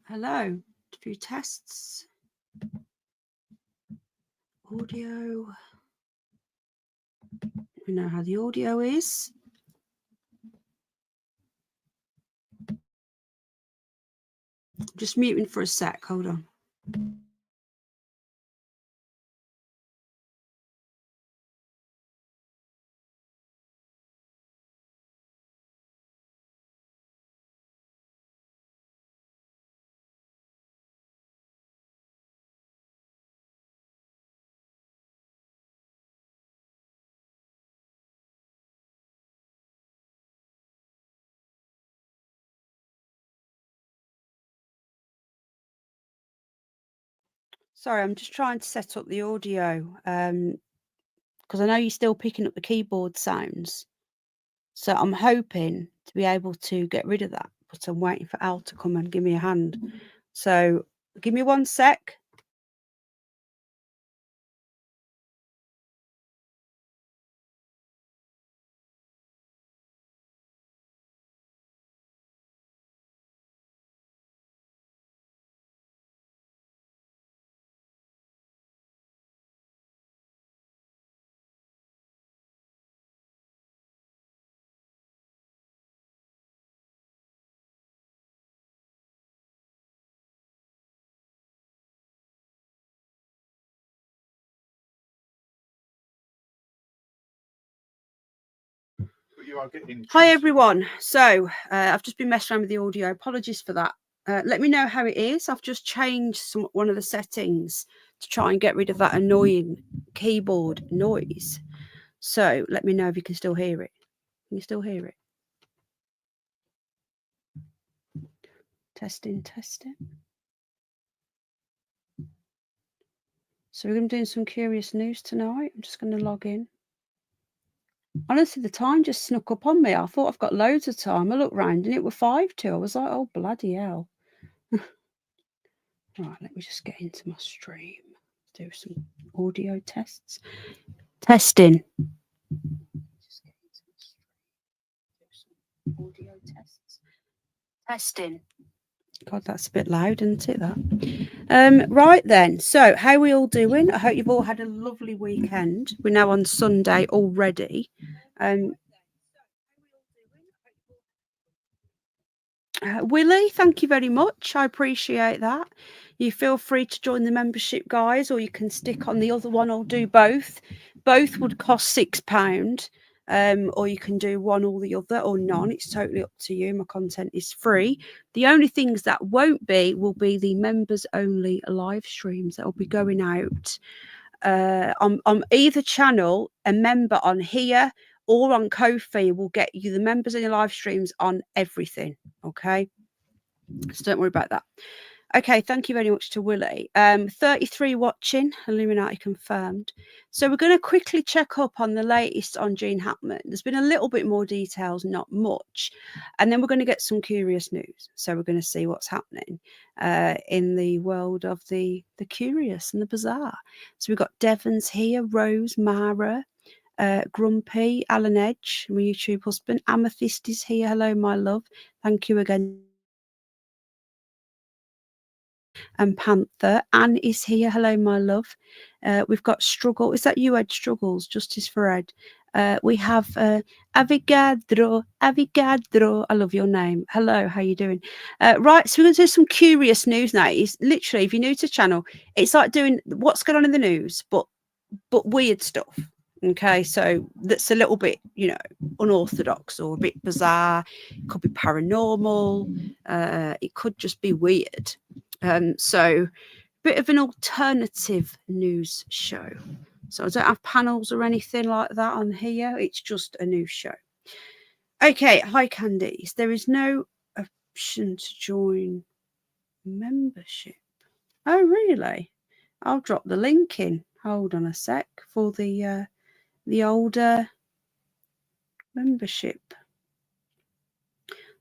Hello. A few tests. Audio. We know how the audio is. Just muting for a sec. Hold on. Sorry, I'm just trying to set up the audio because I know you're still picking up the keyboard sounds. So I'm hoping to be able to get rid of that, but I'm waiting for Al to come and give me a hand. So give me 1 sec. Hi everyone. So I've just been messing around with the audio. Apologies for that. Let me know how it is. I've just changed one of the settings to try and get rid of that annoying keyboard noise. So let me know if you can still hear it. Can you still hear it? Testing. So we're going to be doing some curious news tonight. I'm just going to log in. Honestly, the time just snuck up on me. I thought I've got loads of time. I looked round and it was 5 to. I was like, oh, bloody hell. Right, let me just get into my stream. Do some audio tests. Testing. Just get into my stream. Do some audio tests. Testing. God, that's a bit loud, isn't it, that? Right then, so how are we all doing? I hope you've all had a lovely weekend. We're now on Sunday already. Willie, thank you very much. I appreciate that. You feel free to join the membership, guys, or you can stick on the other one or do both. Both would cost £6, or you can do one or the other or none. It's totally up to you. My content is free. The only things that won't be will be the members only live streams that will be going out on either channel. A member on here or on Ko-fi will get you the members only live streams on everything. Okay, so don't worry about that. Okay, thank you very much to Willie. 33 watching, Illuminati confirmed. So we're going to quickly check up on the latest on Gene Hackman. There's been a little bit more details, not much. And then we're going to get some curious news. So we're going to see what's happening in the world of the curious and the bizarre. So we've got Devon's here, Rose, Mara, Grumpy, Alan Edge, my YouTube husband. Amethyst is here. Hello, my love. Thank you again. And Panther. Anne is here. Hello, my love. We've got Struggle. Is that you, Ed Struggles? Justice for Ed. We have Avogadro. I love your name. Hello, how you doing? Right, so we're going to do some curious news now. It's literally, if you're new to the channel, it's like doing what's going on in the news, but weird stuff. Okay, so that's a little bit, unorthodox or a bit bizarre. It could be paranormal. It could just be weird. So bit of an alternative news show. So I don't have panels or anything like that on here. It's just a news show. Okay, hi Candice. There is no option to join membership. Oh, really? I'll drop the link in. Hold on a sec for the older membership.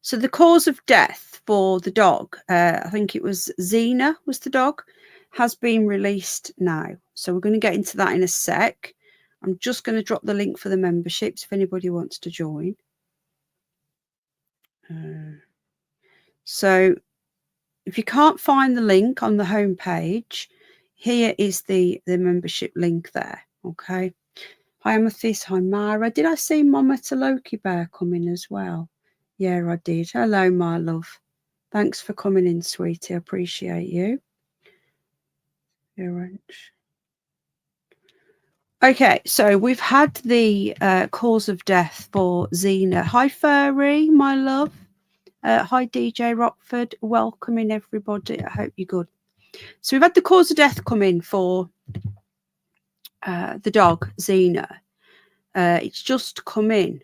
So the cause of death for the dog, I think it was Xena was the dog, has been released now. So we're going to get into that in a sec. I'm just going to drop the link for the memberships if anybody wants to join. So if you can't find the link on the homepage, here is the membership link there. Okay. Hi Amethyst, hi Mara. Did I see Mama Loki Bear come in as well? Yeah, I did. Hello, my love. Thanks for coming in, sweetie. I appreciate you. Okay, so we've had the cause of death for Xena. Hi, Furry, my love. Hi, DJ Rockford. Welcoming everybody. I hope you're good. So we've had the cause of death come in for the dog, Xena. It's just come in.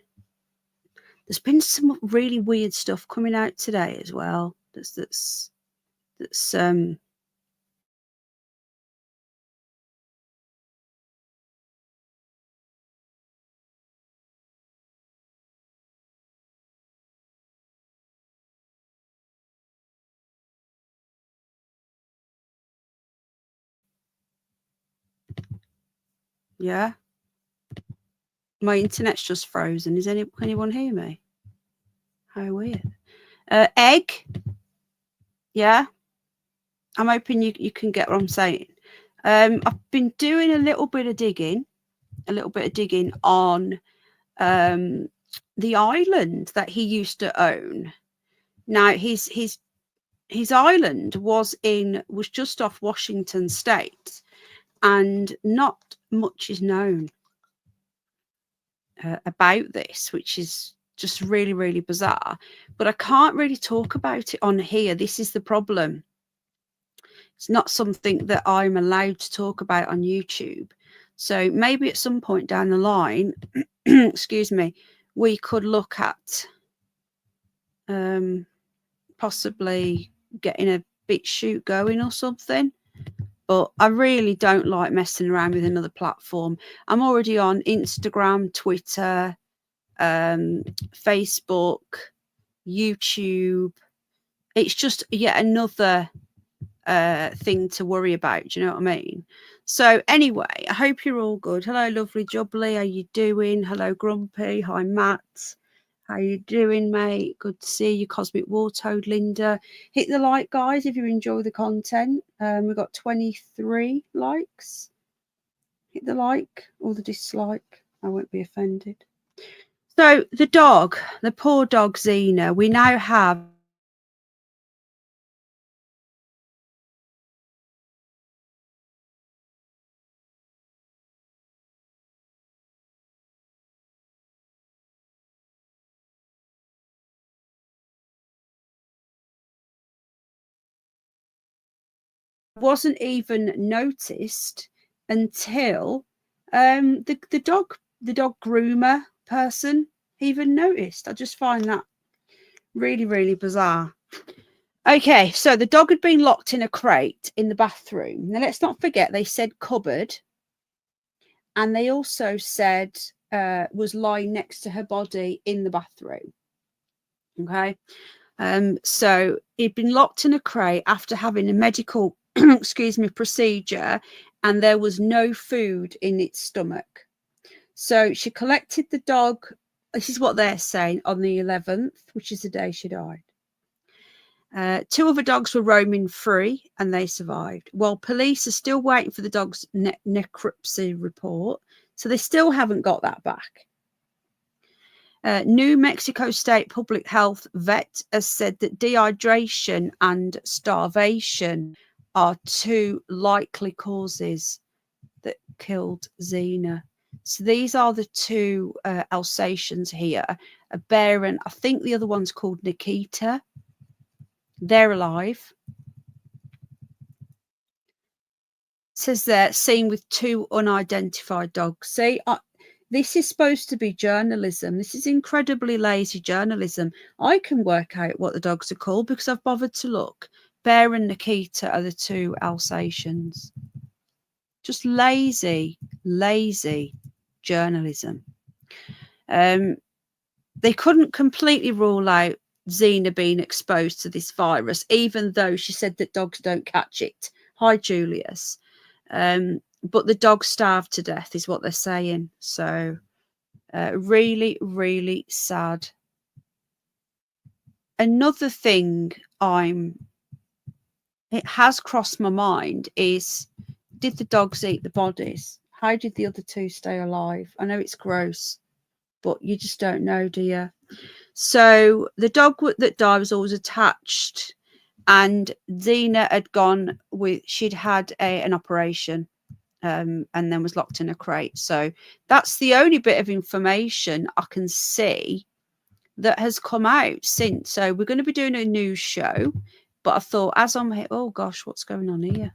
There's been some really weird stuff coming out today as well. That's yeah. My internet's just frozen. Is anyone hear me? How weird. Egg. Yeah. I'm hoping you can get what I'm saying. I've been doing a little bit of digging on the island that he used to own. Now his island was just off Washington State, and not much is known about this, which is just really, really bizarre. But I can't really talk about it on here. This is the problem. It's not something that I'm allowed to talk about on YouTube. So maybe at some point down the line, excuse me, we could look at possibly getting a bit shoot going or something. But I really don't like messing around with another platform. I'm already on Instagram, Twitter, Facebook, YouTube. It's just yet another thing to worry about. Do you know what I mean? So anyway, I hope you're all good. Hello, lovely Jubbly. How you doing? Hello, Grumpy. Hi, Matt. How you doing, mate? Good to see you. Cosmic Wartoad, Linda. Hit the like, guys, if you enjoy the content. We've got 23 likes. Hit the like or the dislike. I won't be offended. So the dog, the poor dog Xena, we now have wasn't even noticed until the dog groomer person even noticed. I just find that really, really bizarre. Okay, so the dog had been locked in a crate in the bathroom. Now let's not forget they said cupboard, and they also said was lying next to her body in the bathroom. Okay. So he'd been locked in a crate after having a medical excuse me procedure, and there was no food in its stomach. So she collected the dog, this is what they're saying, on the 11th, which is the day she died. Two other dogs were roaming free and they survived. Well, police are still waiting for the dog's necropsy report, so they still haven't got that back. New Mexico State Public Health vet has said that dehydration and starvation are two likely causes that killed Xena. So these are the two Alsatians here, a bear, and I think the other one's called Nikita. They're alive. It says they're seen with two unidentified dogs. See, this is supposed to be journalism. This is incredibly lazy journalism. I can work out what the dogs are called because I've bothered to look. Bear and Nikita are the two Alsatians. Just lazy journalism. They couldn't completely rule out Xena being exposed to this virus, even though she said that dogs don't catch it. Hi, Julius. But the dog starved to death is what they're saying. So really, really sad. Another thing I'm it has crossed my mind is, did the dogs eat the bodies? How did the other two stay alive? I know it's gross, but you just don't know, do you? So the dog that died was always attached, and Zena had gone with, she'd had an operation, and then was locked in a crate. So that's the only bit of information I can see that has come out since. So we're going to be doing a news show, but I thought as I'm here, oh gosh, what's going on here?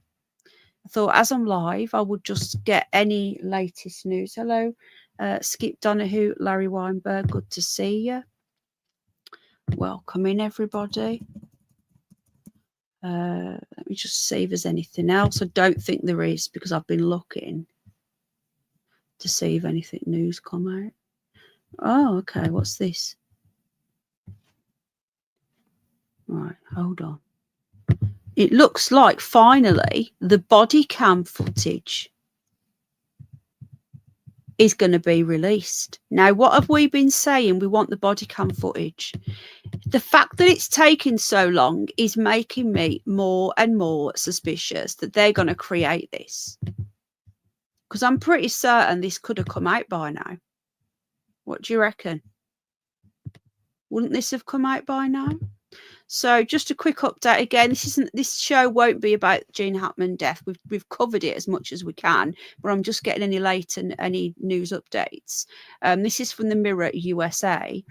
I thought as I'm live, I would just get any latest news. Hello, Skip Donahue, Larry Weinberg, good to see you. Welcome in, everybody. Let me just see if there's anything else. I don't think there is, because I've been looking to see if anything news come out. Oh, okay. What's this? Right, hold on. It looks like finally the body cam footage is going to be released. Now, what have we been saying? We want the body cam footage. The fact that it's taking so long is making me more and more suspicious that they're going to create this. Because I'm pretty certain this could have come out by now. What do you reckon? Wouldn't this have come out by now? So just a quick update again. This show won't be about Gene Hackman death. We've covered it as much as we can, but I'm just getting any news updates. This is from the Mirror USA,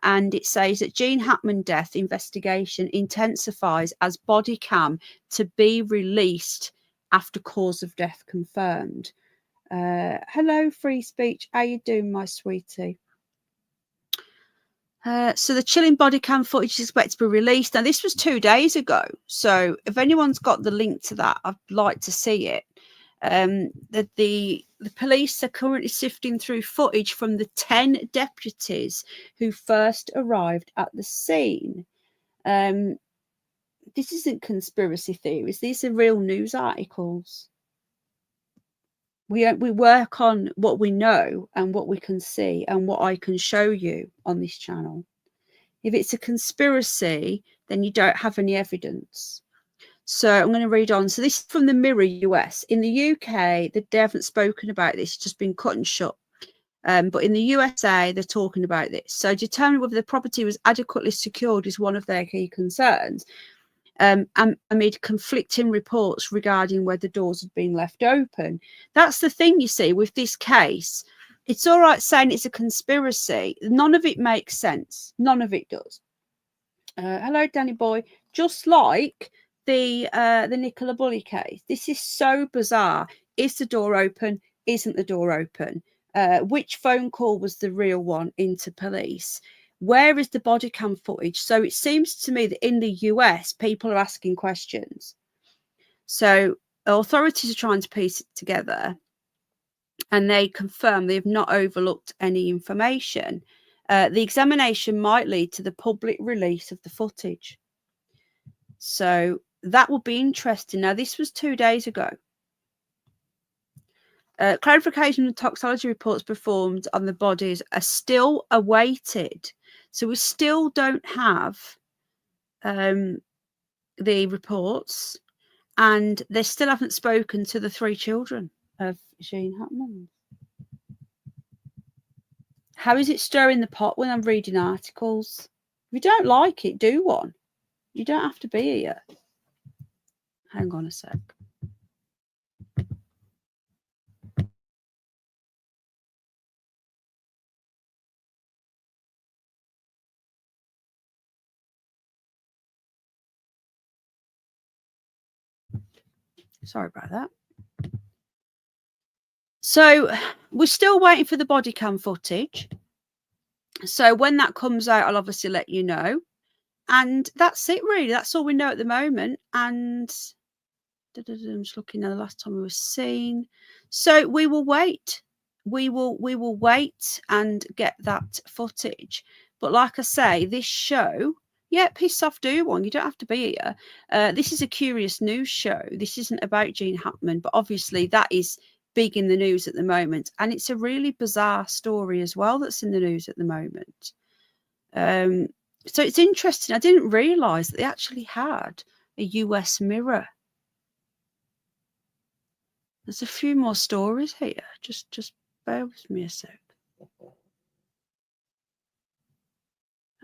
and it says that Gene Hackman death investigation intensifies as body cam to be released after cause of death confirmed. Hello, free speech. How you doing, my sweetie? So the chilling body cam footage is expected to be released. Now, this was 2 days ago. So if anyone's got the link to that, I'd like to see it. The police are currently sifting through footage from the 10 deputies who first arrived at the scene. This isn't conspiracy theories. These are real news articles. We work on what we know and what we can see and what I can show you on this channel. If it's a conspiracy, then you don't have any evidence. So I'm going to read on. So this is from the Mirror US. In the UK, they haven't spoken about this. It's just been cut and shut. But in the USA, they're talking about this. So determining whether the property was adequately secured is one of their key concerns. Amid conflicting reports regarding whether doors had been left open. That's the thing, you see, with this case. It's all right saying it's a conspiracy. None of it makes sense. None of it does. Hello, Danny boy. Just like the Nicola Bully case. This is so bizarre. Is the door open? Isn't the door open? Which phone call was the real one into police? Where is the body cam footage? So it seems to me that in the US, people are asking questions. So authorities are trying to piece it together, and they confirm they have not overlooked any information. The examination might lead to the public release of the footage. So that will be interesting. Now, this was 2 days ago. Clarification of toxicology reports performed on the bodies are still awaited. So we still don't have the reports, and they still haven't spoken to the 3 children of Gene Hackman. How is it stirring the pot when I'm reading articles? If you don't like it, do one. You don't have to be here. Hang on a sec. Sorry about that. So we're still waiting for the body cam footage. So when that comes out, I'll obviously let you know. And that's it, really. That's all we know at the moment. And I'm just looking at the last time we were seen. So we will wait. We will wait and get that footage. But like I say, this show, yeah, piss off, do one. You don't have to be here. This is a curious news show. This isn't about Gene Hackman, but obviously that is big in the news at the moment. And it's a really bizarre story as well that's in the news at the moment. So it's interesting. I didn't realise that they actually had a US Mirror There's a few more stories here. Just bear with me a sec.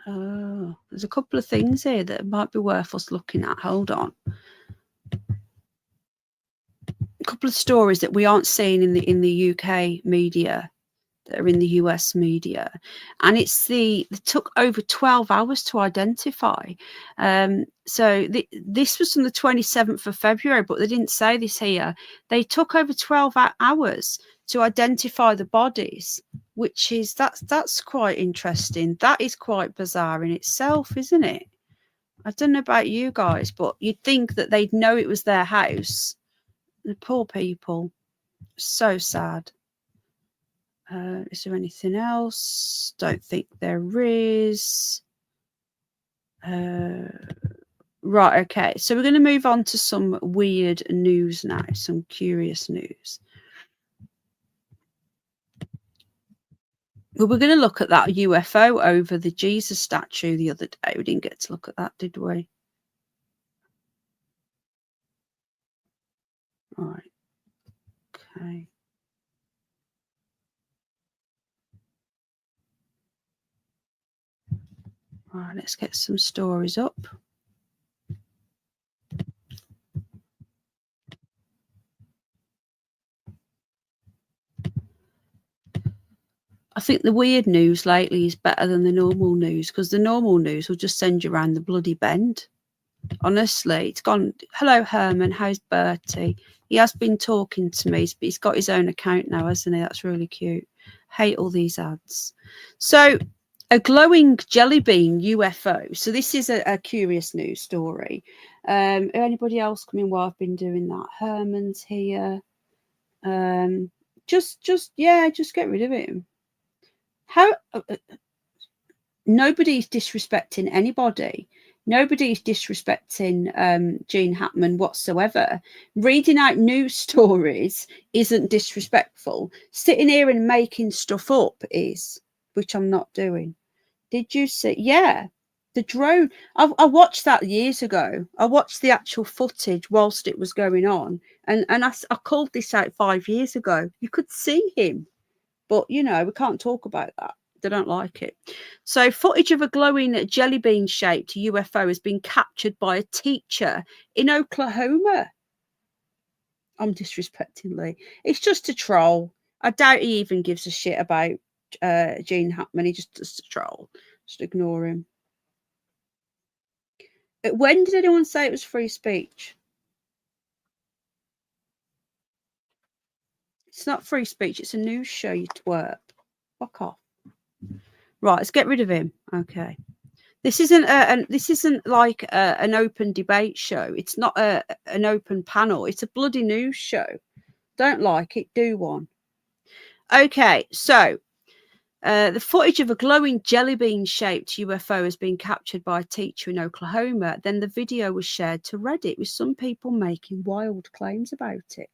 Oh, there's a couple of things here that might be worth us looking at. Hold on. A couple of stories that we aren't seeing in the UK media that are in the US media, and it took over 12 hours to identify. So this was from the 27th of February, but they didn't say this here. They took over 12 hours to identify the bodies, which is that's quite interesting. That is quite bizarre in itself, isn't it? I don't know about you guys, but you'd think that they'd know it was their house. The poor people, so sad. Is there anything else? Don't think there is. Right, okay. So we're going to move on to some weird news now, some curious news. Well, we're going to look at that UFO over the Jesus statue the other day. We didn't get to look at that, did we? Right. Okay. Right, let's get some stories up. I think the weird news lately is better than the normal news, because the normal news will just send you around the bloody bend. Honestly, it's gone. Hello, Herman. How's Bertie? He has been talking to me, but he's got his own account now, hasn't he? That's really cute. Hate all these ads. So, a glowing jelly bean UFO. So this is a curious news story. Anybody else coming while I've been doing that? Herman's here. Just get rid of him. How? Nobody's disrespecting anybody. Nobody's disrespecting Gene Hackman whatsoever. Reading out news stories isn't disrespectful. Sitting here and making stuff up is, which I'm not doing. Did you see? Yeah, the drone. I watched that years ago. I watched the actual footage whilst it was going on, and I called this out 5 years ago. You could see him, but we can't talk about that. They don't like it. So footage of a glowing jelly bean shaped UFO has been captured by a teacher in Oklahoma. I'm disrespecting Lee. It's just a troll. I doubt he even gives a shit about Gene Hackman. He just a troll. Just ignore him. When did anyone say it was free speech? It's not free speech. It's a news show, you twerp. Fuck off. Right, let's get rid of him. Okay. This isn't like an open debate show. It's not an open panel. It's a bloody news show. Don't like it, do one. Okay, so the footage of a glowing jelly bean shaped UFO has been captured by a teacher in Oklahoma. Then the video was shared to Reddit with some people making wild claims about it.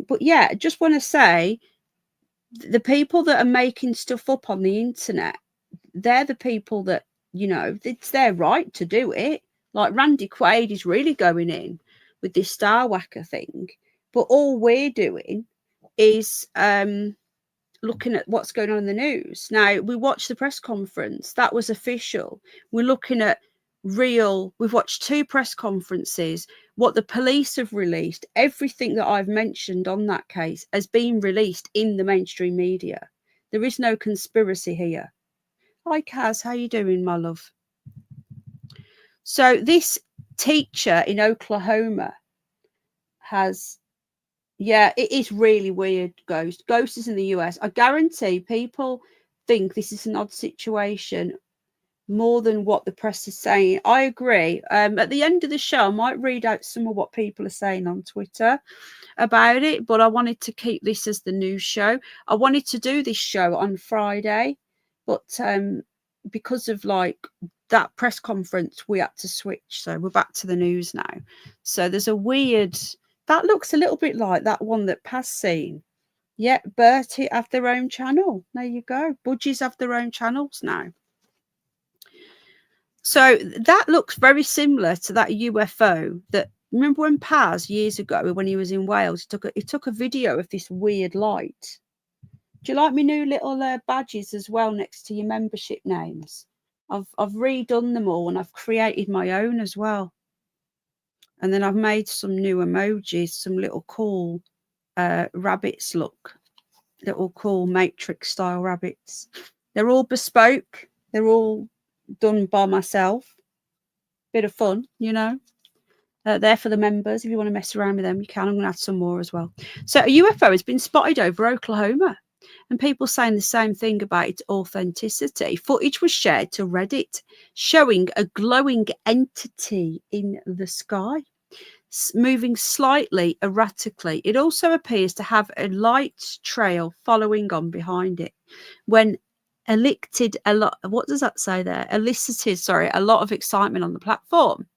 But yeah, just want to say, the people that are making stuff up on the internet, they're the people that, it's their right to do it. Like Randy Quaid is really going in with this Star Whacker thing. But all we're doing is looking at what's going on in the news. Now, we watched the press conference. That was official. We're looking at we've watched 2 press conferences. What the police have released, everything that I've mentioned on that case has been released in the mainstream media. There is no conspiracy here. Hi, Kaz. How you doing, my love? So this teacher in Oklahoma has, yeah, it is really weird, Ghost. Ghost is in the US. I guarantee people think this is an odd situation more than what the press is saying. I agree. At the end of the show, I might read out some of what people are saying on Twitter about it, but I wanted to keep this as the news show. I wanted to do this show on Friday, but because of that press conference, we had to switch. So we're back to the news now. So there's a weird, that looks a little bit like that one that Paz seen. Yeah, Bertie have their own channel. There you go. Budgies have their own channels now. So that looks very similar to that UFO that Remember when Paz years ago, when he was in Wales, he took a video of this weird light. Do you like my new little badges as well next to your membership names? I've redone them all and I've created my own as well. And then I've made some new emojis, some little cool rabbits look, little cool matrix style rabbits. They're all bespoke. They're all done by myself. Bit of fun, you know. They're for the members. If you want to mess around with them, you can. I'm going to add some more as well. So a UFO has been spotted over Oklahoma, and people saying the same thing about its authenticity. Footage was shared to Reddit showing a glowing entity in the sky, moving slightly erratically. It also appears to have a light trail following on behind it. When elicited a lot, what does that say there? Elicited, sorry, a lot of excitement on the platform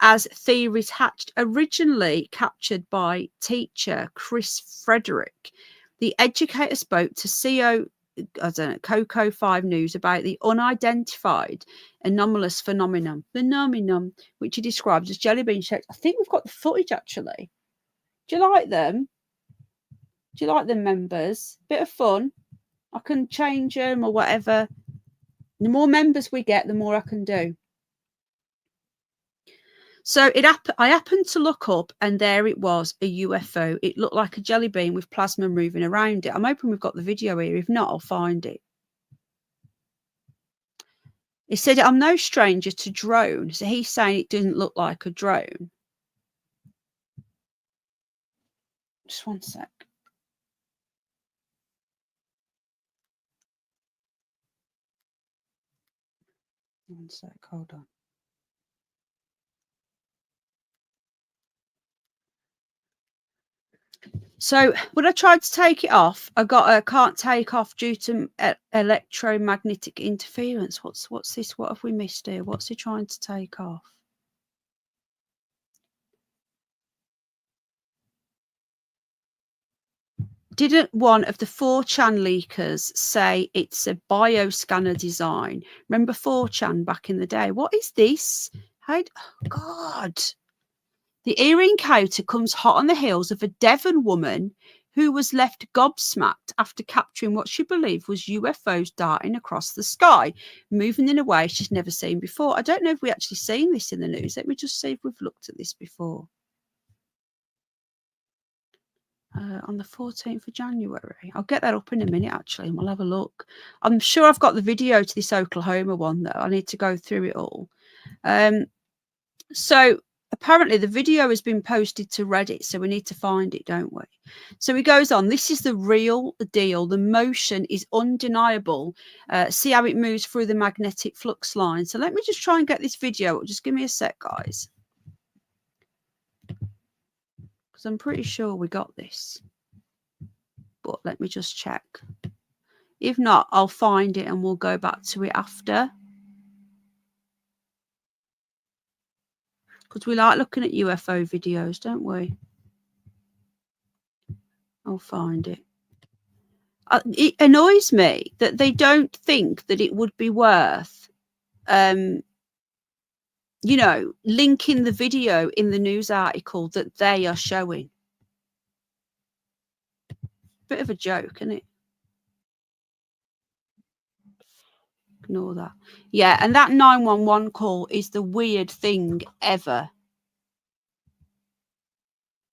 as theories hatched, originally captured by teacher Chris Frederick. The educator spoke to Coco 5 News about the unidentified anomalous phenomenon, which he describes as jelly bean shapes. I think we've got the footage actually. Do you like them? Do you like them, members? Bit of fun. I can change them or whatever. The more members we get, the more I can do. So I happened to look up and there it was, a UFO. It looked like a jelly bean with plasma moving around it. I'm hoping we've got the video here. If not, I'll find it. He said, I'm no stranger to drones. So he's saying it didn't look like a drone. Just one sec. One sec, hold on. So when I tried to take it off, I got a can't take off due to electromagnetic interference. What's this? What have we missed here? What's he trying to take off? Didn't one of the 4chan leakers say it's a bioscanner design? Remember 4chan back in the day? What is this? Oh God. The eerie encounter comes hot on the heels of a Devon woman who was left gobsmacked after capturing what she believed was UFOs darting across the sky, moving in a way she's never seen before. I don't know if we actually seen this in the news. Let me just see if we've looked at this before. On the 14th of January. I'll get that up in a minute, actually, and we'll have a look. I'm sure I've got the video to this Oklahoma one, though. I need to go through it all. So apparently the video has been posted to Reddit, so we need to find it, don't we? So he goes on, this is the real deal. The motion is undeniable. See how it moves through the magnetic flux line. So let me just try and get this video. Just give me a sec, guys. Because I'm pretty sure we got this. But let me just check. If not, I'll find it and we'll go back to it after. Because we like looking at UFO videos, don't we? I'll find it. It annoys me that they don't think that it would be worth, you know, linking the video in the news article that they are showing. Bit of a joke, isn't it? Ignore that. Yeah, and that 911 call is the weird thing ever,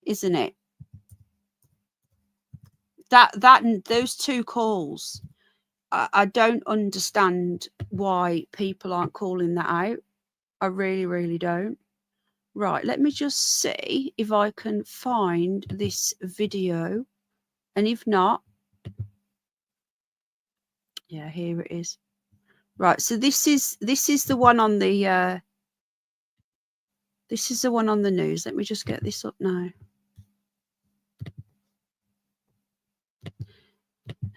isn't it? Those two calls, I don't understand why people aren't calling that out. I really, really don't. Right, let me just see if I can find this video. And if not, yeah, here it is. Right, so this is the one on the this is the one on the news. Let me just get this up now.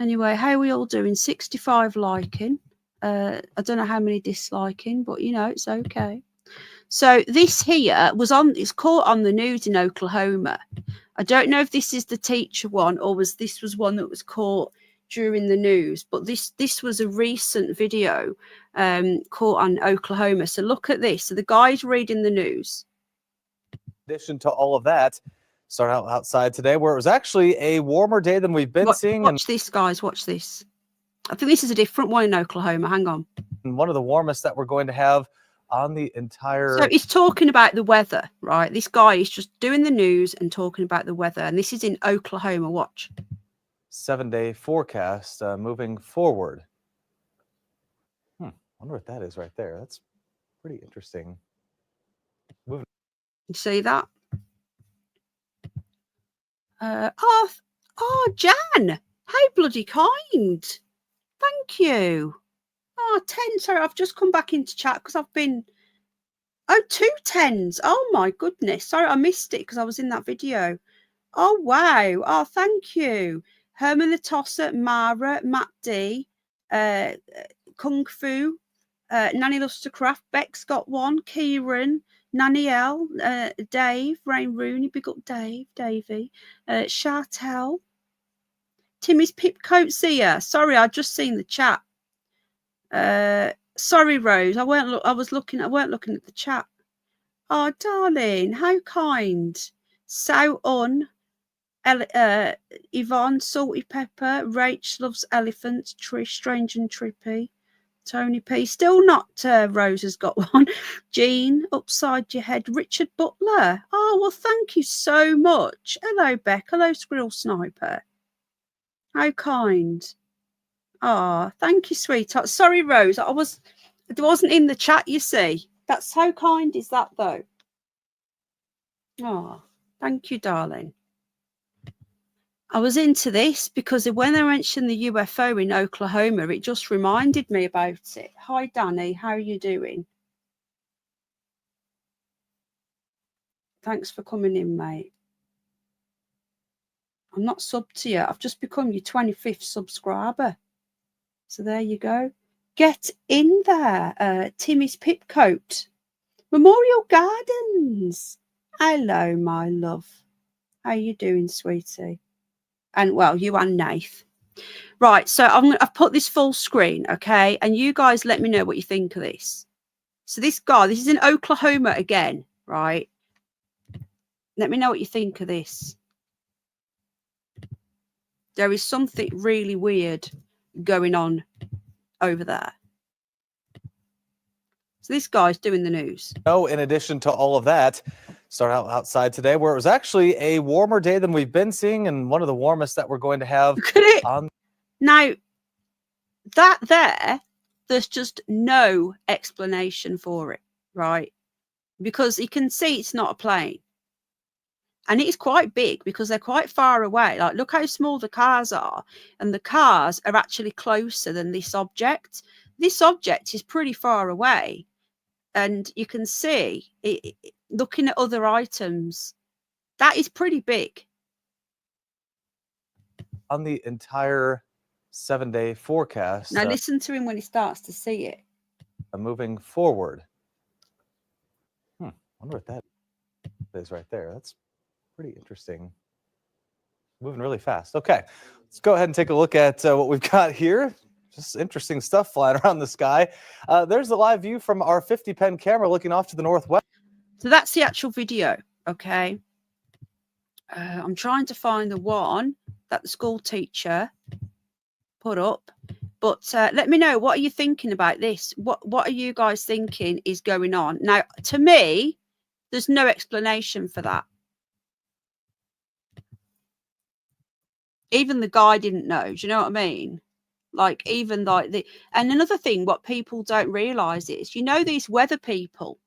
Anyway, how are we all doing? 65 liking. I don't know how many disliking, but you know, it's okay. So this here it's caught on the news in Oklahoma. I don't know if this is the teacher one or this was one that was caught during the news, but this was a recent video caught on Oklahoma. So look at this. So the guy's reading the news. addition to all of that, start out outside today where it was actually a warmer day than we've been seeing. Watch this, guys. Watch this. I think this is a different one in Oklahoma. Hang on. And one of the warmest that we're going to have on the entire... So he's talking about the weather, right? This guy is just doing the news and talking about the weather. And this is in Oklahoma. Watch. 7-day forecast moving forward. Wonder what that is right there. That's pretty interesting. You see that? Jan, how bloody kind. Thank you. 10. Sorry, I've just come back into chat because I've been... 2 10s. Oh, my goodness. Sorry, I missed it because I was in that video. Oh, wow. Oh, thank you. Herman the Tosser, Mara, Matt D, Kung Fu, Nanny Loves to Craft, Beck's got one, Kieran, Nanny L, Dave, Rain Rooney, big up Dave, Davey, Chartel, Timmy's Pipcoat, see ya. Sorry, I'd just seen the chat. Sorry, Rose, I weren't looking at the chat. Oh, darling, how kind. So Yvonne, Salty Pepper, Rach loves elephants, Trish, Strange and Trippy, Tony P. Still not Rose has got one. Jean, Upside Your Head, Richard Butler. Oh, well, thank you so much. Hello, Beck. Hello, Squirrel Sniper. How kind. Oh, thank you, sweetheart. Sorry, Rose. I wasn't in the chat, you see. That's how kind is that, though? Oh, thank you, darling. I was into this because when I mentioned the UFO in Oklahoma, it just reminded me about it. Hi, Danny. How are you doing? Thanks for coming in, mate. I'm not subbed to you. I've just become your 25th subscriber. So there you go. Get in there. Timmy's Pipcoat. Memorial Gardens. Hello, my love. How you doing, sweetie? And well, you and Nath. Right, so I've put this full screen, okay? And you guys let me know what you think of this. So this is in Oklahoma again, right? Let me know what you think of this. There is something really weird going on over there. So this guy's doing the news. In addition to all of that, start out outside today where it was actually a warmer day than we've been seeing and one of the warmest that we're going to have. Look at it. Now, there's just no explanation for it, right? Because you can see it's not a plane. And it's quite big because they're quite far away. Like, look how small the cars are. And the cars are actually closer than this object. This object is pretty far away. And you can see, looking at other items, that is pretty big. On the entire 7-day forecast. Now listen to him when he starts to see it. Moving forward. Wonder what that is right there. That's pretty interesting. Moving really fast. Okay, let's go ahead and take a look at what we've got here. Just interesting stuff flying around the sky. There's the live view from our 50-pen camera looking off to the northwest. So that's the actual video, okay? I'm trying to find the one that the school teacher put up. But let me know, what are you thinking about this? What are you guys thinking is going on? Now, to me, there's no explanation for that. Even the guy didn't know. Do you know what I mean? Like, even like the... And another thing, what people don't realise is, you know, these weather people,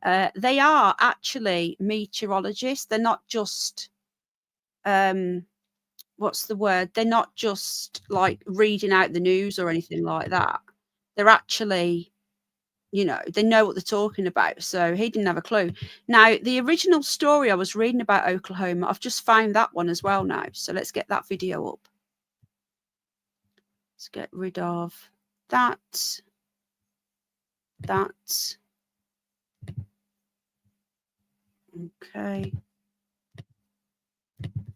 they are actually meteorologists. They're not just... what's the word? They're not just like reading out the news or anything like that. They're actually, you know, they know what they're talking about. So he didn't have a clue. Now, the original story I was reading about Oklahoma, I've just found that one as well now. So let's get that video up. Let's get rid of that. Okay.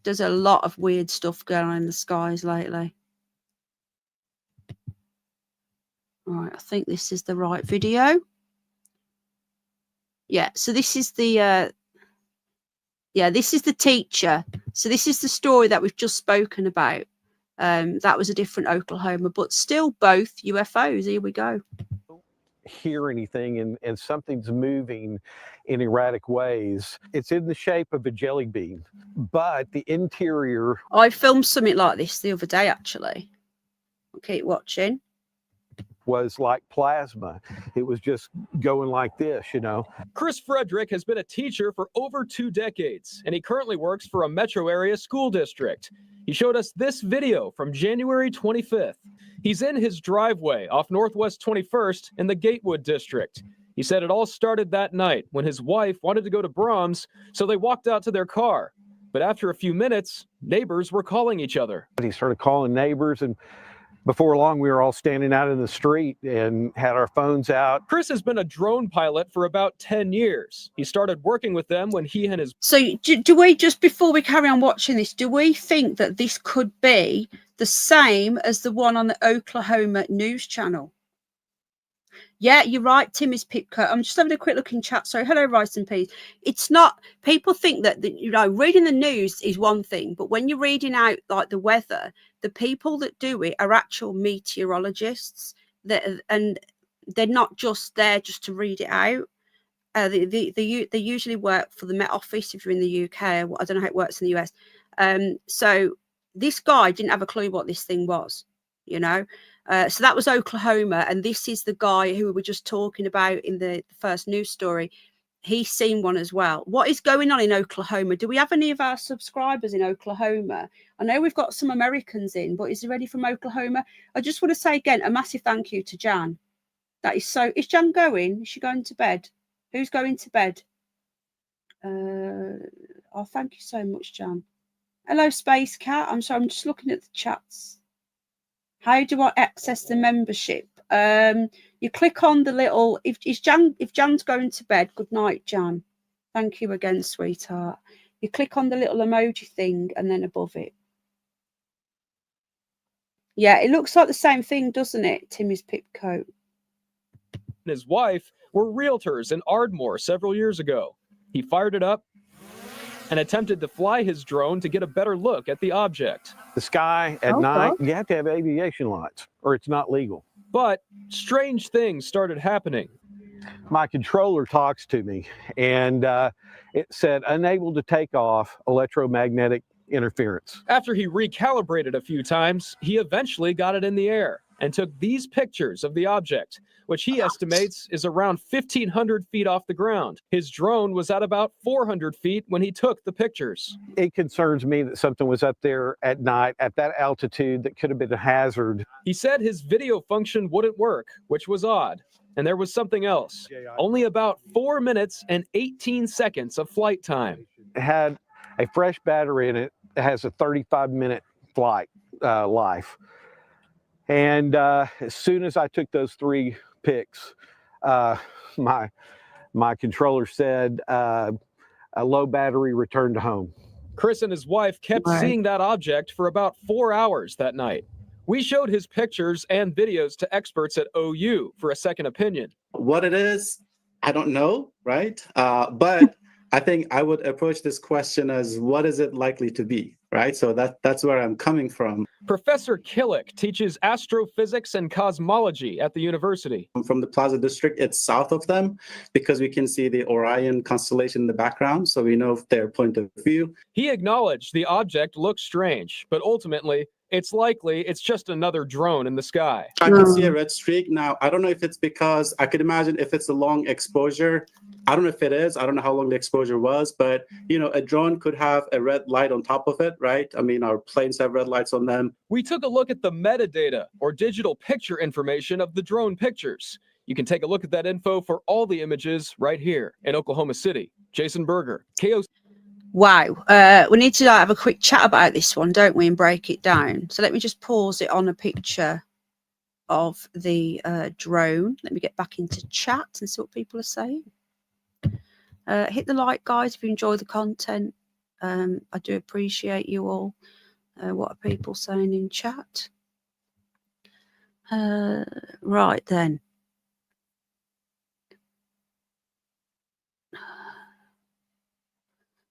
There's a lot of weird stuff going on in the skies lately. All right, I think this is the right video. Yeah, so this is the Yeah, this is the teacher. So this is the story that we've just spoken about. That was a different Oklahoma, but still both UFOs. Here we go. Hear anything and something's moving in erratic ways. It's in the shape of a jelly bean, but the interior. I filmed something like this the other day, actually. I'll keep watching. Was like plasma. It was just going like this, you know. Chris Frederick has been a teacher for over 2 decades, and he currently works for a metro area school district. He showed us this video from January 25th. He's in his driveway off Northwest 21st in the Gatewood district. He said it all started that night when his wife wanted to go to Brahms, so they walked out to their car. But after a few minutes, neighbors were calling each other. He started calling neighbors, and before long, we were all standing out in the street and had our phones out. Chris has been a drone pilot for about 10 years. He started working with them when he and his... So do we, just before we carry on watching this, do we think that this could be the same as the one on the Oklahoma news channel? Yeah, you're right, Timmy's Pipco. I'm just having a quick look in chat. So hello, Rice and Peas. It's not, people think that, you know, reading the news is one thing, but when you're reading out like the weather, the people that do it are actual meteorologists, and they're not just there just to read it out. They usually work for the Met Office if you're in the UK. I don't know how it works in the US. So this guy didn't have a clue what this thing was, you know. So that was Oklahoma, and this is the guy who we were just talking about in the first news story. He's seen one as well. What is going on in Oklahoma? Do we have any of our subscribers in Oklahoma? I know we've got some Americans in, but is there any from Oklahoma? I just want to say again, a massive thank you to Jan. That is so... Is Jan going? Is she going to bed? Who's going to bed? Oh, thank you so much, Jan. Hello, Space Cat. I'm sorry, I'm just looking at the chats. How do I access the membership? You click on the little... If Jan's going to bed, good night, Jan. Thank you again, sweetheart. You click on the little emoji thing and then above it. Yeah, it looks like the same thing, doesn't it, Timmy's Pipcoat? His wife were realtors in Ardmore several years ago. He fired it up and attempted to fly his drone to get a better look at the object. The sky at night, you have to have aviation lights or it's not legal. But strange things started happening. My controller talks to me and it said unable to take off, electromagnetic interference. After he recalibrated a few times, he eventually got it in the air and took these pictures of the object, which he estimates is around 1,500 feet off the ground. His drone was at about 400 feet when he took the pictures. It concerns me that something was up there at night at that altitude that could have been a hazard. He said his video function wouldn't work, which was odd. And there was something else. Only about 4 minutes and 18 seconds of flight time. It had a fresh battery in it. It has a 35-minute flight life. And as soon as I took those 3 pics, my controller said a low battery, return to home. Chris and his wife kept seeing that object for about 4 hours that night. We showed his pictures and videos to experts at OU for a second opinion. What it is, I don't know, right? But I think I would approach this question as what is it likely to be, right? So that's where I'm coming from. Professor Killick teaches astrophysics and cosmology at the university. From the Plaza District, it's south of them because we can see the Orion constellation in the background, so we know their point of view. He acknowledged the object looks strange, but ultimately, it's likely it's just another drone in the sky. I can see a red streak. Now, I don't know if it's because, I could imagine if it's a long exposure. I don't know if it is. I don't know how long the exposure was, but, you know, a drone could have a red light on top of it, right? I mean, our planes have red lights on them. We took a look at the metadata, or digital picture information of the drone pictures. You can take a look at that info for all the images right here in Oklahoma City. Jason Berger, KOC. Wow. We need to have a quick chat about this one, don't we, and break it down. So let me just pause it on a picture of the drone. Let me get back into chat and see what people are saying. Hit the like, guys, if you enjoy the content. I do appreciate you all. What are people saying in chat? Right then.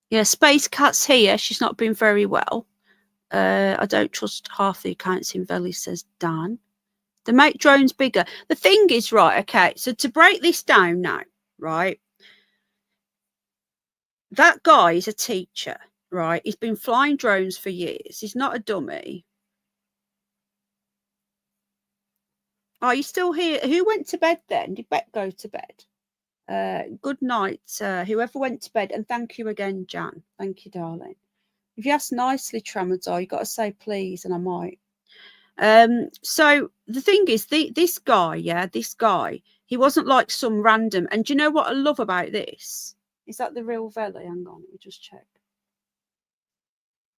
Yeah, Space Cat's here. She's not been very well. I don't trust half the accounts in Valley, says Dan. They make drones bigger. The thing is, right, okay, so to break this down now, right, that guy is a teacher, right? He's been flying drones for years. He's not a dummy. Are you still here? Who went to bed then? Did Bet go to bed? Good night, whoever went to bed, and thank you again, Jan. Thank you, darling. If you ask nicely, Tramadol, you got to say please, and I might. So the thing is, this guy, he wasn't like some random. And do you know what I love about this? Is that the real Veli? Hang on, let me just check.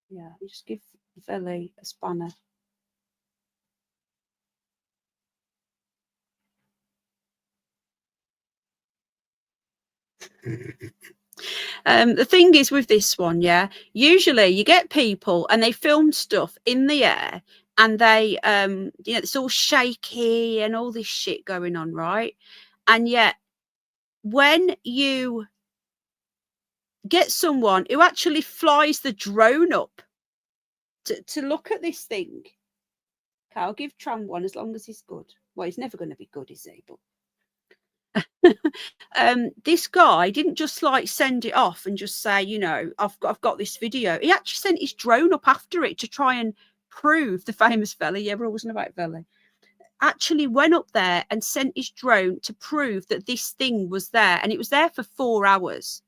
Yeah, you just give Veli a spanner. The thing is with this one, yeah, usually you get people and they film stuff in the air and they, you know, it's all shaky and all this shit going on, right? And yet, when you get someone who actually flies the drone up to look at this thing, okay, I'll give Tram one as long as he's good. Well, he's never going to be good, is he? But this guy didn't just like send it off and just say, you know, I've got this video. He actually sent his drone up after it to try and prove the famous Veli. Yeah, we're always on about Veli. Actually went up there and sent his drone to prove that this thing was there, and it was there for 4 hours.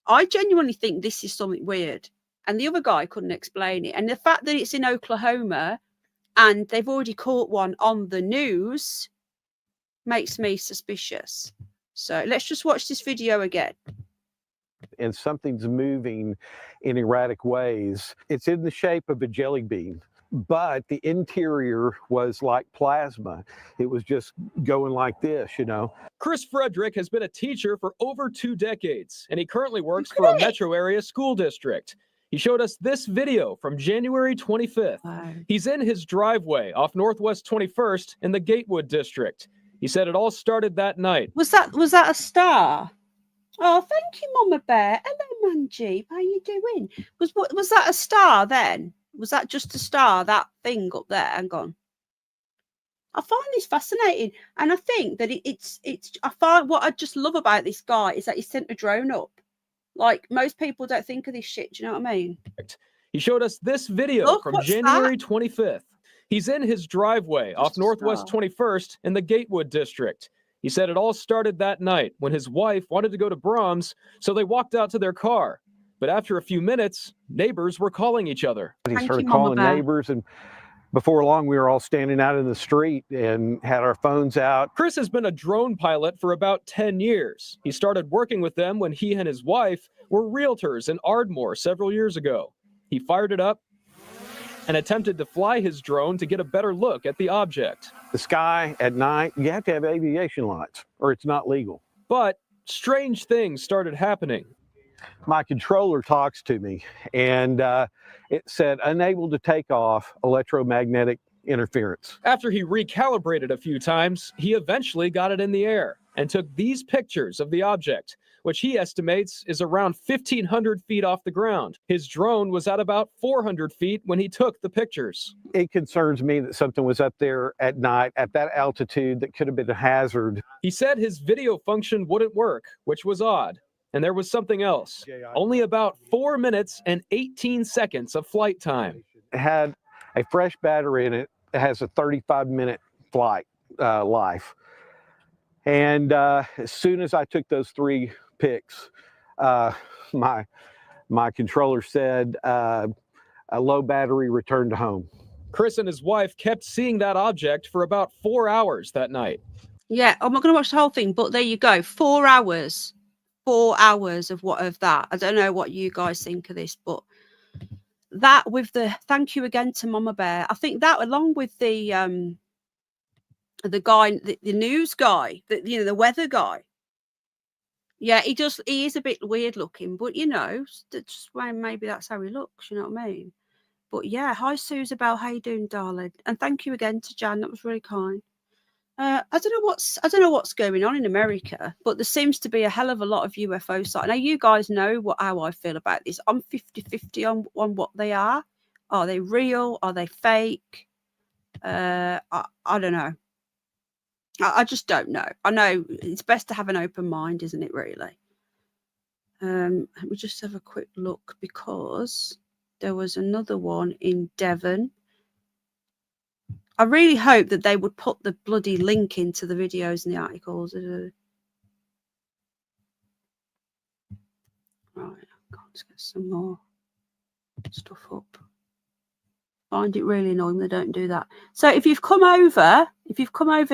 I genuinely think this is something weird, and the other guy couldn't explain it. And the fact that it's in Oklahoma and they've already caught one on the news makes me suspicious. So let's just watch this video again. And something's moving in erratic ways. It's in the shape of a jelly bean, but the interior was like plasma. It was just going like this, you know. Chris Frederick has been a teacher for over 2 decades, and he currently works for a metro area school district. He showed us this video from January 25th. Wow. He's in his driveway off Northwest 21st in the Gatewood district. He said it all started that night. Was that a star? Oh, thank you, Mama Bear. Hello, Manjeep. How you doing? Was that a star then? Was that just a star, that thing up there? Hang on. I find this fascinating, and I think that it's. I find what I just love about this guy is that he sent a drone up. Like, most people don't think of this shit. Do you know what I mean? He showed us this video Look, from what's January that? 25th. He's in his driveway off Just a Northwest star. 21st in the Gatewood district. He said it all started that night when his wife wanted to go to Brahms, so they walked out to their car. But after a few minutes, neighbors were calling each other. He Thank started you, Mama calling Bear. neighbors, and before long, we were all standing out in the street and had our phones out. Chris has been a drone pilot for about 10 years. He started working with them when he and his wife were realtors in Ardmore several years ago. He fired it up and attempted to fly his drone to get a better look at the object. The sky at night, you have to have aviation lights or it's not legal. But strange things started happening. My controller talks to me, and it said unable to take off, electromagnetic interference. After he recalibrated a few times, he eventually got it in the air and took these pictures of the object, which he estimates is around 1,500 feet off the ground. His drone was at about 400 feet when he took the pictures. It concerns me that something was up there at night at that altitude that could have been a hazard. He said his video function wouldn't work, which was odd. And there was something else. Only about 4 minutes and 18 seconds of flight time. It had a fresh battery in it. It has a 35-minute flight life. And as soon as I took those 3 pics, my controller said a low battery, return to home. Chris and his wife kept seeing that object for about 4 hours that night. Yeah, I'm not going to watch the whole thing, but there you go. 4 hours. 4 hours of that. I don't know what you guys think of this, but that with the thank you again to Mama Bear. I think that along with the guy, the news guy, the weather guy. Yeah, he is a bit weird looking, but you know, just maybe that's how he looks, you know what I mean? But yeah, hi Susanbelle, how you doing, darling? And thank you again to Jan, that was really kind. I don't know what's going on in America, but there seems to be a hell of a lot of UFO sighting. Now, you guys know how I feel about this. I'm 50-50 on what they are. Are they real? Are they fake? I don't know. I just don't know. I know it's best to have an open mind, isn't it, really? Let me just have a quick look, because there was another one in Devon. I really hope that they would put the bloody link into the videos and the articles. Right, let's get some more stuff up. Find it really annoying they don't do that. So if you've come over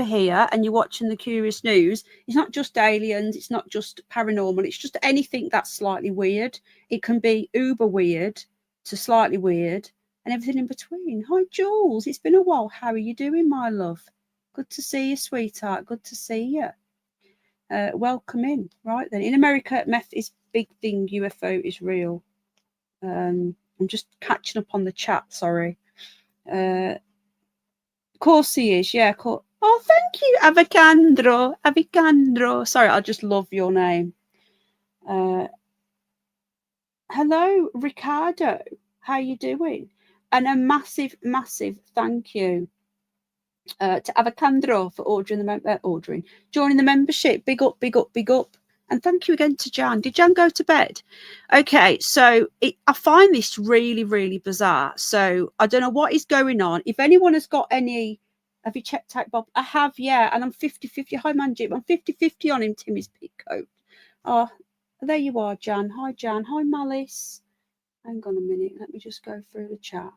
here and you're watching the Curious News, it's not just aliens, it's not just paranormal, it's just anything that's slightly weird. It can be uber weird to slightly weird, and everything in between. Hi, Jules. It's been a while. How are you doing, my love? Good to see you, sweetheart. Good to see you. Welcome in. Right then. In America, meth is big thing. UFO is real. I'm just catching up on the chat. Sorry. Of course he is. Yeah. Oh, thank you, Avicandro. Avicandro. Sorry, I just love your name. Hello, Ricardo. How you doing? And a massive, massive thank you to Avicandro for joining the membership. Big up, big up, big up. And thank you again to Jan. Did Jan go to bed? Okay, so I find this really, really bizarre. So I don't know what is going on. If anyone has got any, have you checked out Bob? I have, yeah. And I'm 50-50. Hi, Manjip. I'm 50-50 on him, Timmy's Pitcoat. Oh, there you are, Jan. Hi, Jan. Hi, Malice. Hang on a minute. Let me just go through the chat.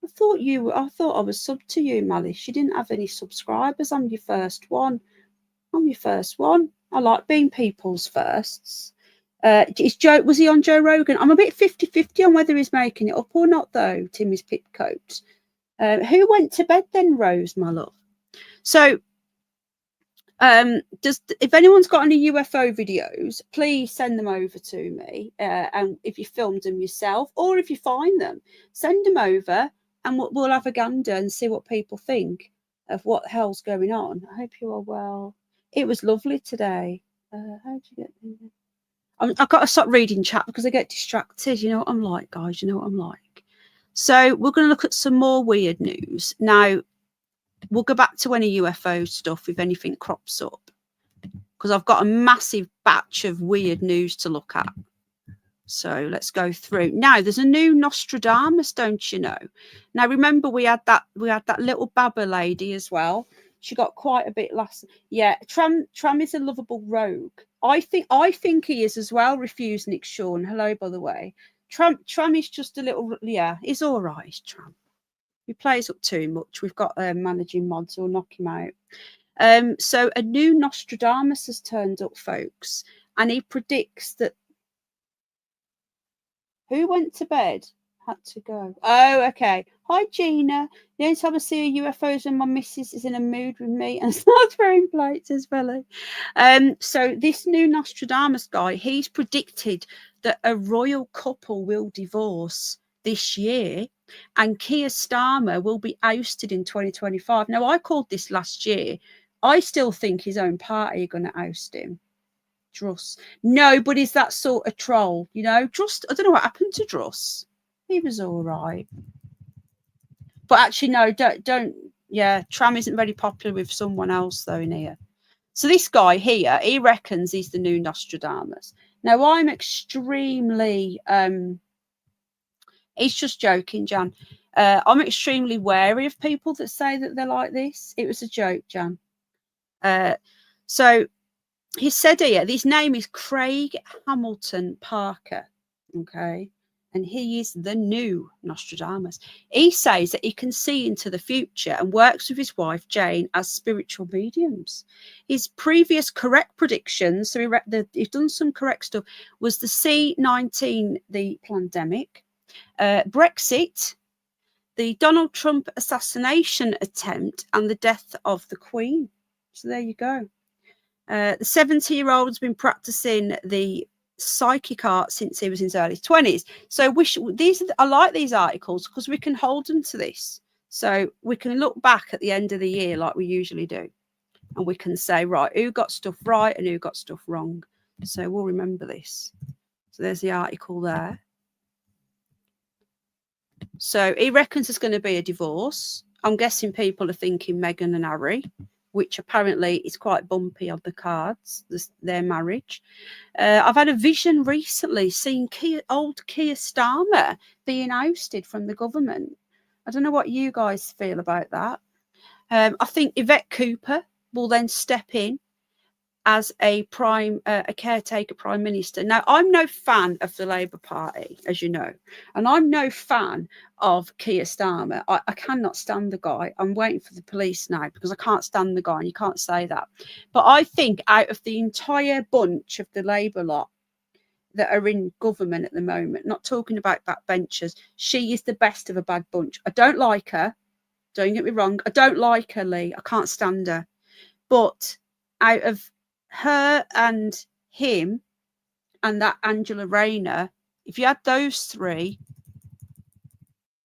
I thought I was sub to you, Malice. You didn't have any subscribers. I'm your first one. I'm your first one. I like being people's firsts. Was he on Joe Rogan? I'm a bit 50-50 on whether he's making it up or not, though, Timmy's Pitcoat. Who went to bed then, Rose, my love? So, if anyone's got any UFO videos, please send them over to me. And if you filmed them yourself, or if you find them, send them over, and we'll have a gander and see what people think of what the hell's going on. I hope you are well. It was lovely today. How'd you get there? I've got to stop reading chat because I get distracted. You know what I'm like, guys. You know what I'm like. So we're going to look at some more weird news. Now, we'll go back to any UFO stuff if anything crops up, because I've got a massive batch of weird news to look at. So let's go through. Now, there's a new Nostradamus, don't you know? Now, remember we had that little Baba lady as well. She got quite a bit last. Yeah, Tram is a lovable rogue. I think he is as well. Refuse Nick Sean. Hello, by the way. Tram is just a little. Yeah, he's all right. Tram. He plays up too much. We've got managing mods who'll knock him out. So a new Nostradamus has turned up, folks, and he predicts that. Who went to bed? Had to go. Oh, okay. Hi, Gina. The only time I see a UFO is when my missus is in a mood with me and starts throwing plates as well. So this new Nostradamus guy, he's predicted that a royal couple will divorce this year, and Keir Starmer will be ousted in 2025. Now, I called this last year. I still think his own party are going to oust him. Druss. No, but he's that sort of troll, you know. Druss, I don't know what happened to Druss. He was all right. But actually, no, don't. Yeah, Tram isn't very popular with someone else, though, in here. So this guy here, he reckons he's the new Nostradamus. Now, I'm extremely... he's just joking, Jan. I'm extremely wary of people that say that they're like this. It was a joke, Jan. So he said here, his name is Craig Hamilton Parker, okay? And he is the new Nostradamus. He says that he can see into the future and works with his wife, Jane, as spiritual mediums. His previous correct predictions, so he's done some correct stuff, was the C-19, the pandemic, Brexit, the Donald Trump assassination attempt, and the death of the Queen. So there you go. The 70-year-old has been practicing the psychic art since he was in his early 20s. So I like these articles because we can hold them to this. So we can look back at the end of the year like we usually do, and we can say, right, who got stuff right and who got stuff wrong. So we'll remember this. So there's the article there. So he reckons there's going to be a divorce. I'm guessing people are thinking Meghan and Harry, which apparently is quite bumpy on the cards, their marriage. I've had a vision recently seeing old Keir Starmer being ousted from the government. I don't know what you guys feel about that. I think Yvette Cooper will then step in as a caretaker prime minister. Now, I'm no fan of the Labour Party, as you know, and I'm no fan of Keir Starmer. I cannot stand the guy. I'm waiting for the police now because I can't stand the guy, and you can't say that. But I think out of the entire bunch of the Labour lot that are in government at the moment, not talking about backbenchers, she is the best of a bad bunch. I don't like her. Don't get me wrong. I don't like her, Lee. I can't stand her. But out of her and him and that Angela Rayner, if you had those three,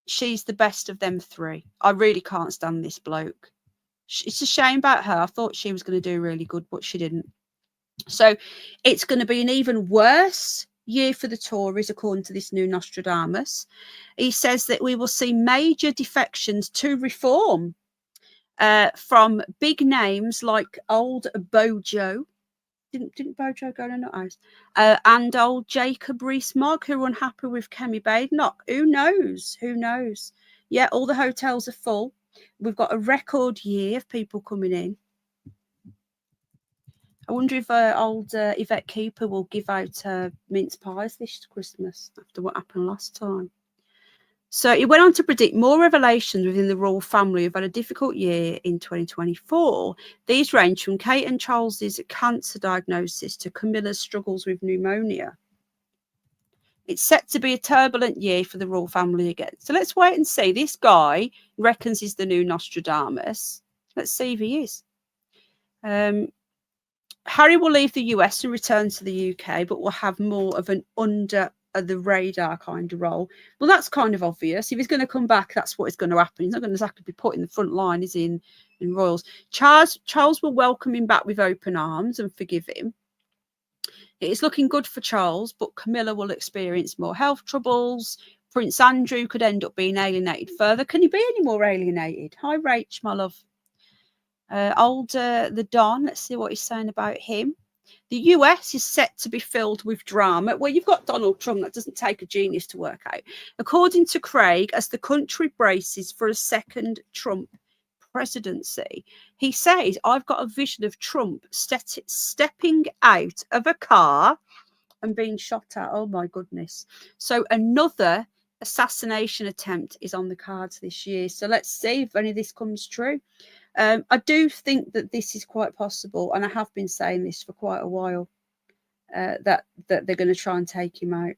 she's the best of them three. I really can't stand this bloke. It's a shame about her. I thought she was going to do really good, but she didn't. So it's going to be an even worse year for the Tories, according to this new Nostradamus. He says that we will see major defections to reform from big names like old Bojo. Didn't Bojo go to Nuthouse? And old Jacob Rees-Mogg, who are unhappy with Kemi Badenoch. Who knows? Who knows? Yeah, all the hotels are full. We've got a record year of people coming in. I wonder if old Yvette Cooper will give out mince pies this Christmas after what happened last time. So he went on to predict more revelations within the royal family who've had a difficult year in 2024. These range from Kate and Charles's cancer diagnosis to Camilla's struggles with pneumonia. It's set to be a turbulent year for the royal family again. So let's wait and see. This guy reckons he's the new Nostradamus. Let's see if he is. Harry will leave the US and return to the UK, but will have more of an under the radar kind of role. Well, that's kind of obvious. If he's going to come back, that's what is going to happen. He's not going to exactly be put in the front line, is he, in royals? Charles will welcome him back with open arms and forgive him. It's looking good for Charles, but Camilla will experience more health troubles. Prince Andrew could end up being alienated further. Can he be any more alienated? Hi, Rach, my love. The Don, let's see what he's saying about him. The US is set to be filled with drama. Well, you've got Donald Trump. That doesn't take a genius to work out. According to Craig, as the country braces for a second Trump presidency, he says, I've got a vision of Trump stepping out of a car and being shot at. Oh, my goodness. So another assassination attempt is on the cards this year. So let's see if any of this comes true. I do think that this is quite possible, and I have been saying this for quite a while, that they're going to try and take him out.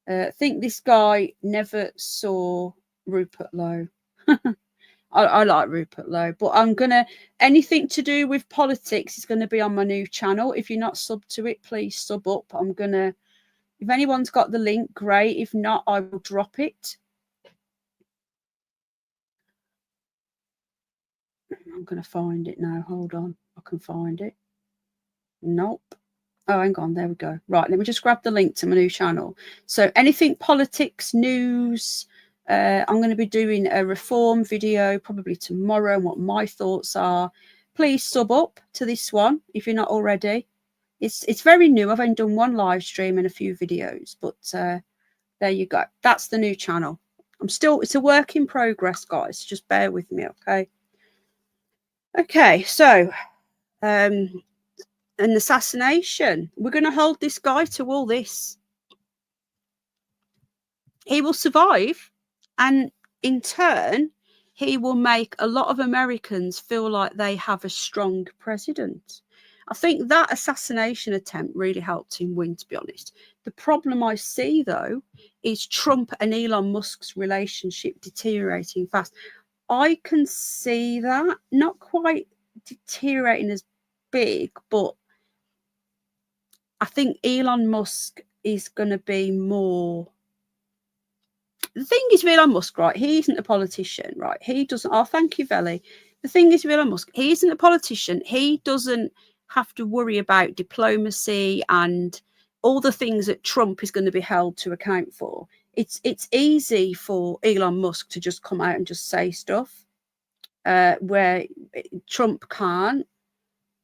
I think this guy never saw Rupert Lowe. I like Rupert Lowe, but anything to do with politics is going to be on my new channel. If you're not subbed to it, please sub up. If anyone's got the link, great. If not, I will drop it. I'm going to find it now. Hold on. I can find it. Nope. Oh, hang on. There we go. Right. Let me just grab the link to my new channel. So anything politics, news, I'm going to be doing a reform video probably tomorrow and what my thoughts are. Please sub up to this one if you're not already. It's very new. I've only done one live stream and a few videos, but there you go. That's the new channel. It's a work in progress, guys. Just bear with me, okay? Okay, so an assassination. We're going to hold this guy to all this. He will survive, and in turn, he will make a lot of Americans feel like they have a strong president. I think that assassination attempt really helped him win, to be honest. The problem I see, though, is Trump and Elon Musk's relationship deteriorating fast. I can see that, not quite deteriorating as big, but I think Elon Musk is going to be more the thing is with Elon Musk, right? He isn't a politician, right? He doesn't. Oh, thank you, Veli. The thing is with Elon Musk, he isn't a politician. He doesn't have to worry about diplomacy and all the things that Trump is going to be held to account for. It's easy for Elon Musk to just come out and just say stuff where Trump can't.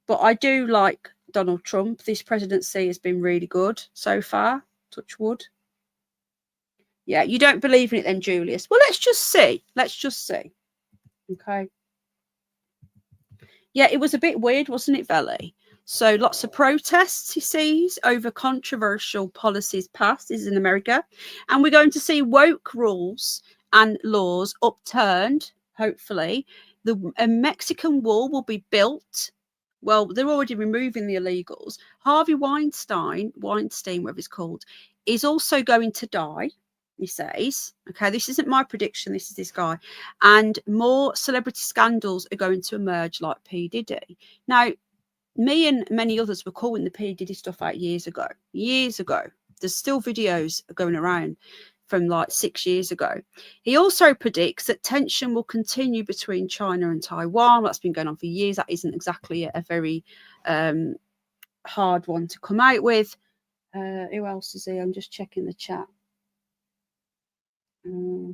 But I do like Donald Trump. This presidency has been really good so far. Touch wood. Yeah, you don't believe in it then, Julius? Well, let's just see. Let's just see. Okay. Yeah, it was a bit weird, wasn't it, Veli? So lots of protests, he sees, over controversial policies passed. This is in America. And we're going to see woke rules and laws upturned, hopefully. A Mexican wall will be built. Well, they're already removing the illegals. Harvey Weinstein, whatever it's called, is also going to die, he says. Okay, this isn't my prediction. This is this guy. And more celebrity scandals are going to emerge like P. Diddy. Now, me and many others were calling the P. Diddy stuff out years ago. There's still videos going around from like 6 years ago. He also predicts that tension will continue between China and Taiwan. That's been going on for years. That isn't exactly a very hard one to come out with. Who else is here? I'm just checking the chat. Okay,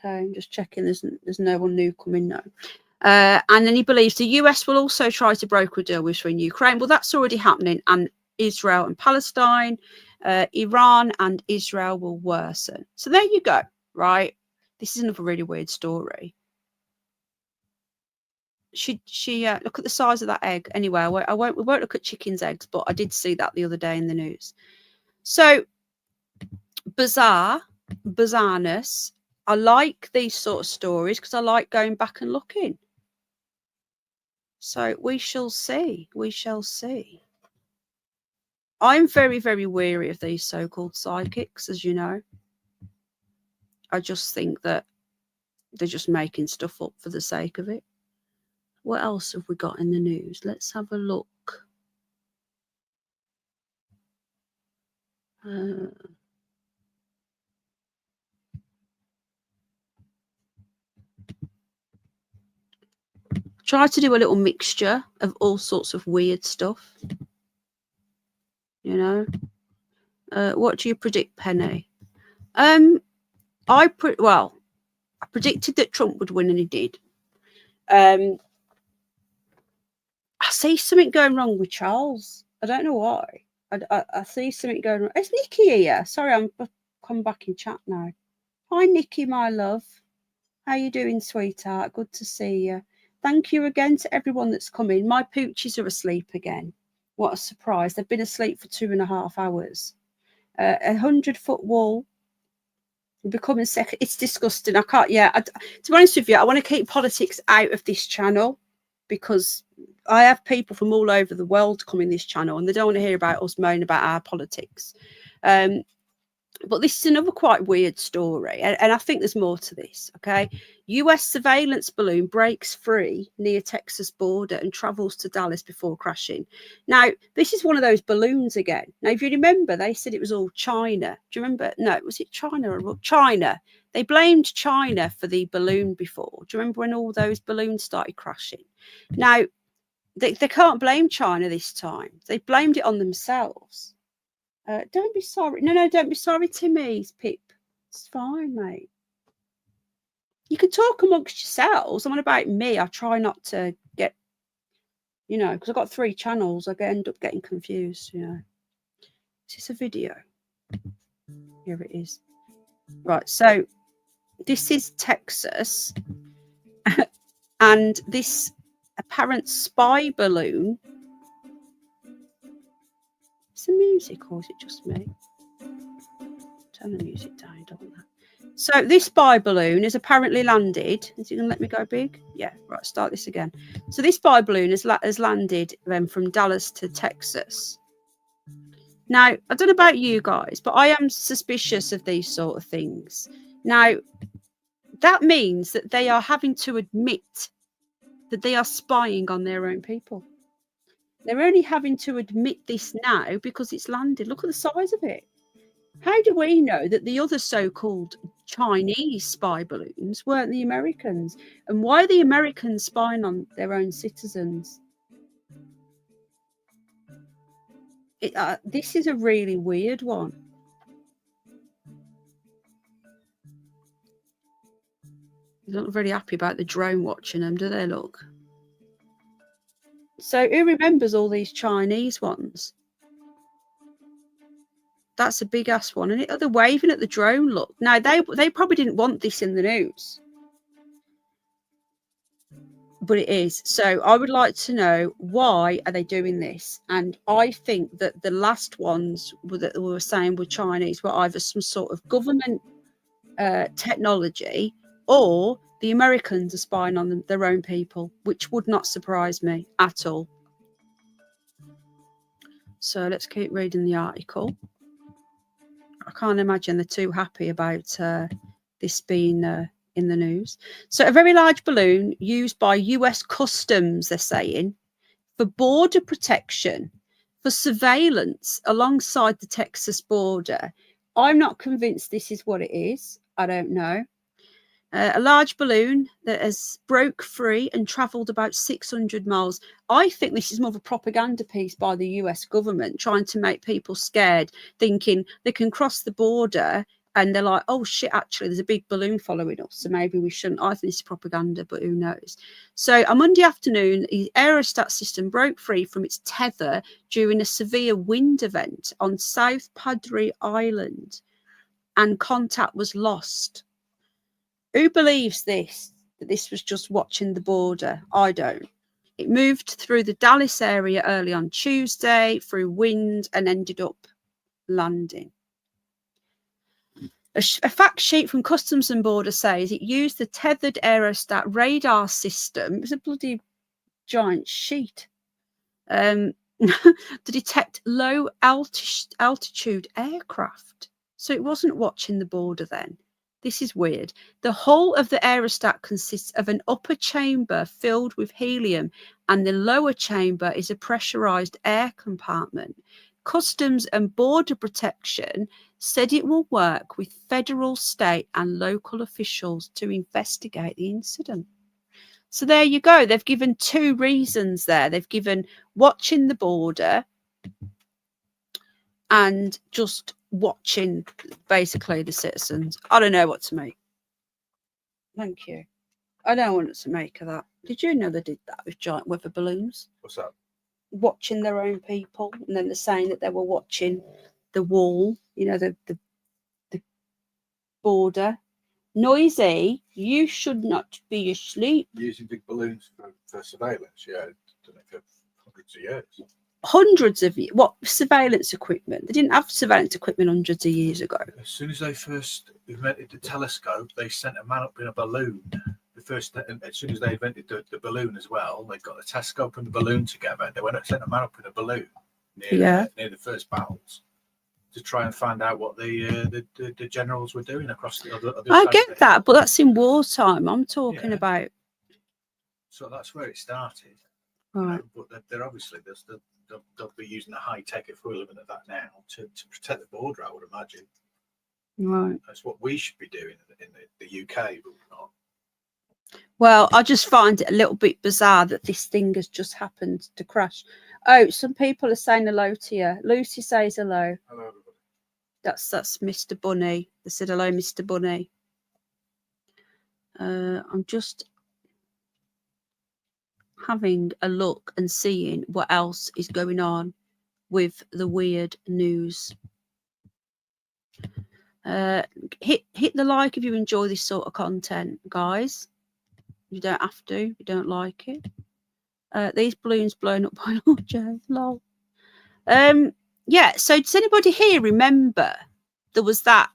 I'm just checking. There's no one new coming now. And then he believes the US will also try to broker a deal between Ukraine. Well, that's already happening. And Israel and Palestine, Iran and Israel will worsen. So there you go, right? This is another really weird story. She look at the size of that egg. Anyway, we won't look at chickens' eggs, but I did see that the other day in the news. So bizarreness. I like these sort of stories because I like going back and looking. So we shall see. We shall see. I'm very, very weary of these so-called psychics, as you know. I just think that they're just making stuff up for the sake of it. What else have we got in the news? Let's have a look. Try to do a little mixture of all sorts of weird stuff. You know, what do you predict, Penny? I predicted that Trump would win, and he did. I see something going wrong with Charles. I don't know why. I see something going wrong. Is Nikki here? Sorry, I'm come back in chat now. Hi, Nikki, my love. How you doing, sweetheart? Good to see you. Thank you again to everyone that's come in. My pooches are asleep again. What a surprise. They've been asleep for 2.5 hours. 100-foot wall. Becoming second. It's disgusting. I can't. Yeah. To be honest with you, I want to keep politics out of this channel because I have people from all over the world come in this channel and they don't want to hear about us moaning about our politics. But this is another quite weird story. And I think there's more to this. Okay. US surveillance balloon breaks free near Texas border and travels to Dallas before crashing. Now, this is one of those balloons again. Now, if you remember, they said it was all China. Do you remember? No, was it China or China? They blamed China for the balloon before. Do you remember when all those balloons started crashing? Now, they can't blame China this time. They blamed it on themselves. Don't be sorry. No, don't be sorry, Timmy's Pip. It's fine, mate. You can talk amongst yourselves. I'm on about me. I try not to get, you know, because I've got 3 channels. I end up getting confused, you know. Is this a video? Here it is. Right, so this is Texas. And this apparent spy balloon. Is the music or is it just me? Turn the music down, don't that. So this spy balloon is apparently landed. Is it going to let me go big? Yeah, right, start this again. So this spy balloon has landed from Dallas to Texas. Now, I don't know about you guys, but I am suspicious of these sort of things. Now, that means that they are having to admit that they are spying on their own people. They're only having to admit this now because it's landed. Look at the size of it. How do we know that the other so-called Chinese spy balloons weren't the Americans? And why are the Americans spying on their own citizens? This is a really weird one. They're not very happy about the drone watching them, do they? Look. So who remembers all these Chinese ones? That's a big ass one, and they're waving at the drone. Look, now they probably didn't want this in the news, but it is. So I would like to know, why are they doing this? And I think that the last ones that we were saying were Chinese were either some sort of government technology, or the Americans are spying on their own people, which would not surprise me at all. So let's keep reading the article. I can't imagine they're too happy about this being in the news. So a very large balloon used by US Customs, they're saying, for border protection, for surveillance alongside the Texas border. I'm not convinced this is what it is. I don't know. A large balloon that has broke free and travelled about 600 miles. I think this is more of a propaganda piece by the US government, trying to make people scared, thinking they can cross the border, and they're like, oh shit, actually there's a big balloon following us, so maybe we shouldn't. I think this is propaganda, but who knows. So on Monday afternoon, the aerostat system broke free from its tether during a severe wind event on South Padre Island, and contact was lost. Who believes this? That this was just watching the border? I don't. It moved through the Dallas area early on Tuesday through wind and ended up landing. A fact sheet from Customs and Border says it used the tethered aerostat radar system. It was a bloody giant sheet to detect low altitude aircraft. So it wasn't watching the border then. This is weird. The hull of the aerostat consists of an upper chamber filled with helium, and the lower chamber is a pressurized air compartment. Customs and Border Protection said it will work with federal, state, and local officials to investigate the incident. So there you go. They've given two reasons there. They've given watching the border and just watching basically the citizens. I don't know what to make. Thank you. I don't know what to make of that. Did you know they did that with giant weather balloons? What's that? Watching their own people, and then they're saying that they were watching the wall, you know, the border. Noisy, you should not be asleep. Using big balloons for surveillance, yeah, for hundreds of years. Hundreds of years. What surveillance equipment? They didn't have surveillance equipment hundreds of years ago. As soon as they first invented the telescope, they sent a man up in a balloon. As soon as they invented the balloon as well, they got the telescope and the balloon together. They went and sent a man up in a balloon near the first battles to try and find out what the generals were doing across the other. I get that, but that's in wartime. I'm talking about. So that's where it started. Right. But they're obviously they'll be using a high tech equivalent of that now to protect the border, I would imagine. Right. That's what we should be doing in the UK, but we're not. Well, I just find it a little bit bizarre that this thing has just happened to crash. Oh, some people are saying hello to you. Lucy says hello. Hello, everybody. That's Mr. Bunny. They said hello, Mr. Bunny. I'm just having a look and seeing what else is going on with the weird news. Hit the like if you enjoy this sort of content, guys. You don't have to. You don't like it. These balloons blown up by Lord Joe. Lol. Yeah. So does anybody here remember there was that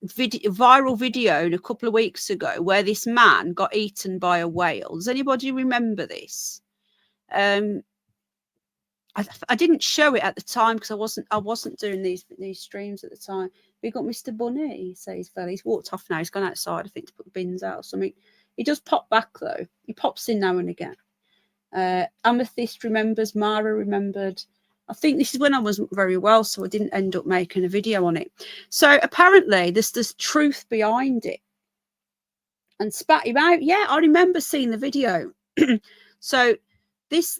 viral video a couple of weeks ago where this man got eaten by a whale? Does anybody remember this? I didn't show it at the time because I wasn't doing these streams at the time. We got Mr. Bunny. He says, "Fella, he's walked off now. He's gone outside, I think, to put the bins out or something." He does pop back though. He pops in now and again. Amethyst remembers. Mara remembered. I think this is when I wasn't very well, so I didn't end up making a video on it. So apparently there's truth behind it. And spat him out. Yeah, I remember seeing the video. So this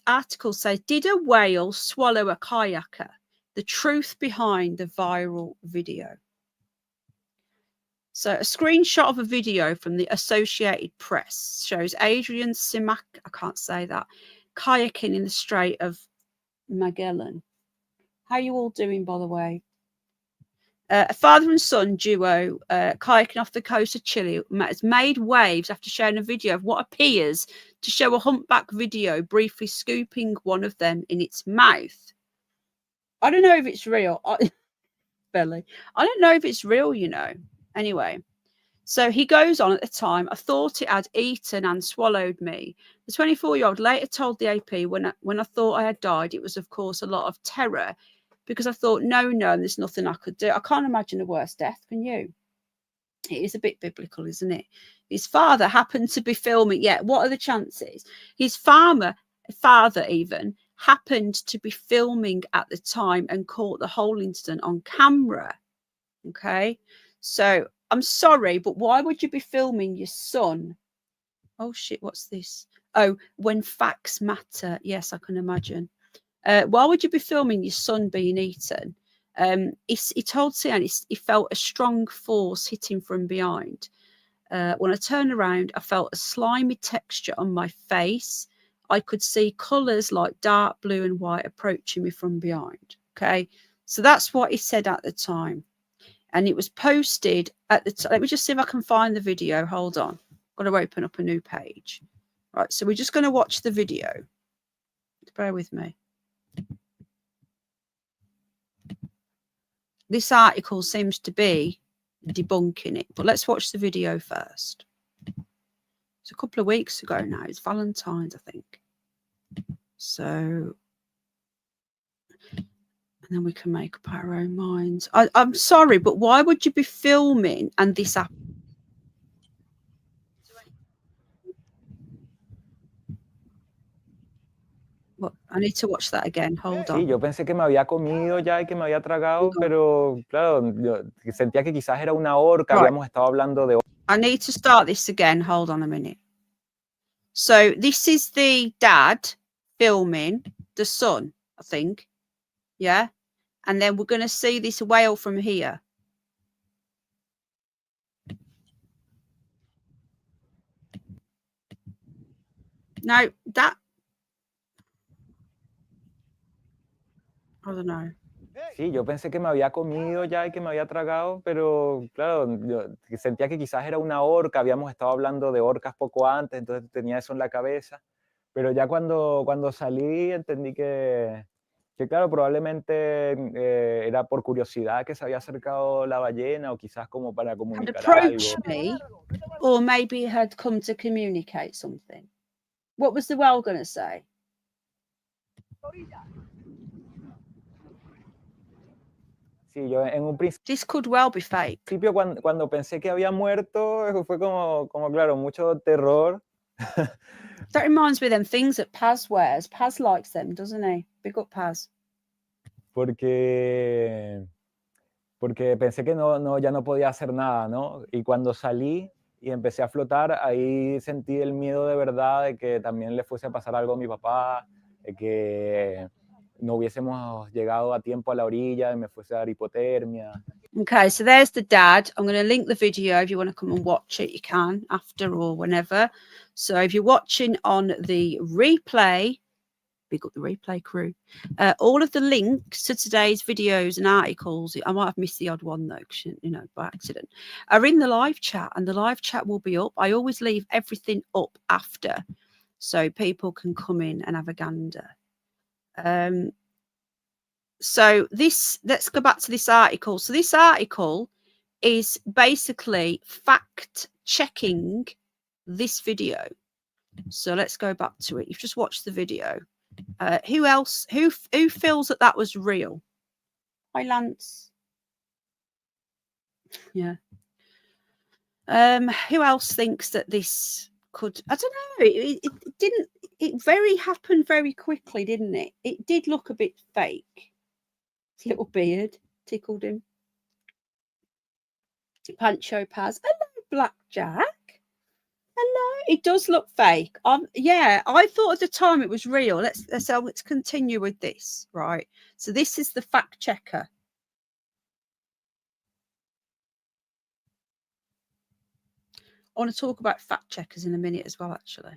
article says, did a whale swallow a kayaker? The truth behind the viral video. So a screenshot of a video from the Associated Press shows Adrian Simak, I can't say that, kayaking in the Strait of Magellan. How are you all doing, by the way? A father and son duo kayaking off the coast of Chile has made waves after sharing a video of what appears to show a humpback video briefly scooping one of them in its mouth. I don't know if it's real. Belly. I don't know if it's real, you know. Anyway, so he goes on at the time, I thought it had eaten and swallowed me. The 24-year-old later told the AP, when I thought I had died, it was, of course, a lot of terror because I thought, no, there's nothing I could do. I can't imagine a worse death, can you? It is a bit biblical, isn't it? His father happened to be filming. Yeah, what are the chances? His father even happened to be filming at the time and caught the whole incident on camera. Okay, so I'm sorry, but why would you be filming your son? Oh shit, what's this? Oh, when facts matter. Yes, I can imagine. Why would you be filming your son being eaten? He told CNN he felt a strong force hitting from behind. When I turned around, I felt a slimy texture on my face. I could see colours like dark blue and white approaching me from behind. Okay, so that's what he said at the time. And it was posted at the time. Let me just see if I can find the video. Hold on. Got to open up a new page. Right, so we're just going to watch the video. Bear with me. This article seems to be debunking it, but let's watch the video first. It's a couple of weeks ago now. It's Valentine's, I think. So, and then we can make up our own minds. I'm sorry, but why would you be filming and this app? Well, I need to watch that again. Hold on. Sí, yo pensé que me había comido ya y que me había tragado, pero claro, yo sentía que quizás era una orca. Right. Habíamos estado hablando de. I need to start this again. Hold on a minute. So this is the dad filming the son, I think. Yeah. And then we're going to see this whale from here. Now that, I don't know. Sí, yo pensé que me había comido ya y que me había tragado, pero claro, yo sentía que quizás era una orca. Habíamos estado hablando de orcas poco antes, entonces tenía eso en la cabeza. Pero ya cuando salí entendí que claro, probablemente era por curiosidad que se había acercado la ballena o quizás como para Had comunicar approached algo. me, or maybe had come to communicate something. What was the whale going to say? Sí, yo en un This could well be fake. principio cuando pensé que había muerto fue como claro, mucho terror. That reminds me of them things that Paz wears. Paz likes them, doesn't he? Big up Paz. Porque pensé que ya no podía hacer nada, ¿no? Y cuando salí y empecé a flotar, ahí sentí el miedo de verdad de que también le fuese a pasar algo a mi papá, de que no hubiésemos llegado a tiempo a la orilla y me fuese a dar hipotermia. Okay, so there's the dad. I'm going to link the video. If you want to come and watch it, you can after or whenever. So if you're watching on the replay, big up the replay crew. All of the links to today's videos and articles, I might have missed the odd one though, you know, by accident, are in the live chat, and the live chat will be up. I always leave everything up after so people can come in and have a gander. So let's go back to this article. So this article is basically fact checking this video. So let's go back to it. You've just watched the video. Who else? Who feels that was real? Hi, Lance. Yeah. Who else thinks that this could, I don't know, it didn't, happened very quickly, didn't it? It did look a bit fake. His little beard tickled him. Pancho Paz. Hello, Blackjack. Hello. It does look fake. Yeah, I thought at the time it was real. Let's continue with this, right? So this is the fact checker. I want to talk about fact checkers in a minute as well, actually.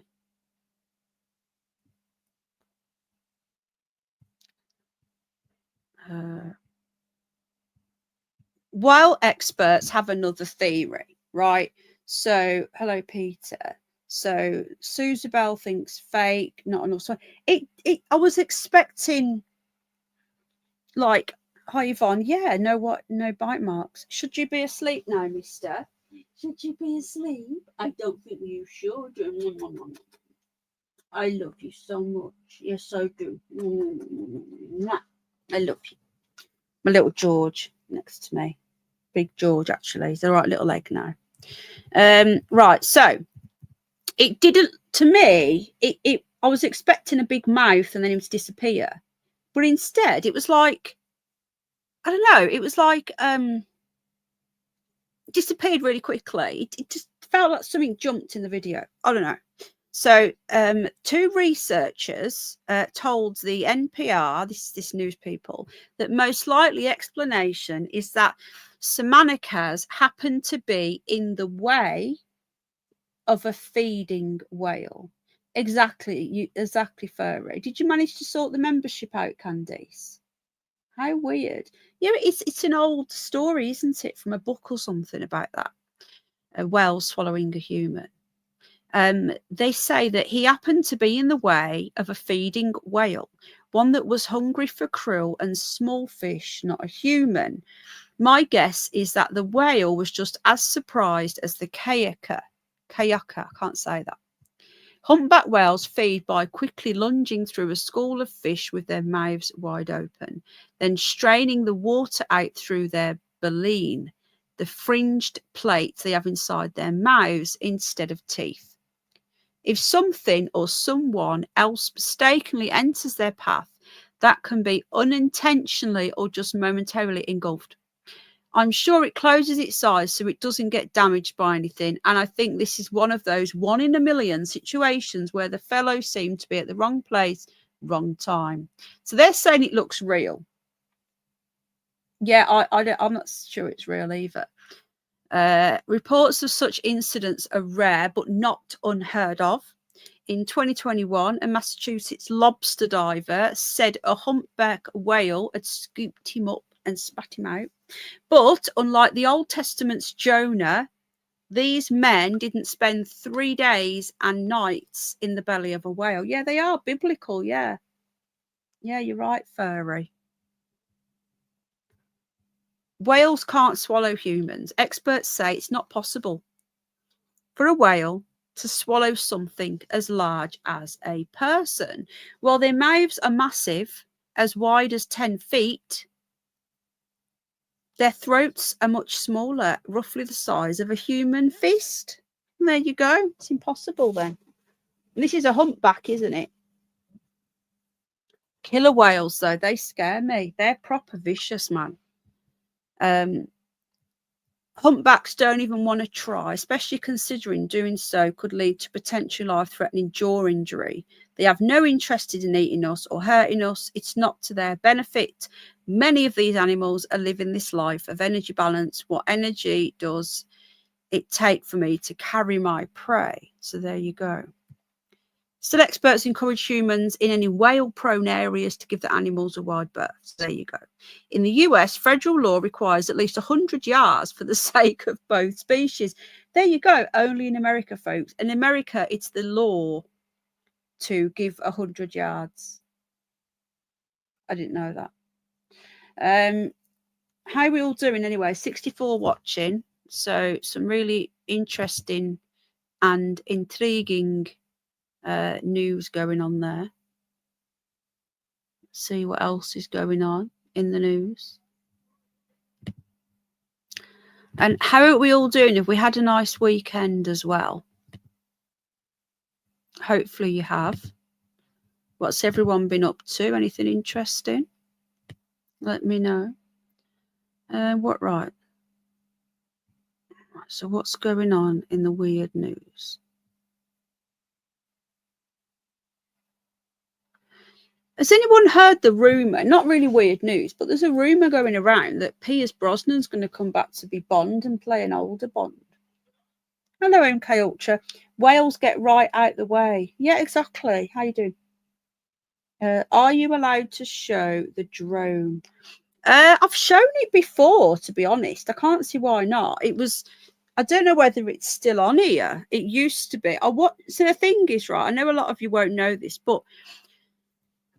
While experts have another theory, right? So, hello, Peter. So, Susabel thinks fake, not enough. So, I was expecting, like, hi, Yvonne. Yeah, no bite marks. Should you be asleep now, mister? Should you be asleep? I don't think you should. I love you so much. Yes, I do. I love you. My little George next to me. Big George, actually. He's the right little leg now. Right, so it didn't, to me, I was expecting a big mouth and then him to disappear. But instead, it was like, I don't know, it was like disappeared really quickly. It just felt like something jumped in the video. I don't know. So two researchers told the NPR, this news people, that most likely explanation is that Samanikas happened to be in the way of a feeding whale. Exactly, Furry. Did you manage to sort the membership out, Candice? How weird. Yeah, it's an old story, isn't it, from a book or something about that. A whale swallowing a human. They say that he happened to be in the way of a feeding whale, one that was hungry for krill and small fish, not a human. My guess is that the whale was just as surprised as the kayaker. I can't say that. Humpback whales feed by quickly lunging through a school of fish with their mouths wide open, then straining the water out through their baleen, the fringed plates they have inside their mouths instead of teeth. If something or someone else mistakenly enters their path, that can be unintentionally or just momentarily engulfed. I'm sure it closes its eyes so it doesn't get damaged by anything. And I think this is one of those 1 in a million situations where the fellow seemed to be at the wrong place, wrong time. So they're saying it looks real. Yeah, I'm not sure it's real either. Reports of such incidents are rare but not unheard of. In 2021, a Massachusetts lobster diver said a humpback whale had scooped him up and spat him out. But unlike the Old Testament's Jonah, these men didn't spend 3 days and nights in the belly of a whale. Yeah, they are biblical. Yeah. Yeah, you're right, Furry. Whales can't swallow humans. Experts say it's not possible for a whale to swallow something as large as a person. While their mouths are massive, as wide as 10 feet, their throats are much smaller, roughly the size of a human fist. And there you go. It's impossible then. And this is a humpback, isn't it? Killer whales, though, they scare me. They're proper vicious, man. Humpbacks don't even want to try, especially considering doing so could lead to potential life-threatening jaw injury. They have no interest in eating us or hurting us. It's not to their benefit. Many of these animals are living this life of energy balance. What energy does it take for me to carry my prey? So there you go. Still, experts encourage humans in any whale-prone areas to give the animals a wide berth. So there you go. In the US, federal law requires at least 100 yards for the sake of both species. There you go. Only in America, folks. In America, it's the law to give 100 yards. I didn't know that. How are we all doing anyway? 64 watching. So some really interesting and intriguing news going on there. See what else is going on in the news. And how are we all doing? Have we had a nice weekend as well? Hopefully you have. What's everyone been up to? Anything interesting? Let me know. What right? So what's going on in the weird news? Has anyone heard the rumour? Not really weird news, but there's a rumour going around that Pierce Brosnan's going to come back to be Bond and play an older Bond. Hello, MK Ultra. Wales, get right out the way. Yeah, exactly. How you doing? Are you allowed to show the drone? I've shown it before, to be honest. I can't see why not. It was, I don't know whether it's still on here. It used to be. So the thing is, right, I know a lot of you won't know this, but,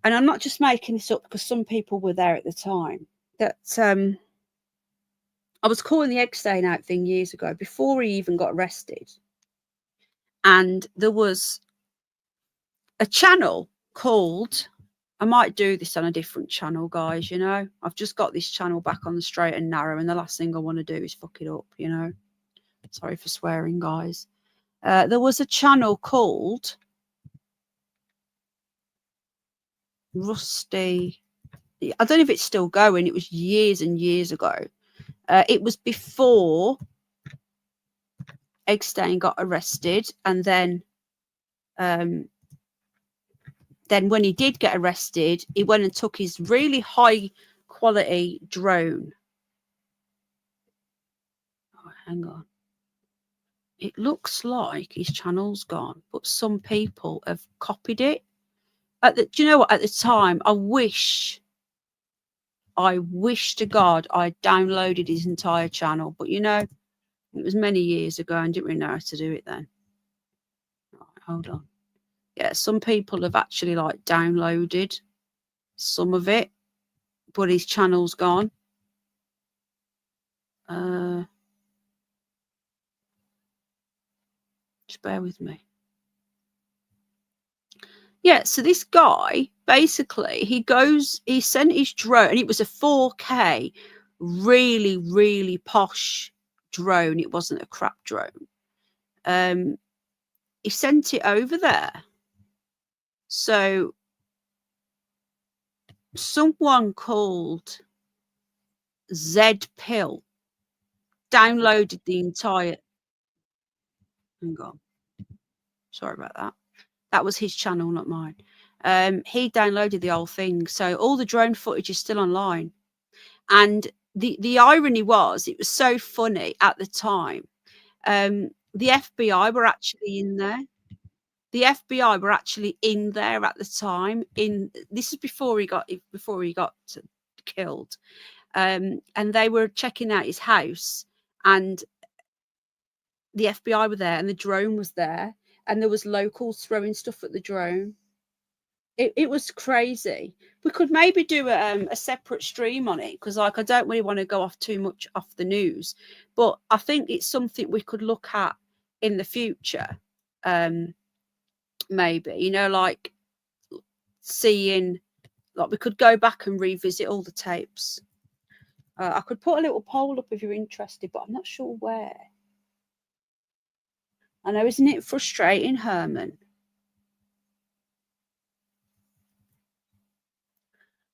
and I'm not just making this up because some people were there at the time, that I was calling the egg stain out thing years ago, before he even got arrested. And there was a channel called, I might do this on a different channel, guys, you know. I've just got this channel back on the straight and narrow, and the last thing I want to do is fuck it up, you know. Sorry for swearing, guys. There was a channel called Rusty. I don't know if it's still going. It was years and years ago. It was before Eggstein got arrested, and then when he did get arrested, he went and took his really high quality drone. Oh, hang on. It looks like his channel's gone, but some people have copied it. Do you know what? At the time, I wish to God I downloaded his entire channel, but you know, it was many years ago and didn't really know how to do it then. Right, hold on. Yeah, some people have actually like downloaded some of it, but his channel's gone. Just bear with me. Yeah, so this guy, basically, he sent his drone, and it was a 4K, really, really posh drone. It wasn't a crap drone. He sent it over there. So someone called Zed Pill downloaded the entire. Hang on. Sorry about that. That was his channel, not mine. He downloaded the whole thing. So all the drone footage is still online. And the irony was, it was so funny at the time. The FBI were actually in there. The FBI were actually in there at the time. This is before he got killed. And they were checking out his house, and the FBI were there, and the drone was there, and there was locals throwing stuff at the drone. It was crazy. We could maybe do a separate stream on it, because like I don't really want to go off too much off the news, but I think it's something we could look at in the future. Maybe, you know, like seeing, like we could go back and revisit all the tapes. I could put a little poll up if you're interested, but I'm not sure where. I know, isn't it frustrating, Herman?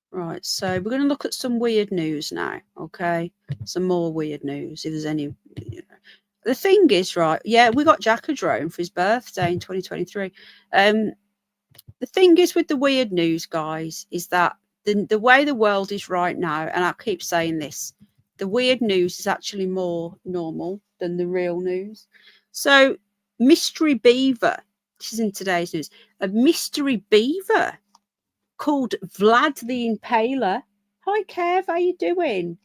Right, so we're going to look at some weird news now, okay? Some more weird news, if there's any. You know. The thing is, right, yeah, we got Jack a drone for his birthday in 2023. The thing is with the weird news, guys, is that the way the world is right now, and I keep saying this, the weird news is actually more normal than the real news. So, mystery beaver, this is in today's news, a mystery beaver called Vlad the Impaler. Hi, Kev, how you doing?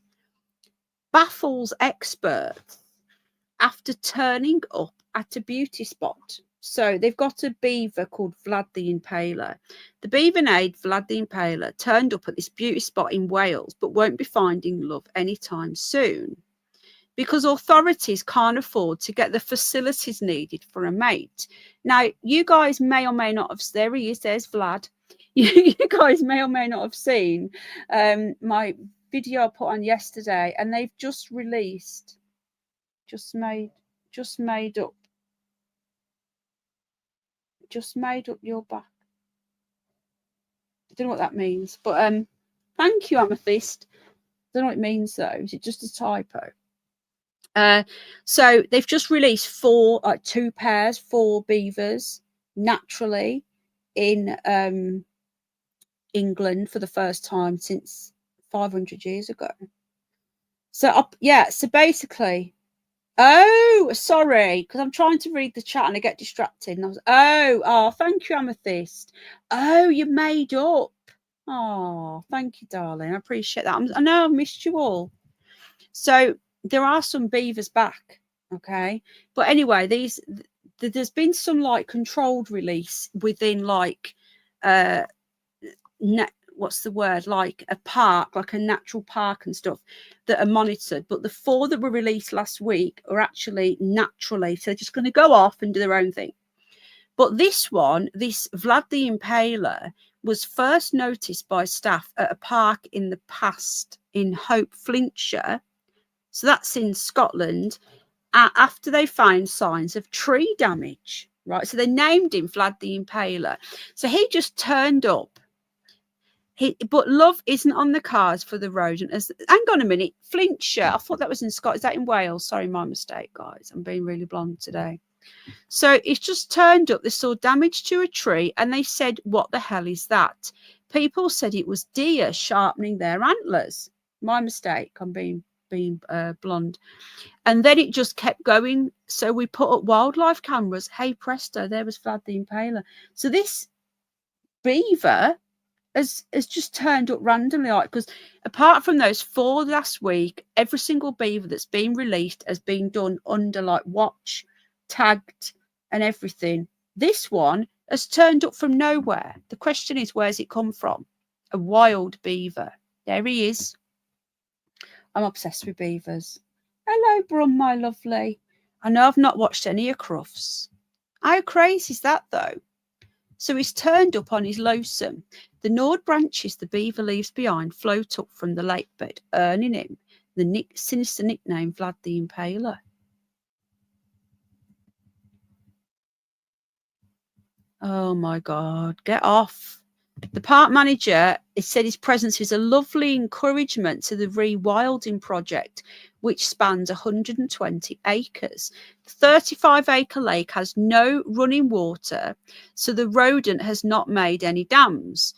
Baffles experts after turning up at a beauty spot. So they've got a beaver called Vlad the Impaler. The beaver named Vlad the Impaler turned up at this beauty spot in Wales, but won't be finding love anytime soon, because authorities can't afford to get the facilities needed for a mate. Now, you guys may or may not have, there he is, there's Vlad. You guys may or may not have seen my video I put on yesterday, and they've just released, just made up. just made up your back. I don't know what that means, but thank you, Amethyst. I don't know what it means though. Is it just a typo? So they've just released four beavers naturally in England for the first time since 500 years ago. So so basically, oh, sorry, because I'm trying to read the chat and I get distracted. And I was, thank you, Amethyst. Oh, you made up. Oh, thank you, darling. I appreciate that. I know I missed you all. So there are some beavers back, okay? But anyway, there's been some like controlled release within like what's the word, like a park, like a natural park and stuff that are monitored. But the 4 that were released last week are actually naturally, so they're just going to go off and do their own thing. But this one, this Vlad the Impaler, was first noticed by staff at a park in the past in Hope, Flintshire. So that's in Scotland, after they found signs of tree damage, right? So they named him Vlad the Impaler. So he just turned up. But love isn't on the cards for the rodent. Hang on a minute, Flintshire. I thought that was in Scotland. Is that in Wales? Sorry, my mistake, guys. I'm being really blonde today. So it's just turned up. They saw damage to a tree and they said, what the hell is that? People said it was deer sharpening their antlers. My mistake. I'm being blonde. And then it just kept going. So we put up wildlife cameras. Hey, presto, there was Vlad the Impaler. So this beaver has just turned up randomly, like, because apart from those 4 last week, every single beaver that's been released has been done under like watch, tagged and everything. This one has turned up from nowhere. The question is, where's it come from? A wild beaver. There he is. I'm obsessed with beavers. Hello, Brum, my lovely. I know I've not watched any of Crufts. How crazy is that, though? So he's turned up on his lonesome. The gnawed branches the beaver leaves behind float up from the lake bed, earning him the sinister nickname Vlad the Impaler. Oh, my God. Get off. The park manager said his presence is a lovely encouragement to the rewilding project, which spans 120 acres. The 35-acre lake has no running water, so the rodent has not made any dams.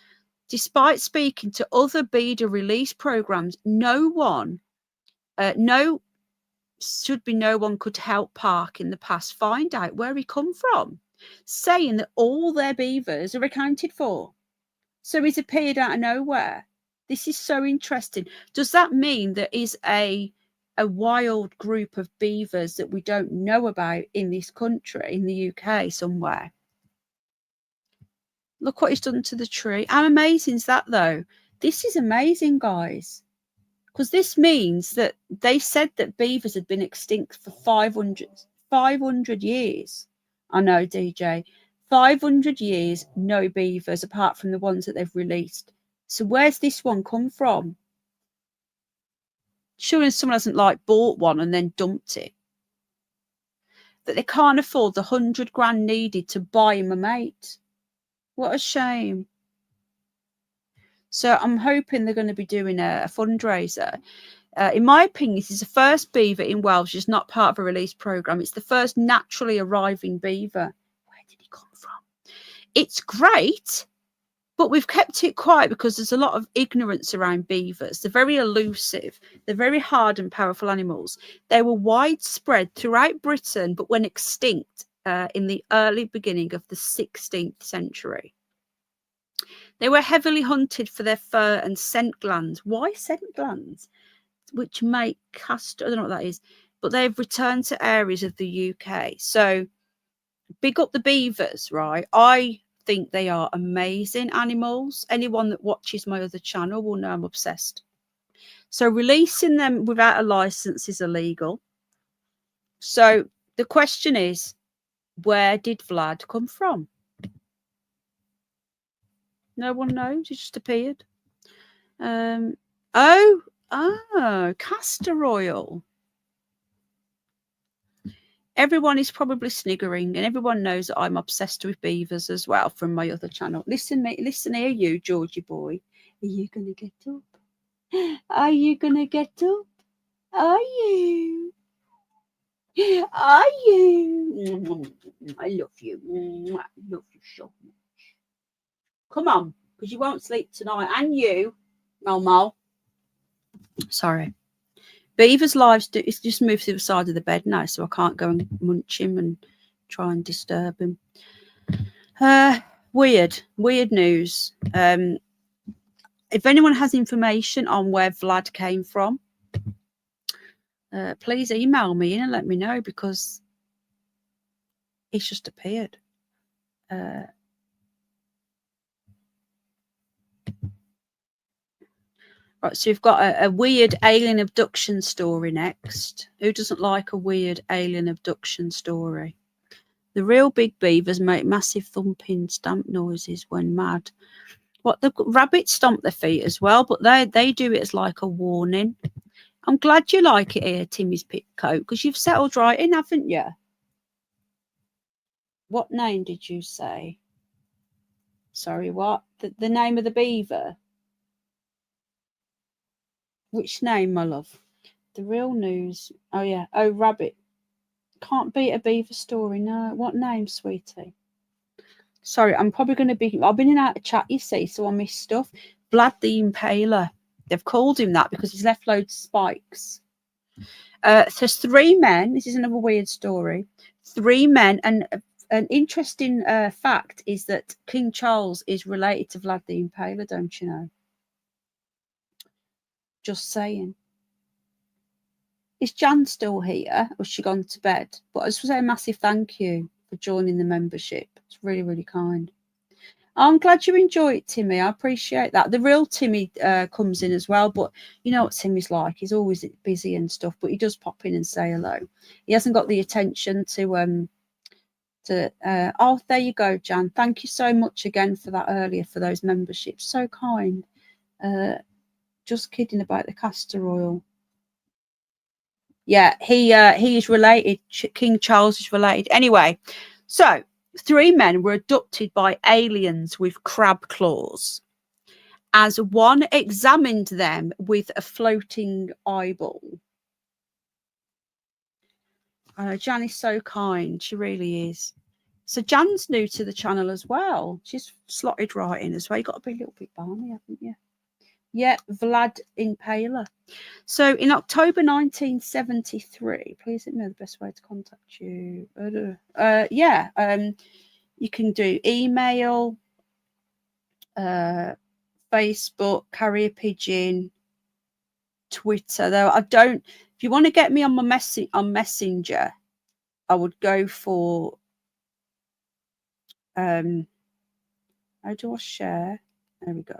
Despite speaking to other beta release programs, no one could help Park in the past find out where he come from, saying that all their beavers are accounted for. So he's appeared out of nowhere. This is so interesting. Does that mean there is a wild group of beavers that we don't know about in this country, in the UK somewhere? Look what he's done to the tree. How amazing is that, though? This is amazing, guys. Because this means that they said that beavers had been extinct for 500 years. I know, DJ. 500 years, no beavers, apart from the ones that they've released. So where's this one come from? Surely someone hasn't like bought one and then dumped it. That they can't afford the 100 grand needed to buy him a mate. What a shame. So I'm hoping they're going to be doing a fundraiser. In my opinion, this is the first beaver in Wales which is not part of a release program. It's the first naturally arriving beaver. Where did he come from? It's great, but we've kept it quiet because there's a lot of ignorance around beavers. They're very elusive. They're very hard and powerful animals. They were widespread throughout Britain, but went extinct in the early beginning of the 16th century. They were heavily hunted for their fur and scent glands. Why scent glands? Which make castor, I don't know what that is, but they've returned to areas of the UK. So big up the beavers, right? I think they are amazing animals. Anyone that watches my other channel will know I'm obsessed. So releasing them without a license is illegal. So the question is, where did Vlad come from? No one knows. He just appeared. Oh, castor oil. everyone is probably sniggering, and everyone knows that I'm obsessed with beavers as well from my other channel. Listen here, you Georgie boy. Are you gonna get up? Are you gonna get up? Are you? Are you? I love you. I love you so much. Come on, because you won't sleep tonight. And you, Mal. Sorry. Beaver's lives it's just moved to the side of the bed now, so I can't go and munch him and try and disturb him. Weird news. If anyone has information on where Vlad came from, please email me in and let me know, because he's just appeared. Right, so we've got a weird alien abduction story next. Who doesn't like a weird alien abduction story? The real big beavers make massive thumping stamp noises when mad. What, the rabbits stomp their feet as well, but they do it as like a warning. I'm glad you like it here, Timmy's pit coat, because you've settled right in, haven't you? What name did you say? Sorry, what? The name of the beaver? Which name, my love? The real news. Oh, yeah. Oh, rabbit. Can't beat a beaver story. No. What name, sweetie? Sorry, I'm probably going to be... I've been in and out of chat, you see, so I missed stuff. Vlad the Impaler. They've called him that because he's left loads of spikes. There's 3 men. This is another weird story. 3 men. And an interesting fact is that King Charles is related to Vlad the Impaler, don't you know? Just saying. Is Jan still here, or has she gone to bed? But I just want to say a massive thank you for joining the membership. It's really, really kind. I'm glad you enjoy it, Timmy. I appreciate that. The real Timmy comes in as well, but you know what Timmy's like. He's always busy and stuff, but he does pop in and say hello. He hasn't got the attention to oh, there you go, Jan. Thank you so much again for that earlier, for those memberships. So kind. Just kidding about the castor oil. Yeah, he is related. King Charles is related. Anyway, so 3 men were abducted by aliens with crab claws, as one examined them with a floating eyeball. Jan is so kind. She really is. So Jan's new to the channel as well. She's slotted right in as well. You've got to be a little bit balmy, haven't you? Yeah, Vlad Impaler. So in October 1973, please let me know the best way to contact you. You can do email, Facebook, carrier pigeon, Twitter. Though I don't. If you want to get me on my on Messenger, I would go for. How do I share? There we go.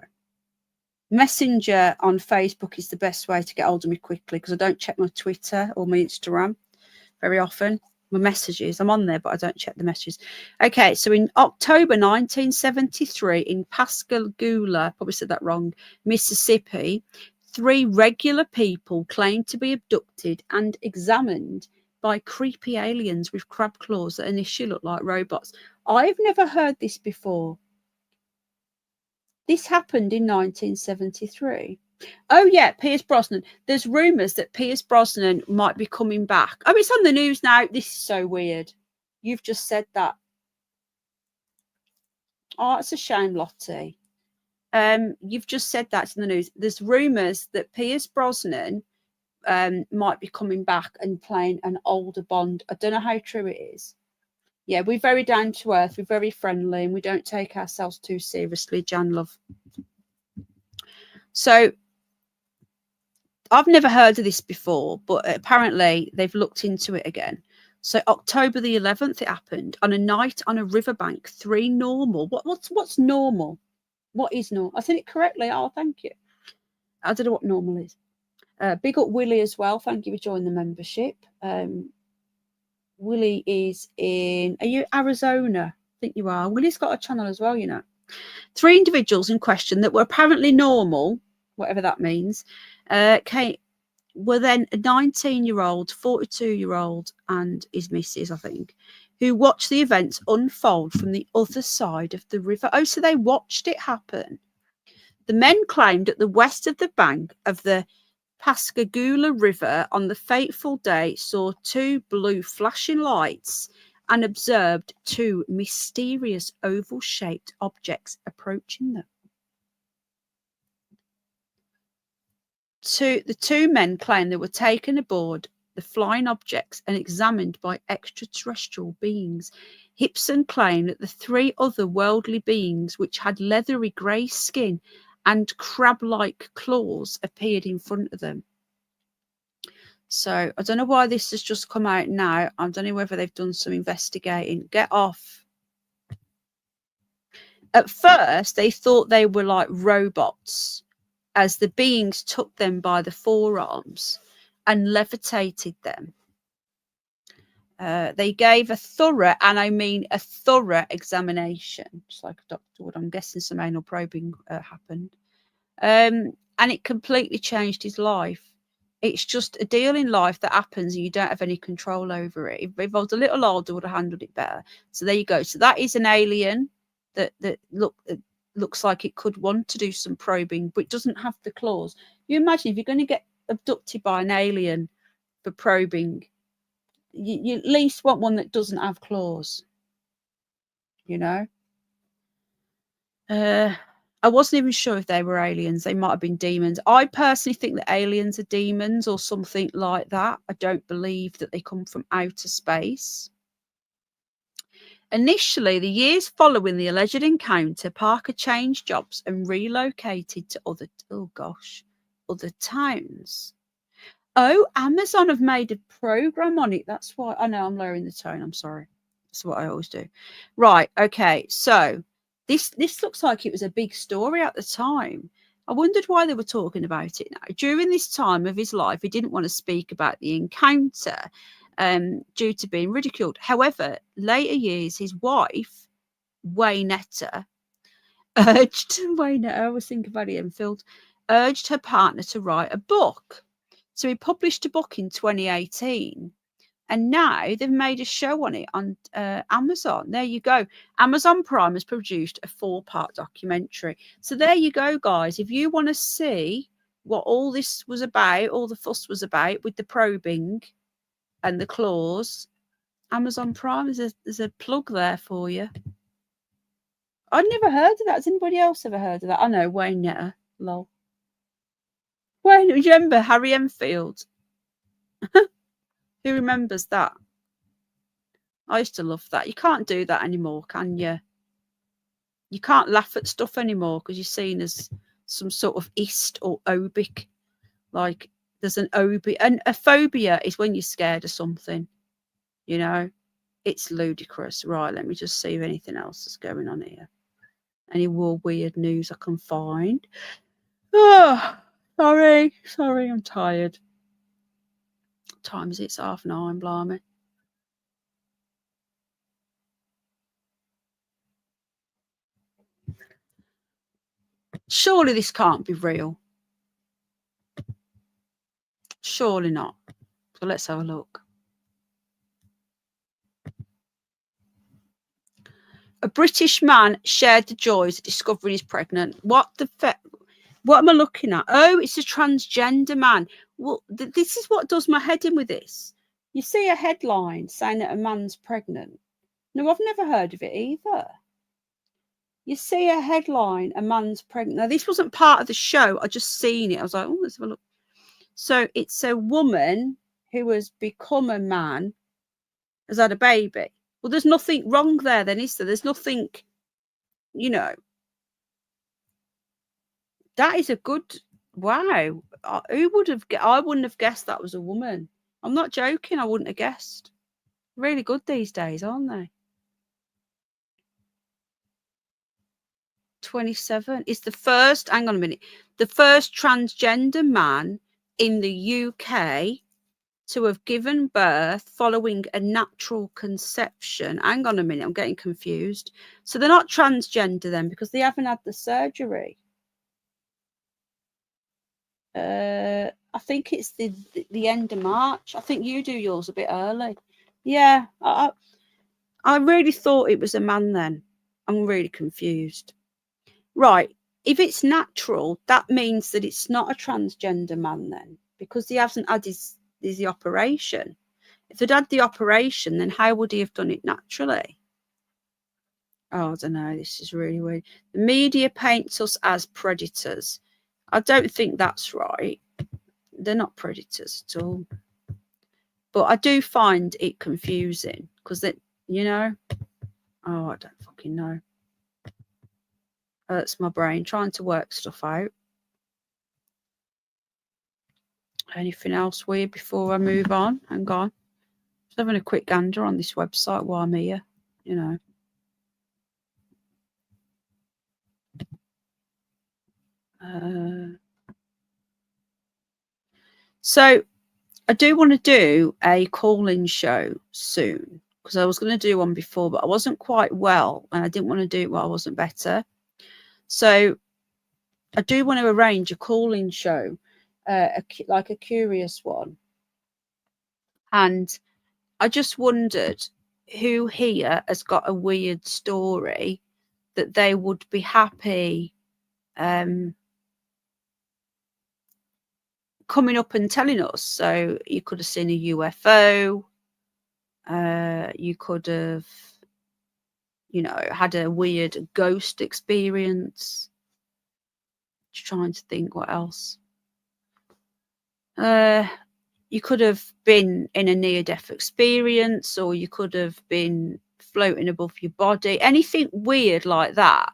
Messenger on Facebook is the best way to get hold of me quickly, because I don't check my Twitter or my Instagram very often. My messages, I'm on there, but I don't check the messages. Okay, so in October 1973, in Pascagoula, probably said that wrong, Mississippi, 3 regular people claimed to be abducted and examined by creepy aliens with crab claws that initially looked like robots. I've never heard this before. This happened in 1973. Oh, yeah, Pierce Brosnan. There's rumours that Pierce Brosnan might be coming back. Oh, it's on the news now. This is so weird. You've just said that. Oh, it's a shame, Lottie. You've just said that in the news. There's rumours that Pierce Brosnan might be coming back and playing an older Bond. I don't know how true it is. Yeah, we're very down to earth. We're very friendly, and we don't take ourselves too seriously, Jan love. So I've never heard of this before, but apparently they've looked into it again. So October the 11th, it happened on a night on a riverbank. 3 normal. What's normal? What is normal? I said it correctly. Oh, thank you. I don't know what normal is. Big up Willie as well. Thank you for joining the membership. Willie is in, are you Arizona? I think you are. Willie's got a channel as well, you know. 3 individuals in question that were apparently normal, whatever that means, were then a 19-year-old, 42-year-old, and his missus, I think, who watched the events unfold from the other side of the river. Oh, so they watched it happen. The men claimed at the west of the bank of the Pascagoula River on the fateful day saw 2 blue flashing lights and observed 2 mysterious oval-shaped objects approaching them. The 2 men claimed they were taken aboard the flying objects and examined by extraterrestrial beings. Hipson claimed that the 3 other worldly beings, which had leathery grey skin and crab-like claws, appeared in front of them. So I don't know why this has just come out now. I don't know whether they've done some investigating. Get off. At first, they thought they were like robots, as the beings took them by the forearms and levitated them. They gave a thorough, and I mean a thorough, examination, just like a doctor would. I'm guessing some anal probing happened. And it completely changed his life. It's just a deal in life that happens and you don't have any control over it. If I was a little older, I would have handled it better. So there you go. So that is an alien that looks like it could want to do some probing, but it doesn't have the claws. You imagine if you're going to get abducted by an alien for probing, you at least want one that doesn't have claws, you know. I wasn't even sure if they were aliens. They might have been demons. I personally think that aliens are demons or something like that. I don't believe that they come from outer space. Initially, the years following the alleged encounter, Parker changed jobs and relocated to other towns. Oh, Amazon have made a program on it. That's why. I know I'm lowering the tone. I'm sorry. That's what I always do. Right. Okay. So this looks like it was a big story at the time. I wondered why they were talking about it now. During this time of his life, he didn't want to speak about the encounter due to being ridiculed. However, later years, his wife, Waynetta, I was thinking about it, Enfield, urged her partner to write a book. So he published a book in 2018. And now they've made a show on it on Amazon. There you go. Amazon Prime has produced a 4-part documentary. So there you go, guys. If you want to see what all this was about, all the fuss was about with the probing and the claws, Amazon Prime, there's a plug there for you. I'd never heard of that. Has anybody else ever heard of that? I know, Wayne Netter. Lol. Wayne, do you remember Harry Enfield? Who remembers that? I used to love that. You can't do that anymore, can you? You can't laugh at stuff anymore because you're seen as some sort of ist or obic. Like there's an obi, and a phobia is when you're scared of something. You know, it's ludicrous. Right, let me just see if anything else is going on here. Any more weird news I can find? Oh, sorry, I'm tired. What time is it? It's 9:30, blimey. Surely this can't be real. Surely not. So let's have a look. A British man shared the joys of discovering he's pregnant. What am I looking at? Oh, it's a transgender man. Well, this is what does my head in with this. You see a headline saying that a man's pregnant. No, I've never heard of it either. You see a headline, a man's pregnant. Now, this wasn't part of the show. I just seen it. I was like, oh, let's have a look. So it's a woman who has become a man, has had a baby. Well, there's nothing wrong there then, is there? There's nothing, you know. That is a good, wow. Who would have, I wouldn't have guessed that was a woman. I'm not joking. I wouldn't have guessed. Really good these days, aren't they? 27 is the first, hang on a minute, the first transgender man in the UK to have given birth following a natural conception. Hang on a minute, I'm getting confused. So they're not transgender then because they haven't had the surgery. I think it's the end of March. I think you do yours a bit early. Yeah, I really thought it was a man then. I'm really confused. Right. If it's natural, that means that it's not a transgender man then, because he hasn't had the operation. If they'd had the operation, then how would he have done it naturally? Oh, I don't know. This is really weird. The media paints us as predators. I don't think that's right. They're not predators at all. But I do find it confusing because oh, I don't fucking know. Hurts my brain trying to work stuff out. Anything else weird before I move on? Hang on. Just having a quick gander on this website while I'm here, So I do want to do a call-in show soon, because I was going to do one before, but I wasn't quite well and I didn't want to do it while I wasn't better. So I do want to arrange a call-in show, like a curious one. And I just wondered who here has got a weird story that they would be happy coming up and telling us. So you could have seen a UFO. You could have, had a weird ghost experience. Just trying to think what else. You could have been in a near-death experience, or you could have been floating above your body. Anything weird like that.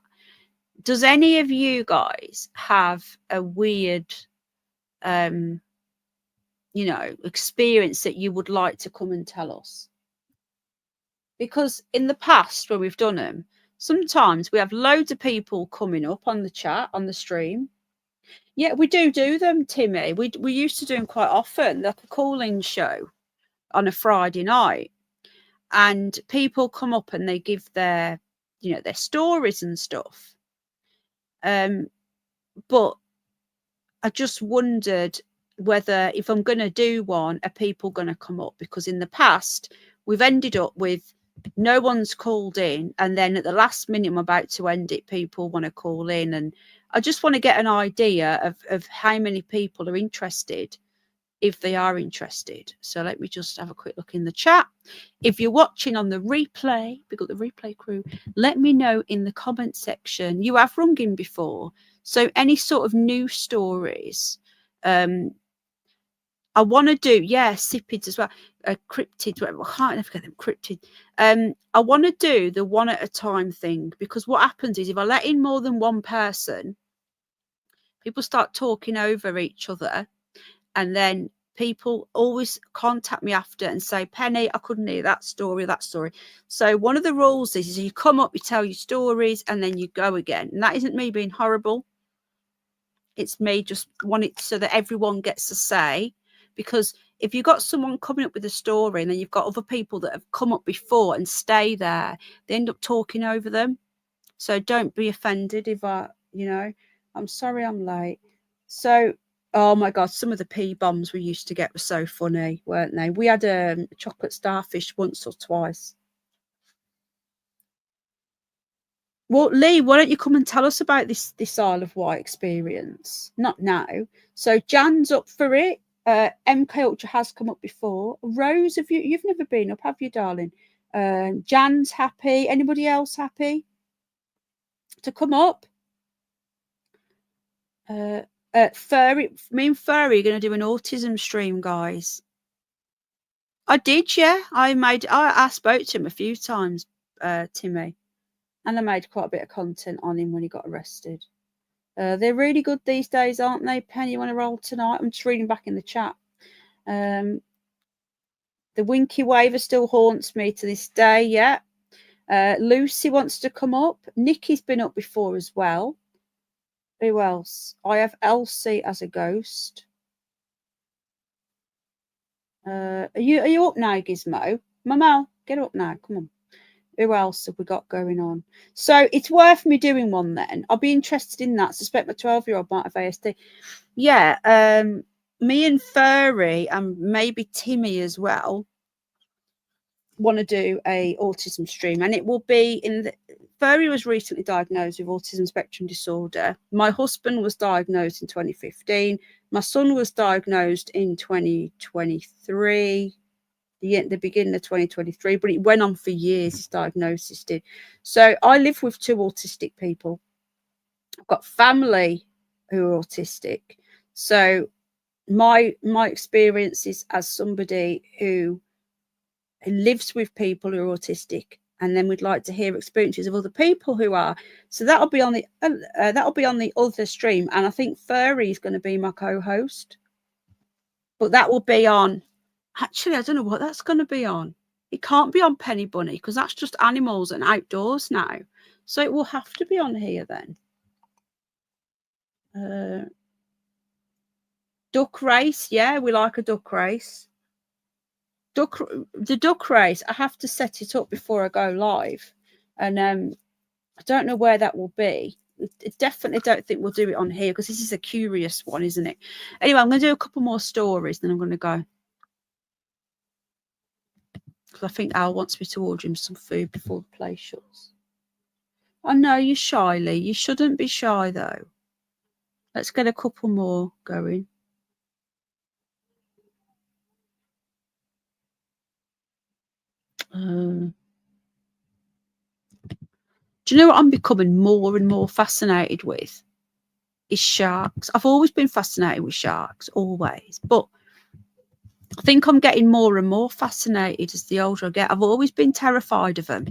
Does any of you guys have a weird, experience that you would like to come and tell us? Because in the past, when we've done them, sometimes we have loads of people coming up on the chat, on the stream. Yeah, we do them, Timmy. We used to do them quite often, like a call-in show on a Friday night. And people come up and they give their stories and stuff. But I just wondered whether, if I'm going to do one, are people going to come up? Because in the past, we've ended up with no one's called in, and then at the last minute I'm about to end it, people want to call in, and I just want to get an idea of how many people are interested, if they are interested. So let me just have a quick look in the chat. If you're watching on the replay, we've got the replay crew, let me know in the comment section. You have rung in before, so any sort of new stories. I want to do, sipids as well, cryptids, whatever. I can't ever get them, cryptid. I want to do the one at a time thing, because what happens is if I let in more than one person, people start talking over each other, and then people always contact me after and say, Penny, I couldn't hear that story, that story. So one of the rules is you come up, you tell your stories, and then you go again. And that isn't me being horrible. It's me just want it so that everyone gets a say. Because if you've got someone coming up with a story and then you've got other people that have come up before and stay there, they end up talking over them. So don't be offended if I'm sorry I'm late. So, oh my God, some of the pea bombs we used to get were so funny, weren't they? We had a chocolate starfish once or twice. Well, Lee, why don't you come and tell us about this Isle of Wight experience? Not now. So Jan's up for it. MK Ultra has come up before. Rose, you've never been up, have you, darling? Jan's happy. Anybody else happy to come up? Furry, me and Furry are going to do an autism stream, guys. I did, yeah. I spoke to him a few times, Timmy, and I made quite a bit of content on him when he got arrested. They're really good these days, aren't they? Penny, you want to roll tonight? I'm just reading back in the chat. The Winky Waver still haunts me to this day, yeah. Lucy wants to come up. Nikki's been up before as well. Who else? I have Elsie as a ghost. Are you up now, Gizmo? Mama, get up now. Come on. Who else have we got going on? So it's worth me doing one then. I'll be interested in that. Suspect my 12-year-old might have ASD. Yeah, me and Furry and maybe Timmy as well want to do a autism stream, and it will be in the Furry was recently diagnosed with autism spectrum disorder. My husband was diagnosed in 2015. My son was diagnosed in 2023, the beginning of 2023, but it went on for years, his diagnosis did. So I live with 2 autistic people. I've got family who are autistic. So my experiences as somebody who lives with people who are autistic, and then we'd like to hear experiences of other people who are. So that'll be on the other stream, and I think Furry is going to be my co-host. But that will be on. Actually, I don't know what that's going to be on. It can't be on Penny Bunny because that's just animals and outdoors now. So it will have to be on here then. Duck race, yeah, we like a duck race. The duck race, I have to set it up before I go live, and I don't know where that will be. I definitely don't think we'll do it on here because this is a curious one, isn't it? Anyway, I'm going to do a couple more stories, then I'm going to go, because I think Al wants me to order him some food before the place shuts. I know you're shy, Lee. You shouldn't be shy though. Let's get a couple more going. Do you know what I'm becoming more and more fascinated with? Is sharks. I've always been fascinated with sharks, always. But I think I'm getting more and more fascinated as the older I get. I've always been terrified of them.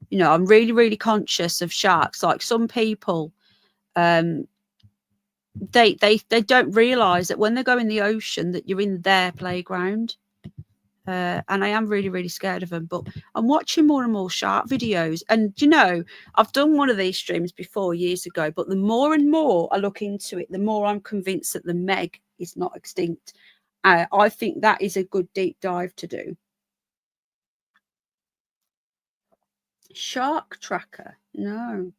You know, I'm really, really conscious of sharks. Like some people, they don't realise that when they go in the ocean that you're in their playground. And I am really, really scared of them. But I'm watching more and more shark videos. And, you know, I've done one of these streams before years ago. But the more and more I look into it, the more I'm convinced that the Meg is not extinct. I think that is a good deep dive to do. Shark tracker? No.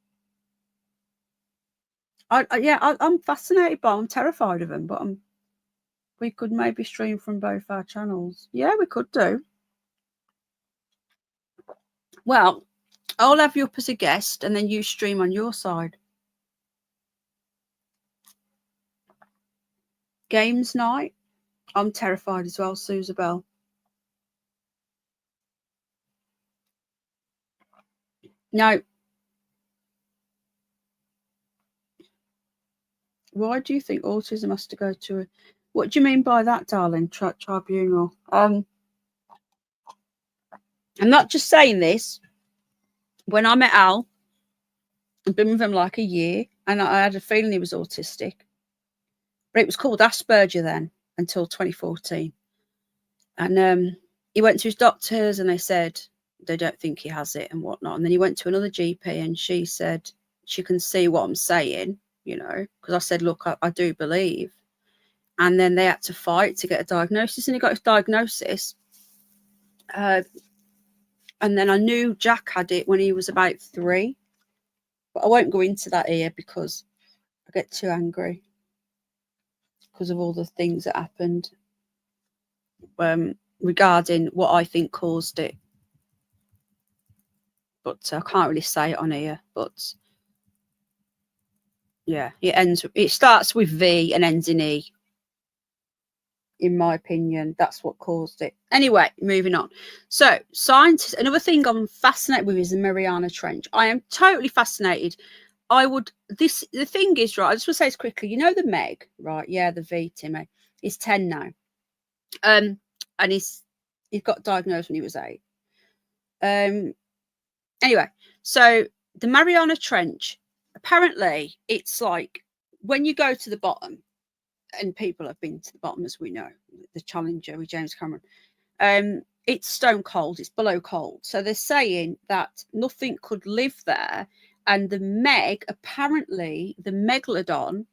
I'm fascinated by them. I'm terrified of them. But we could maybe stream from both our channels. Yeah, we could do. Well, I'll have you up as a guest and then you stream on your side. Games night. I'm terrified as well, Susabel. No. Why do you think autism has to go to a... What do you mean by that, darling? Tribunal. I'm not just saying this. When I met Al, I'd been with him like a year, and I had a feeling he was autistic. But it was called Asperger then, until 2014. And he went to his doctors, and they said they don't think he has it and whatnot. And then he went to another GP, and she said she can see what I'm saying, you know, because I said, look, I do believe. And then they had to fight to get a diagnosis, and he got his diagnosis. And then I knew Jack had it when he was about 3. But I won't go into that here because I get too angry because of all the things that happened regarding what I think caused it. But I can't really say it on here. But yeah, it starts with V and ends in E. In my opinion, that's what caused it. Anyway, moving on. So, scientists, another thing I'm fascinated with is the Mariana Trench. I am totally fascinated. The thing is, right, I just want to say this quickly. You know the Meg, right? Yeah, the V, Timmy. He's 10 now. And he got diagnosed when he was 8. Anyway, so the Mariana Trench, apparently it's like when you go to the bottom, and people have been to the bottom, as we know, the Challenger with James Cameron. It's stone cold, it's below cold. So they're saying that nothing could live there. And the Meg, apparently, the Megalodon,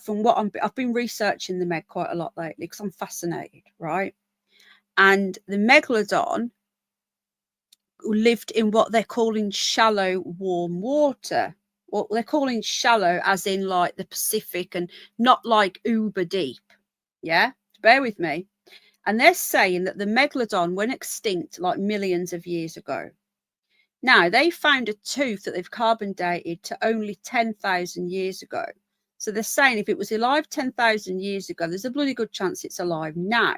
from what I've been researching the Meg quite a lot lately because I'm fascinated, right? And the Megalodon lived in what they're calling shallow warm water. What they're calling shallow as in like the Pacific and not like uber deep. Yeah, bear with me. And they're saying that the megalodon went extinct like millions of years ago. Now, they found a tooth that they've carbon dated to only 10,000 years ago. So they're saying if it was alive 10,000 years ago, there's a bloody good chance it's alive now.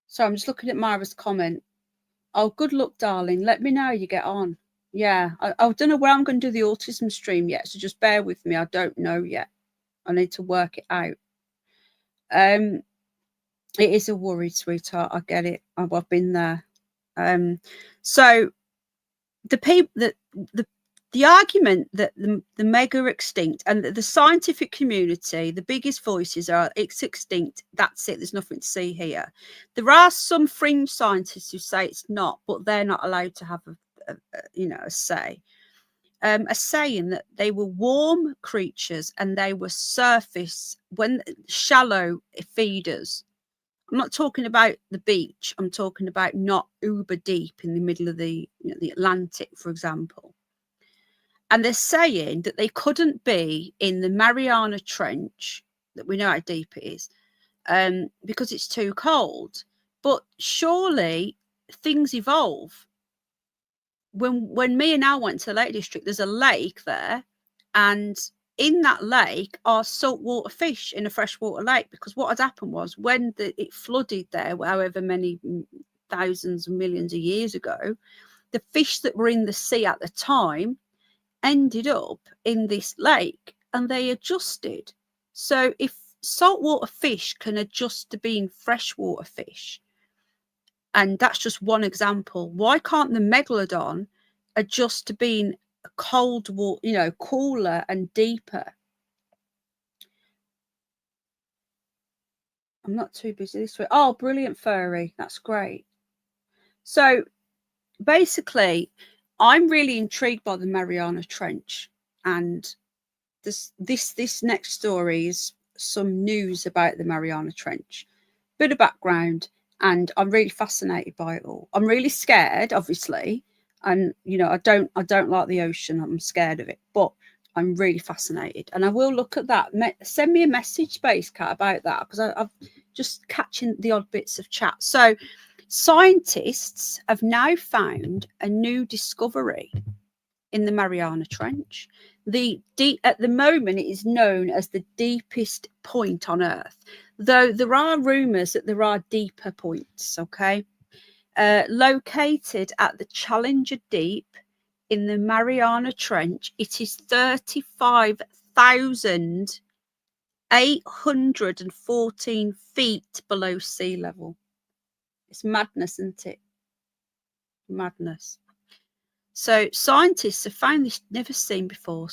So I'm just looking at Myra's comment. Oh, good luck, darling. Let me know how you get on. Yeah, I don't know where I'm going to do the autism stream yet, so just bear with me. I don't know yet. I need to work it out. It is a worry, sweetheart. I get it. I've been there. So the argument that the mega extinct and the scientific community, the biggest voices are it's extinct. That's it. There's nothing to see here. There are some fringe scientists who say it's not, but they're not allowed to have a say. Are saying that they were warm creatures and they were surface when shallow feeders. I'm not talking about the beach. I'm talking about not uber deep in the middle of the Atlantic, for example. And they're saying that they couldn't be in the Mariana Trench, that we know how deep it is, because it's too cold. But surely things evolve. When me and Al went to the Lake District, there's a lake there, and in that lake are saltwater fish in a freshwater lake, because what had happened was when it flooded there, however many thousands and millions of years ago, the fish that were in the sea at the time ended up in this lake and they adjusted. So if saltwater fish can adjust to being freshwater fish, and that's just one example, why can't the megalodon adjust to being cold water, cooler and deeper? I'm not too busy this week. Oh, brilliant, Furry. That's great. So basically, I'm really intrigued by the Mariana Trench, and this next story is some news about the Mariana Trench, bit of background, and I'm really fascinated by it all. I'm really scared, obviously, and I don't like the ocean. I'm scared of it, but I'm really fascinated, and I will look at that. Send me a message, Space Cat, about that, because I've just catching the odd bits of chat. So scientists have now found a new discovery in the Mariana Trench. At the moment, it is known as the deepest point on Earth, though there are rumours that there are deeper points. Okay, located at the Challenger Deep in the Mariana Trench, it is 35,814 feet below sea level. It's madness, isn't it? Madness. So scientists have found this never seen before.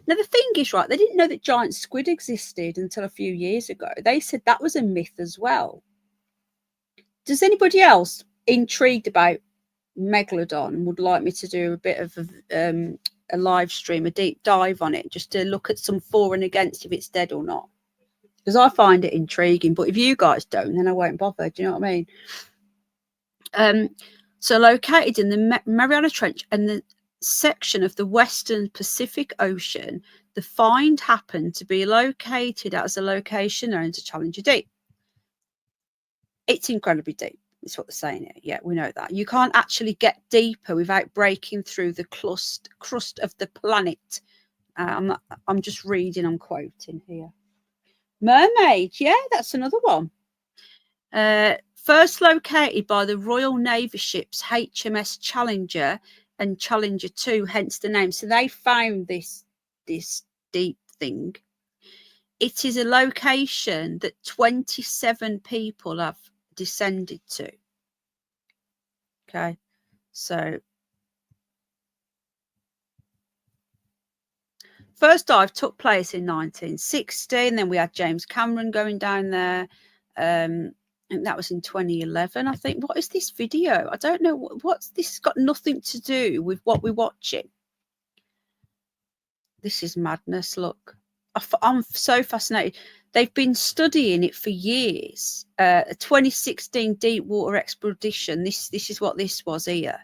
Now the thing is, right, they didn't know that giant squid existed until a few years ago. They said that was a myth as well. Does anybody else intrigued about megalodon and would like me to do a bit of a live stream, a deep dive on it, just to look at some for and against if it's dead or not? Because I find it intriguing, but if you guys don't, then I won't bother. Do you know what I mean? So located in the Mariana Trench and the section of the Western Pacific Ocean, the find happened to be located as a location known as Challenger Deep. It's incredibly deep. That's what they're saying here. Yeah, we know that. You can't actually get deeper without breaking through the crust of the planet. I'm just reading, I'm quoting here. Mermaid, yeah, that's another one. First located by the Royal Navy ships HMS Challenger and Challenger 2, hence the name. So they found this deep thing. It is a location that 27 people have descended to. Okay, so first dive took place in 1960, and then we had James Cameron going down there. And that was in 2011, I think. What is this video? I don't know. What's this? Has got nothing to do with what we're watching. This is madness. Look, I'm so fascinated. They've been studying it for years. A 2016 deep water expedition. This is what this was here.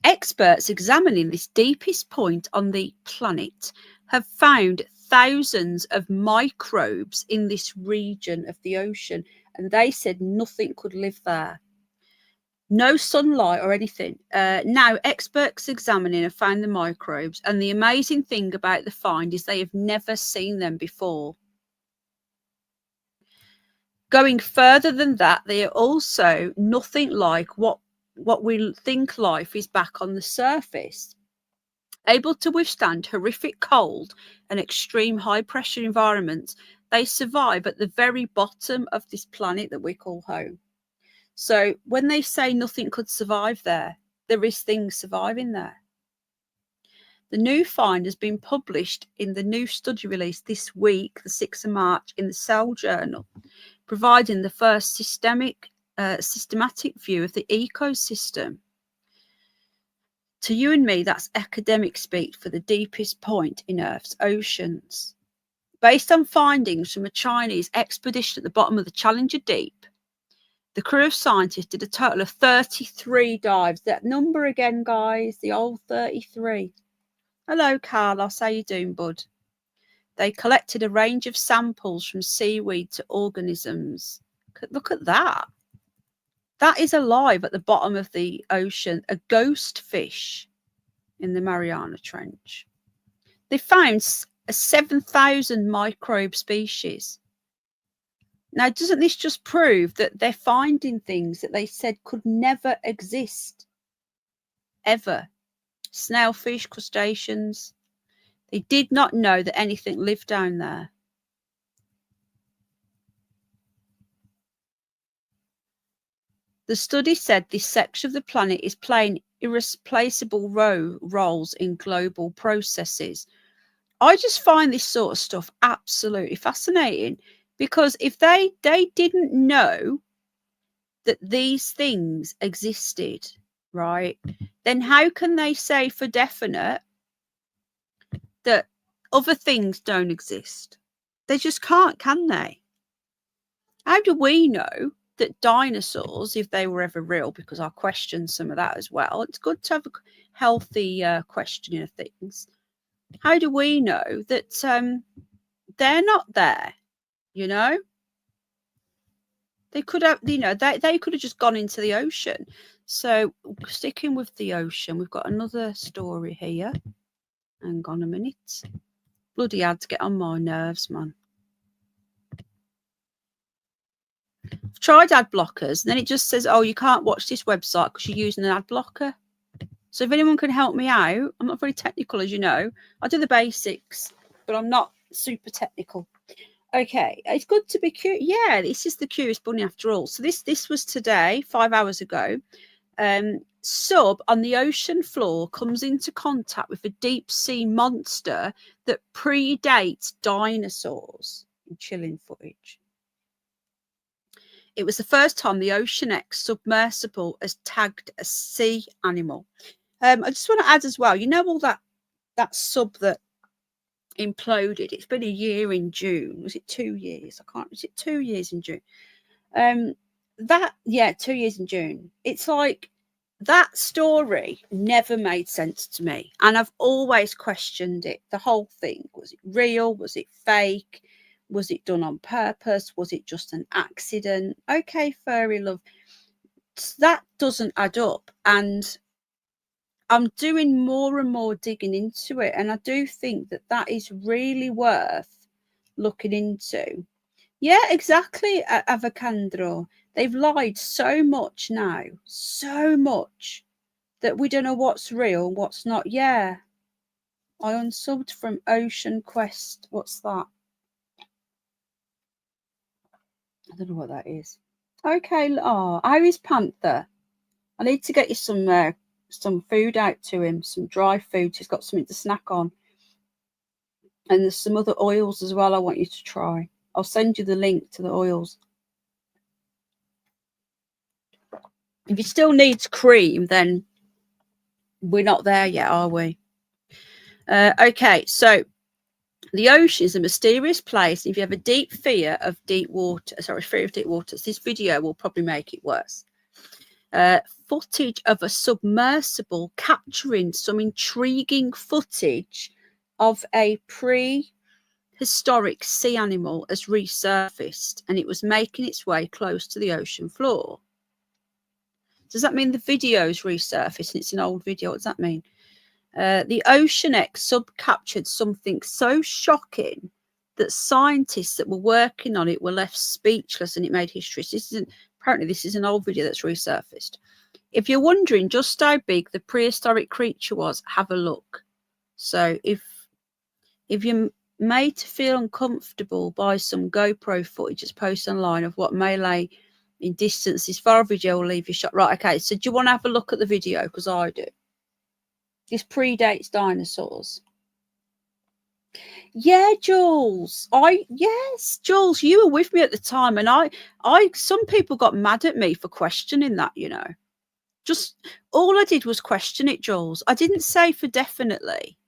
Experts examining this deepest point on the planet have found thousands of microbes in this region of the ocean, and they said nothing could live there. No sunlight or anything. Now, experts examining have found the microbes, and the amazing thing about the find is they have never seen them before. Going further than that, they are also nothing like what we think life is back on the surface. Able to withstand horrific cold and extreme high pressure environments, they survive at the very bottom of this planet that we call home. So when they say nothing could survive there, there is things surviving there. The new find has been published in the new study released this week, the 6th of March, in the Cell Journal, providing the first systematic view of the ecosystem. To you and me, that's academic speak for the deepest point in Earth's oceans. Based on findings from a Chinese expedition at the bottom of the Challenger Deep, the crew of scientists did a total of 33 dives. That number again, guys, the old 33. Hello, Carlos. How you doing, bud? They collected a range of samples from seaweed to organisms. Look at that. That is alive at the bottom of the ocean, a ghost fish in the Mariana Trench. They found a 7,000 microbe species. Now, doesn't this just prove that they're finding things that they said could never exist? Ever. Snailfish, crustaceans. They did not know that anything lived down there. The study said this section of the planet is playing irreplaceable roles in global processes. I just find this sort of stuff absolutely fascinating, because if they didn't know that these things existed, right, then how can they say for definite that other things don't exist? They just can't, can they? How do we know that dinosaurs, if they were ever real, because I question some of that as well, it's good to have a healthy questioning of things. How do we know that they're not there? You know, they could have, you know, they could have just gone into the ocean. So sticking with the ocean, we've got another story here. Hang on a minute. Bloody ads get on my nerves, man. I've tried ad blockers, and then it just says, oh, you can't watch this website because you're using an ad blocker. So if anyone can help me out, I'm not very technical, as you know. I do the basics, but I'm not super technical. Okay, it's good to be curious. Yeah, this is the Curious Bunny after all. So this was today, 5 hours ago. Sub on the ocean floor comes into contact with a deep sea monster that predates dinosaurs in chilling footage. It was the first time the Ocean X submersible has tagged a sea animal. I just want to add as well, you know, all that sub that imploded, it's been a year in June. Was it 2 years? Was it 2 years in June? 2 years in June. It's like that story never made sense to me. And I've always questioned it. The whole thing. Was it real? Was it fake? Was it done on purpose? Was it just an accident? Okay, furry love. That doesn't add up. And I'm doing more and more digging into it. And I do think that is really worth looking into. Yeah, exactly, Avocandro. They've lied so much now. So much that we don't know what's real and what's not. Yeah. I unsubbed from Ocean Quest. What's that? I don't know what that is. Okay. Oh, how is Panther? I need to get you some food out to him, some dry food. He's got something to snack on. And there's some other oils as well I want you to try. I'll send you the link to the oils. If he still needs cream, then we're not there yet, are we? Okay, so The ocean is a mysterious place. If you have a deep fear of deep water, this video will probably make it worse. Footage of a submersible capturing some intriguing footage of a prehistoric sea animal has resurfaced, and it was making its way close to the ocean floor. Does that mean the video's resurfaced and it's an old video? What does that mean? The Ocean X sub captured something so shocking that scientists that were working on it were left speechless, and it made history. So apparently this is an old video that's resurfaced. If you're wondering just how big the prehistoric creature was, have a look. So if you're made to feel uncomfortable by some GoPro footage that's posted online of what may lay in distance, this far video will leave you shot. Right, okay, so do you want to have a look at the video? Because I do. This predates dinosaurs. Yeah, Jules. Yes, Jules, you were with me at the time, and some people got mad at me for questioning that, you know. Just all I did was question it, Jules. I didn't say for definitely.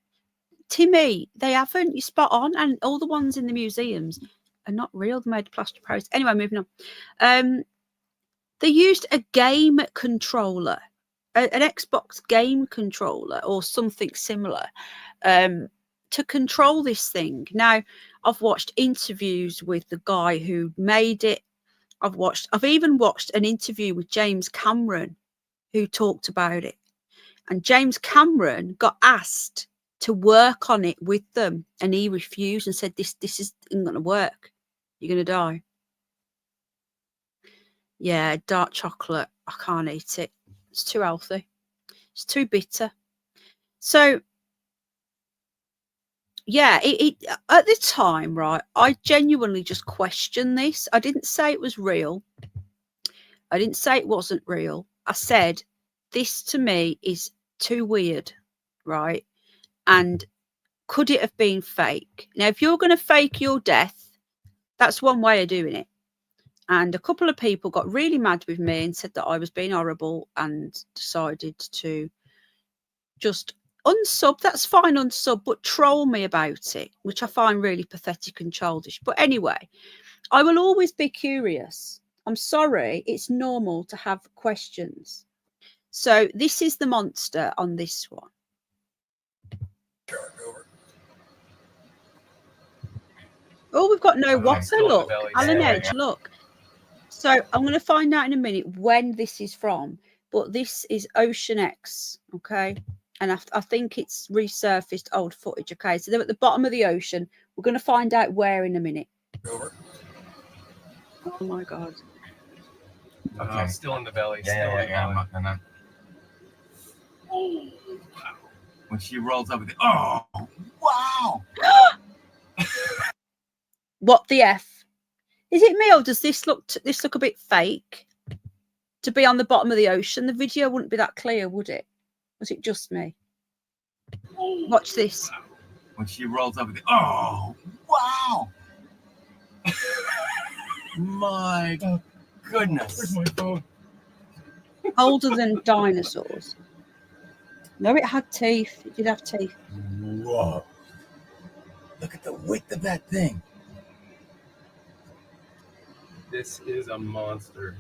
Timmy, they haven't. You spot on, and all the ones in the museums are not real. They're made of plaster Paris. Anyway, moving on. They used a game controller. An Xbox game controller or something similar to control this thing. Now, I've watched interviews with the guy who made it. I've even watched an interview with James Cameron who talked about it. And James Cameron got asked to work on it with them, and he refused and said, this isn't going to work. You're going to die. Yeah, dark chocolate. I can't eat it. It's too healthy. It's too bitter. So, yeah, it at the time, right, I genuinely just questioned this. I didn't say it was real. I didn't say it wasn't real. I said, this to me is too weird, right? And could it have been fake? Now, if you're going to fake your death, that's one way of doing it. And a couple of people got really mad with me and said that I was being horrible and decided to just unsub. That's fine, unsub, but troll me about it, which I find really pathetic and childish. But anyway, I will always be curious. I'm sorry, it's normal to have questions. So this is the monster on this one. Oh, we've got no whopper, look. Alan Edge, look. So I'm going to find out in a minute when this is from, but this is Ocean X, okay? And I think it's resurfaced old footage, okay? So they're at the bottom of the ocean. We're going to find out where in a minute. Over. Oh, my God. Okay. Still in the belly. Yeah, I'm not gonna. Oh, wow. When she rolls over the. Oh, wow. What the F? Is it me, or does this look a bit fake to be on the bottom of the ocean? The video wouldn't be that clear, would it? Was it just me? Watch this. When she rolls over the. Oh, wow. My goodness. Where's my phone? Older than dinosaurs. No, it had teeth. It did have teeth. Whoa. Look at the width of that thing. This is a monster.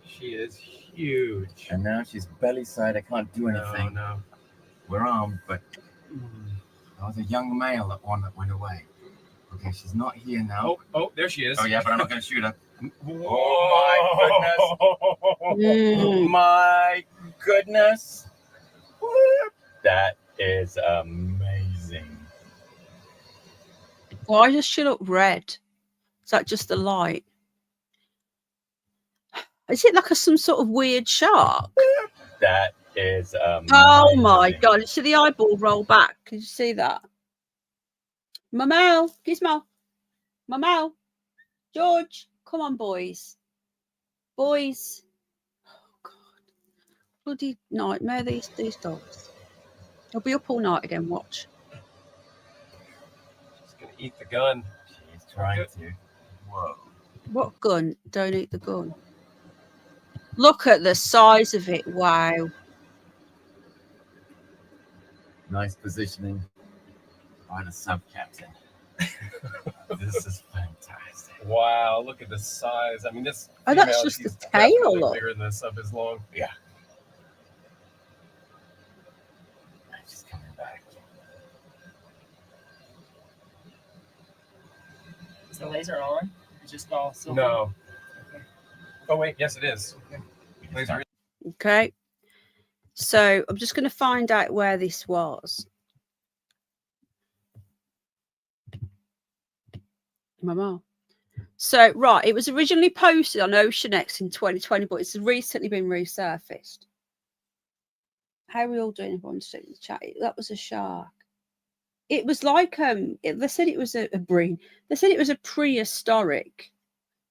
She is huge. And now she's belly side. I can't do anything. No. We're armed, but I was a young male that went away. Okay, she's not here now. Oh, there she is. Oh, yeah, but I'm not going to shoot her. Oh, my goodness. My goodness. That is amazing. Why does she look red? Is that just the light? Is it like some sort of weird shark? That is amazing. Oh my God. You see the eyeball roll back? Can you see that? Mamel, Gizmo. Mamel. George. Come on, boys. Boys. Oh God. Bloody nightmare, these dogs. They'll be up all night again, watch. She's going to eat the gun. She's trying to. Whoa. What gun? Don't eat the gun. Look at the size of it. Wow. Nice positioning. by the sub captain. This is fantastic. Wow, look at the size. I mean, this. Oh, that's female, just the she's tail, definitely look. bigger than the sub is long. Yeah. She's coming back. Is the laser on? It's just all silver? No. Oh wait, yes it is. Laser. Okay. So I'm just going to find out where this was. Mama. So, right, it was originally posted on Ocean X in 2020, but it's recently been resurfaced. How are we all doing? Everyone's in the chat. That was a shark. It was like they said it was a bream. They said it was a prehistoric.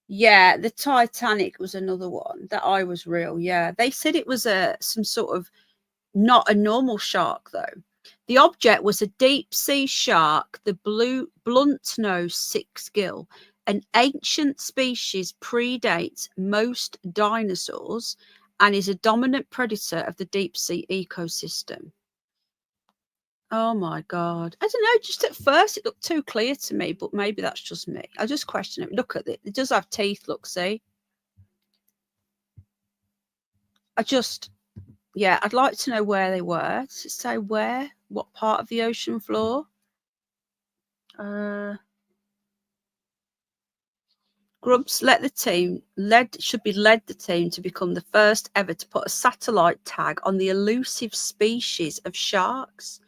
Yeah, the Titanic was another one. That eye was real. Yeah, they said it was some sort of not a normal shark though. The object was a deep sea shark, the blue blunt nose six gill. An ancient species, predates most dinosaurs and is a dominant predator of the deep sea ecosystem. Oh my God. I don't know. Just at first, it looked too clear to me, but maybe that's just me. I just question it. Look at it. It does have teeth. Look, see? Yeah, I'd like to know where they were. Does it say where? What part of the ocean floor? Grubbs should led the team to become the first ever to put a satellite tag on the elusive species of sharks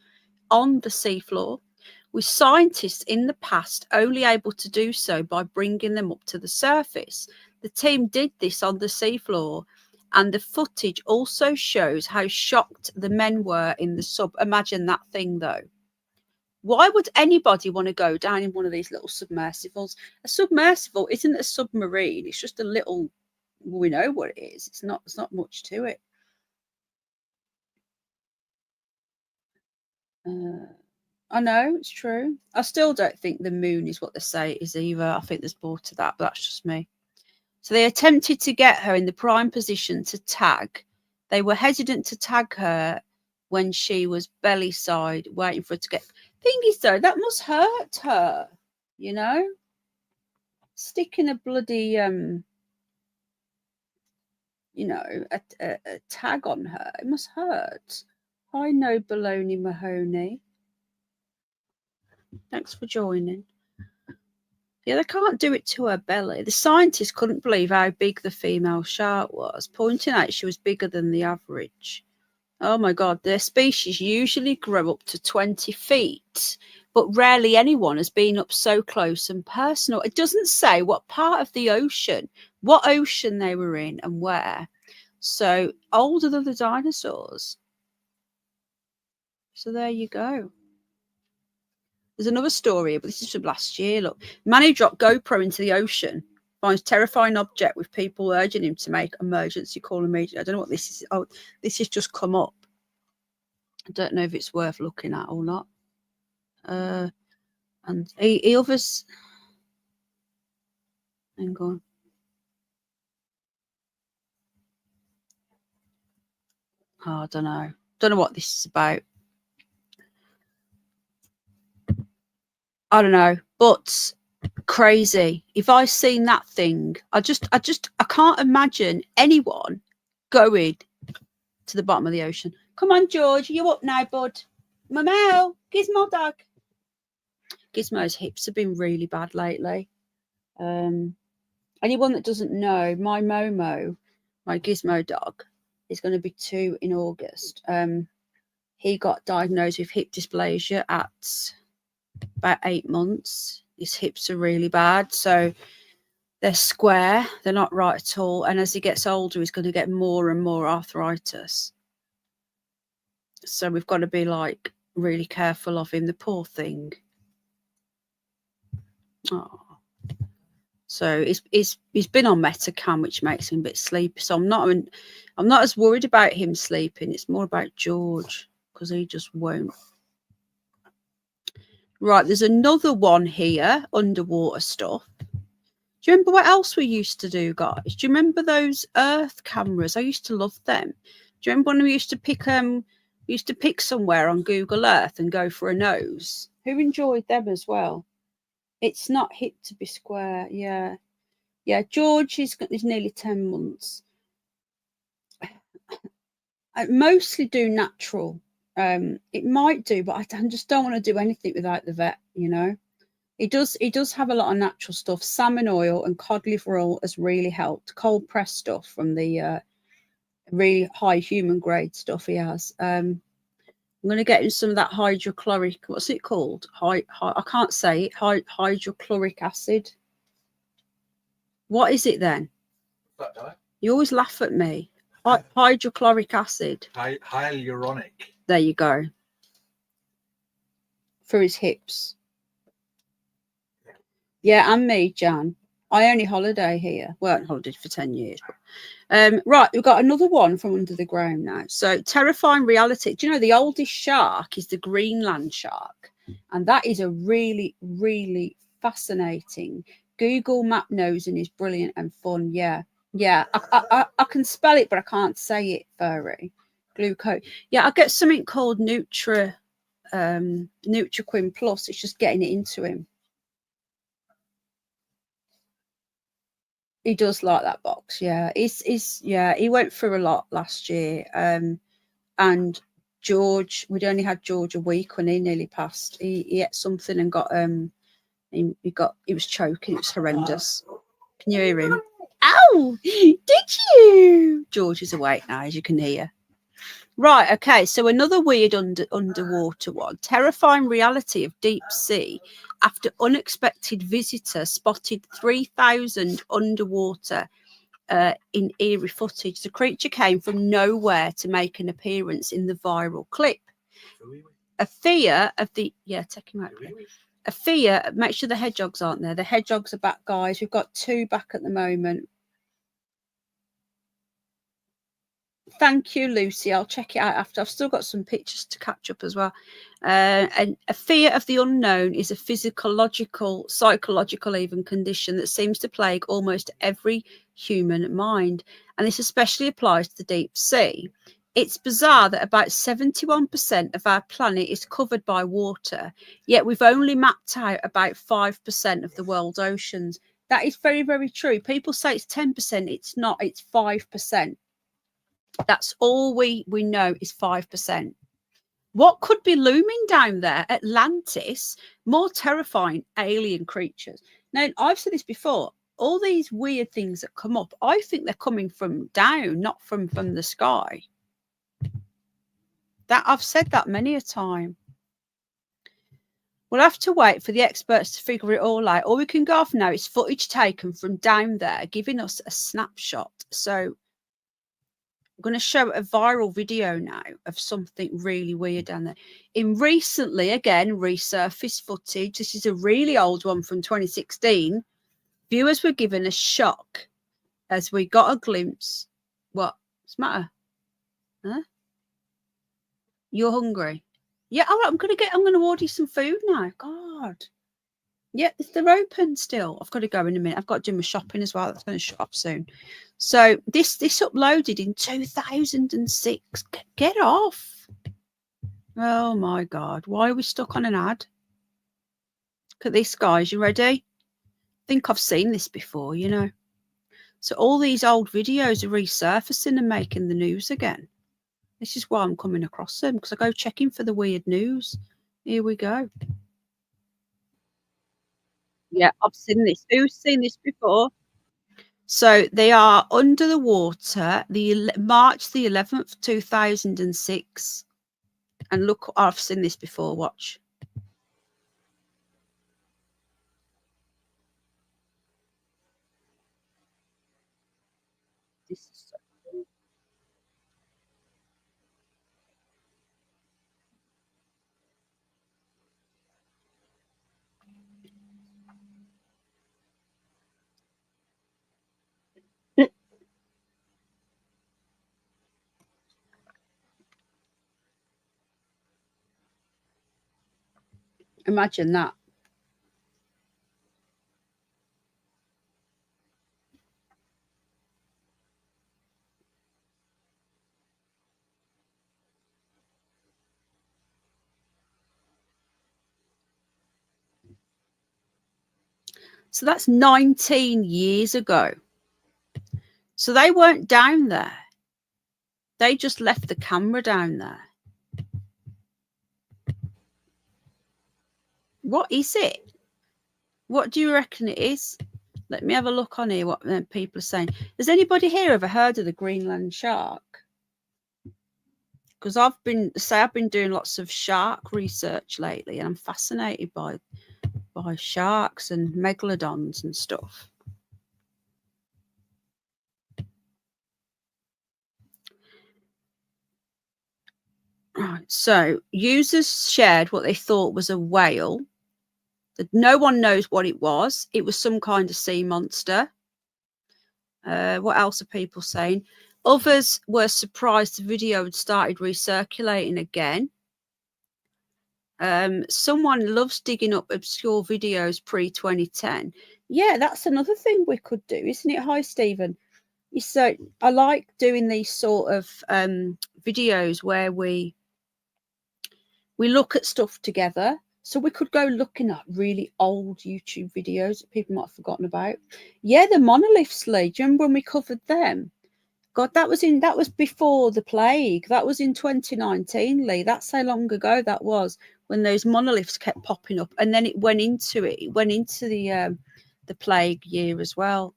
on the seafloor, with scientists in the past only able to do so by bringing them up to the surface. The team did this on the seafloor, and the footage also shows how shocked the men were in the sub. Imagine that thing, though. Why would anybody want to go down in one of these little submersibles? A submersible isn't a submarine. It's just a little, we know what it is. It's not much to it. I know, it's true. I still don't think the moon is what they say it is either. I think there's more to that, but that's just me. So they attempted to get her in the prime position to tag. They were hesitant to tag her when she was belly side, waiting for her to get... Thing is, though, that must hurt her, you know? Sticking a bloody, a tag on her. It must hurt. I know Baloney Mahoney. Thanks for joining. Yeah, they can't do it to her belly. The scientists couldn't believe how big the female shark was, pointing out she was bigger than the average. Oh my God, their species usually grow up to 20 feet, but rarely anyone has been up so close and personal. It doesn't say what part of the ocean, what ocean they were in and where. So older than the dinosaurs. So there you go. There's another story, but this is from last year. Look, man who dropped GoPro into the ocean finds terrifying object with people urging him to make emergency call immediately. I don't know what this is. Oh, this has just come up. I don't know if it's worth looking at or not. And he others. Hang on. Oh, I don't know. Don't know what this is about. I don't know, but crazy. If I seen that thing, I can't imagine anyone going to the bottom of the ocean. Come on, George, you up now, bud? Mamel, Gizmo dog. Gizmo's hips have been really bad lately. Anyone that doesn't know, my Momo, my Gizmo dog, is going to be 2 in August. He got diagnosed with hip dysplasia at about 8 months. His hips are really bad, so they're square, they're not right at all, and as he gets older he's going to get more and more arthritis, so we've got to be like really careful of him, the poor thing. Oh, so he's been on Metacam, which makes him a bit sleepy, so I'm not as worried about him sleeping. It's more about George, because he just won't. Right, there's another one here, underwater stuff. Do you remember what else we used to do, guys? Do you remember those Earth cameras? I used to love them. Do you remember when we used to pick somewhere on Google Earth and go for a nose? Who enjoyed them as well? It's not hip to be square. Yeah. Yeah, George is nearly 10 months. I mostly do natural. It might do, but I just don't want to do anything without the vet, you know. He does have a lot of natural stuff. Salmon oil and cod liver oil has really helped. Cold press stuff from the really high human grade stuff he has. I'm going to get him some of that hydrochloric. What's it called? I can't say it. Hydrochloric acid. What is it then? What's that, Di? You always laugh at me. Hydrochloric acid. Hyaluronic. There you go. For his hips. Yeah, and me, Jan. I only holiday here. Well, I holidayed for 10 years. But, right, we've got another one from under the ground now. So, terrifying reality. Do you know the oldest shark is the Greenland shark? And that is a really, really fascinating. Google map nosing is brilliant and fun. Yeah. Yeah, I can spell it, but I can't say it, furry. Glucose. Yeah, I get something called NutriQuin Plus. It's just getting it into him. He does like that box. Yeah, yeah, he went through a lot last year. And George, we'd only had George a week when he nearly passed. He ate something and got he was choking. It was horrendous. Can you hear him? Ow! Did you? George is awake now, as you can hear. Right, okay, so another weird underwater one. Terrifying reality of deep sea after unexpected visitor spotted 3,000 underwater in eerie footage. The creature came from nowhere to make an appearance in the viral clip. A fear of the... Yeah, take him out. A fear... Make sure the hedgehogs aren't there. The hedgehogs are back, guys. We've got 2 back at the moment. Thank you, Lucy. I'll check it out after. I've still got some pictures to catch up as well. And a fear of the unknown is a physiological, psychological even condition that seems to plague almost every human mind. And this especially applies to the deep sea. It's bizarre that about 71% of our planet is covered by water, yet we've only mapped out about 5% of the world's oceans. That is very, very true. People say it's 10%. It's not. It's 5%. That's all we know is 5%. What could be looming down there? Atlantis, more terrifying alien creatures. Now, I've said this before. All these weird things that come up, I think they're coming from down, not from the sky. That I've said that many a time. We'll have to wait for the experts to figure it all out. All we can go off now is footage taken from down there, giving us a snapshot. So I'm going to show a viral video now of something really weird down there. In recently, again, resurfaced footage. This is a really old one from 2016. Viewers were given a shock as we got a glimpse. What's the matter? Huh? You're hungry? Yeah, all right, I'm going to order you some food now. God. Yeah, they're open still. I've got to go in a minute. I've got to do my shopping as well. That's going to shut up soon. So this uploaded in 2006. Get off. Oh my God. Why are we stuck on an ad? Look at this, guys. You ready? I think I've seen this before, you know. So all these old videos are resurfacing and making the news again. This is why I'm coming across them, because I go checking for the weird news. Here we go. Yeah, I've seen this. Who's seen this before? So they are under the water, March the 11th, 2006. And look, I've seen this before. Watch. This is so cool. Imagine that. So that's 19 years ago. So they weren't down there. They just left the camera down there. What is it? What do you reckon it is? Let me have a look on here what people are saying. Has anybody here ever heard of the Greenland shark? Because I've been doing lots of shark research lately, and I'm fascinated by sharks and megalodons and stuff. Right, so users shared what they thought was a whale. That no one knows what it was. It was some kind of sea monster. What else are people saying? Others were surprised the video had started recirculating again. Someone loves digging up obscure videos pre-2010. Yeah, that's another thing we could do, isn't it? Hi, Stephen. So I like doing these sort of videos where we look at stuff together. So we could go looking at really old YouTube videos that people might have forgotten about. Yeah, the monoliths, Lee. Do you remember when we covered them? God, that was before the plague. That was in 2019, Lee. That's how long ago that was, when those monoliths kept popping up, and then it went into the plague year as well.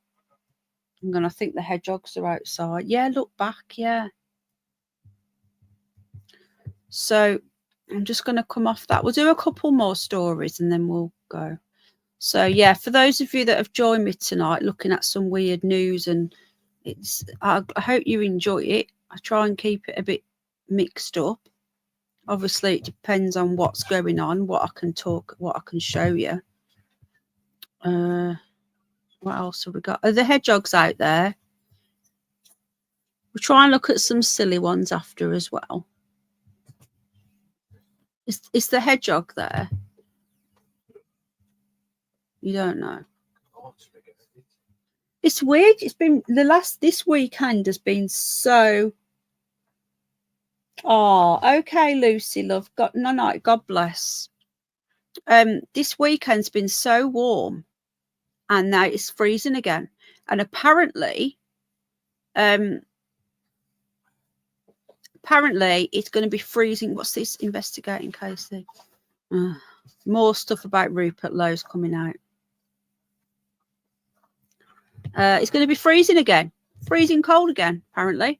And I think the hedgehogs are outside. Yeah, look back. Yeah. So I'm just going to come off that. We'll do a couple more stories and then we'll go. So yeah, for those of you that have joined me tonight, looking at some weird news, and I hope you enjoy it. I try and keep it a bit mixed up. Obviously, it depends on what's going on, what I can show you. What else have we got? Are the hedgehogs out there? We'll try and look at some silly ones after as well. Is the hedgehog there? You don't know. It's weird. It's been this weekend has been so. Oh, okay, Lucy, love. God bless. This weekend's been so warm, and now it's freezing again. And apparently it's going to be freezing. What's this? Investigating Casey. More stuff about Rupert Lowe's coming out. It's going to be freezing again. Freezing cold again, apparently.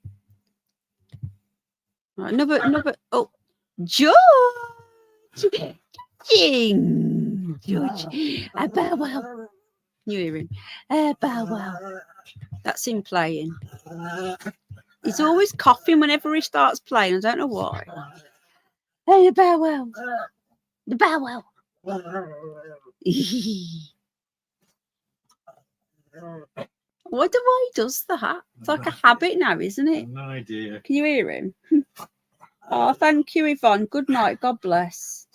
Right, another. Oh, George. George. Bow wow. You hear him? Bow wow. That's him playing. He's always coughing whenever he starts playing. I don't know why. Hey, the bow wow. The bow wow. What the way he does that? It's like a habit now, isn't it? No idea. Can you hear him? Oh, thank you, Yvonne. Good night. God bless.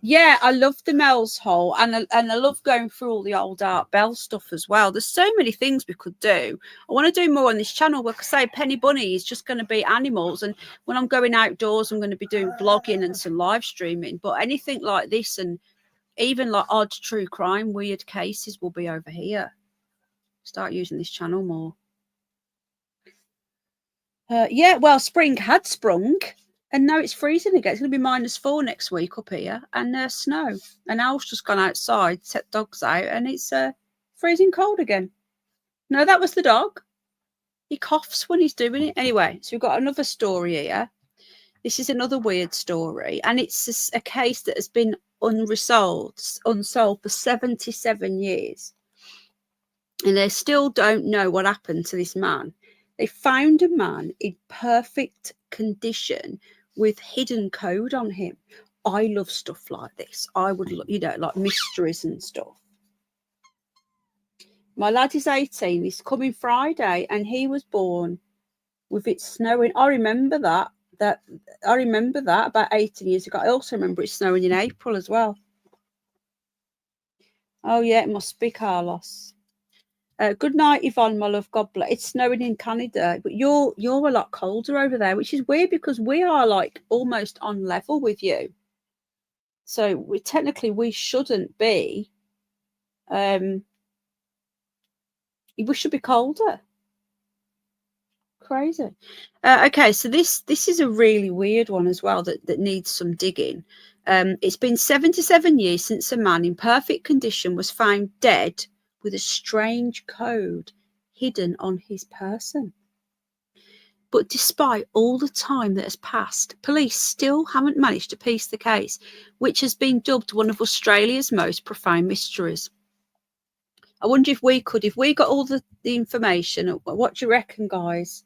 Yeah, I love the Mel's Hole, and I love going through all the old Art Bell stuff as well. There's so many things we could do. I want to do more on this channel. Like I say, Penny Bunny is just going to be animals, and when I'm going outdoors, I'm going to be doing vlogging and some live streaming. But anything like this, and even like odd true crime, weird cases, will be over here. Start using this channel more. Yeah, well, spring had sprung. And now it's freezing again. It's going to be -4 next week up here, and snow. And Al's just gone outside, set dogs out, and it's freezing cold again. No, that was the dog. He coughs when he's doing it. Anyway, so we've got another story here. This is another weird story, and it's a case that has been unsolved for 77 years. And they still don't know what happened to this man. They found a man in perfect condition with hidden code on him. I love stuff like this. I would, like mysteries and stuff. My lad is 18. This coming Friday, and he was born with it snowing. I remember that about 18 years ago. I also remember it snowing in April as well. Oh yeah, it must be Carlos. Good night, Yvonne, my love. God bless. It's snowing in Canada, but you're a lot colder over there, which is weird because we are like almost on level with you. So we shouldn't be We should be colder. Crazy. Okay, so this is a really weird one as well that needs some digging. It's been 77 years since a man in perfect condition was found dead with a strange code hidden on his person. But despite all the time that has passed, police still haven't managed to piece the case, which has been dubbed one of Australia's most profound mysteries. I wonder if we got all the information, what do you reckon, guys?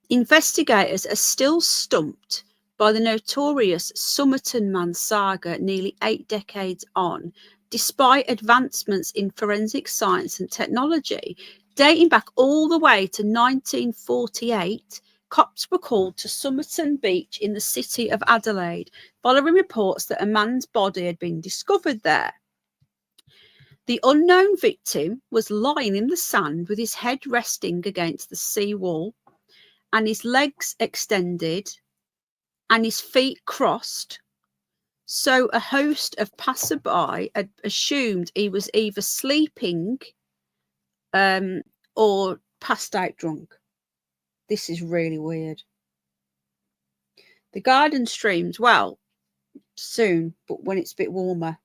Investigators are still stumped by the notorious Somerton Man saga nearly 8 decades on, despite advancements in forensic science and technology. Dating back all the way to 1948, cops were called to Somerton Beach in the city of Adelaide, following reports that a man's body had been discovered there. The unknown victim was lying in the sand with his head resting against the sea wall and his legs extended and his feet crossed. So a host of passerby had assumed he was either sleeping or passed out drunk. This is really weird. The garden streams, well, soon, but when it's a bit warmer.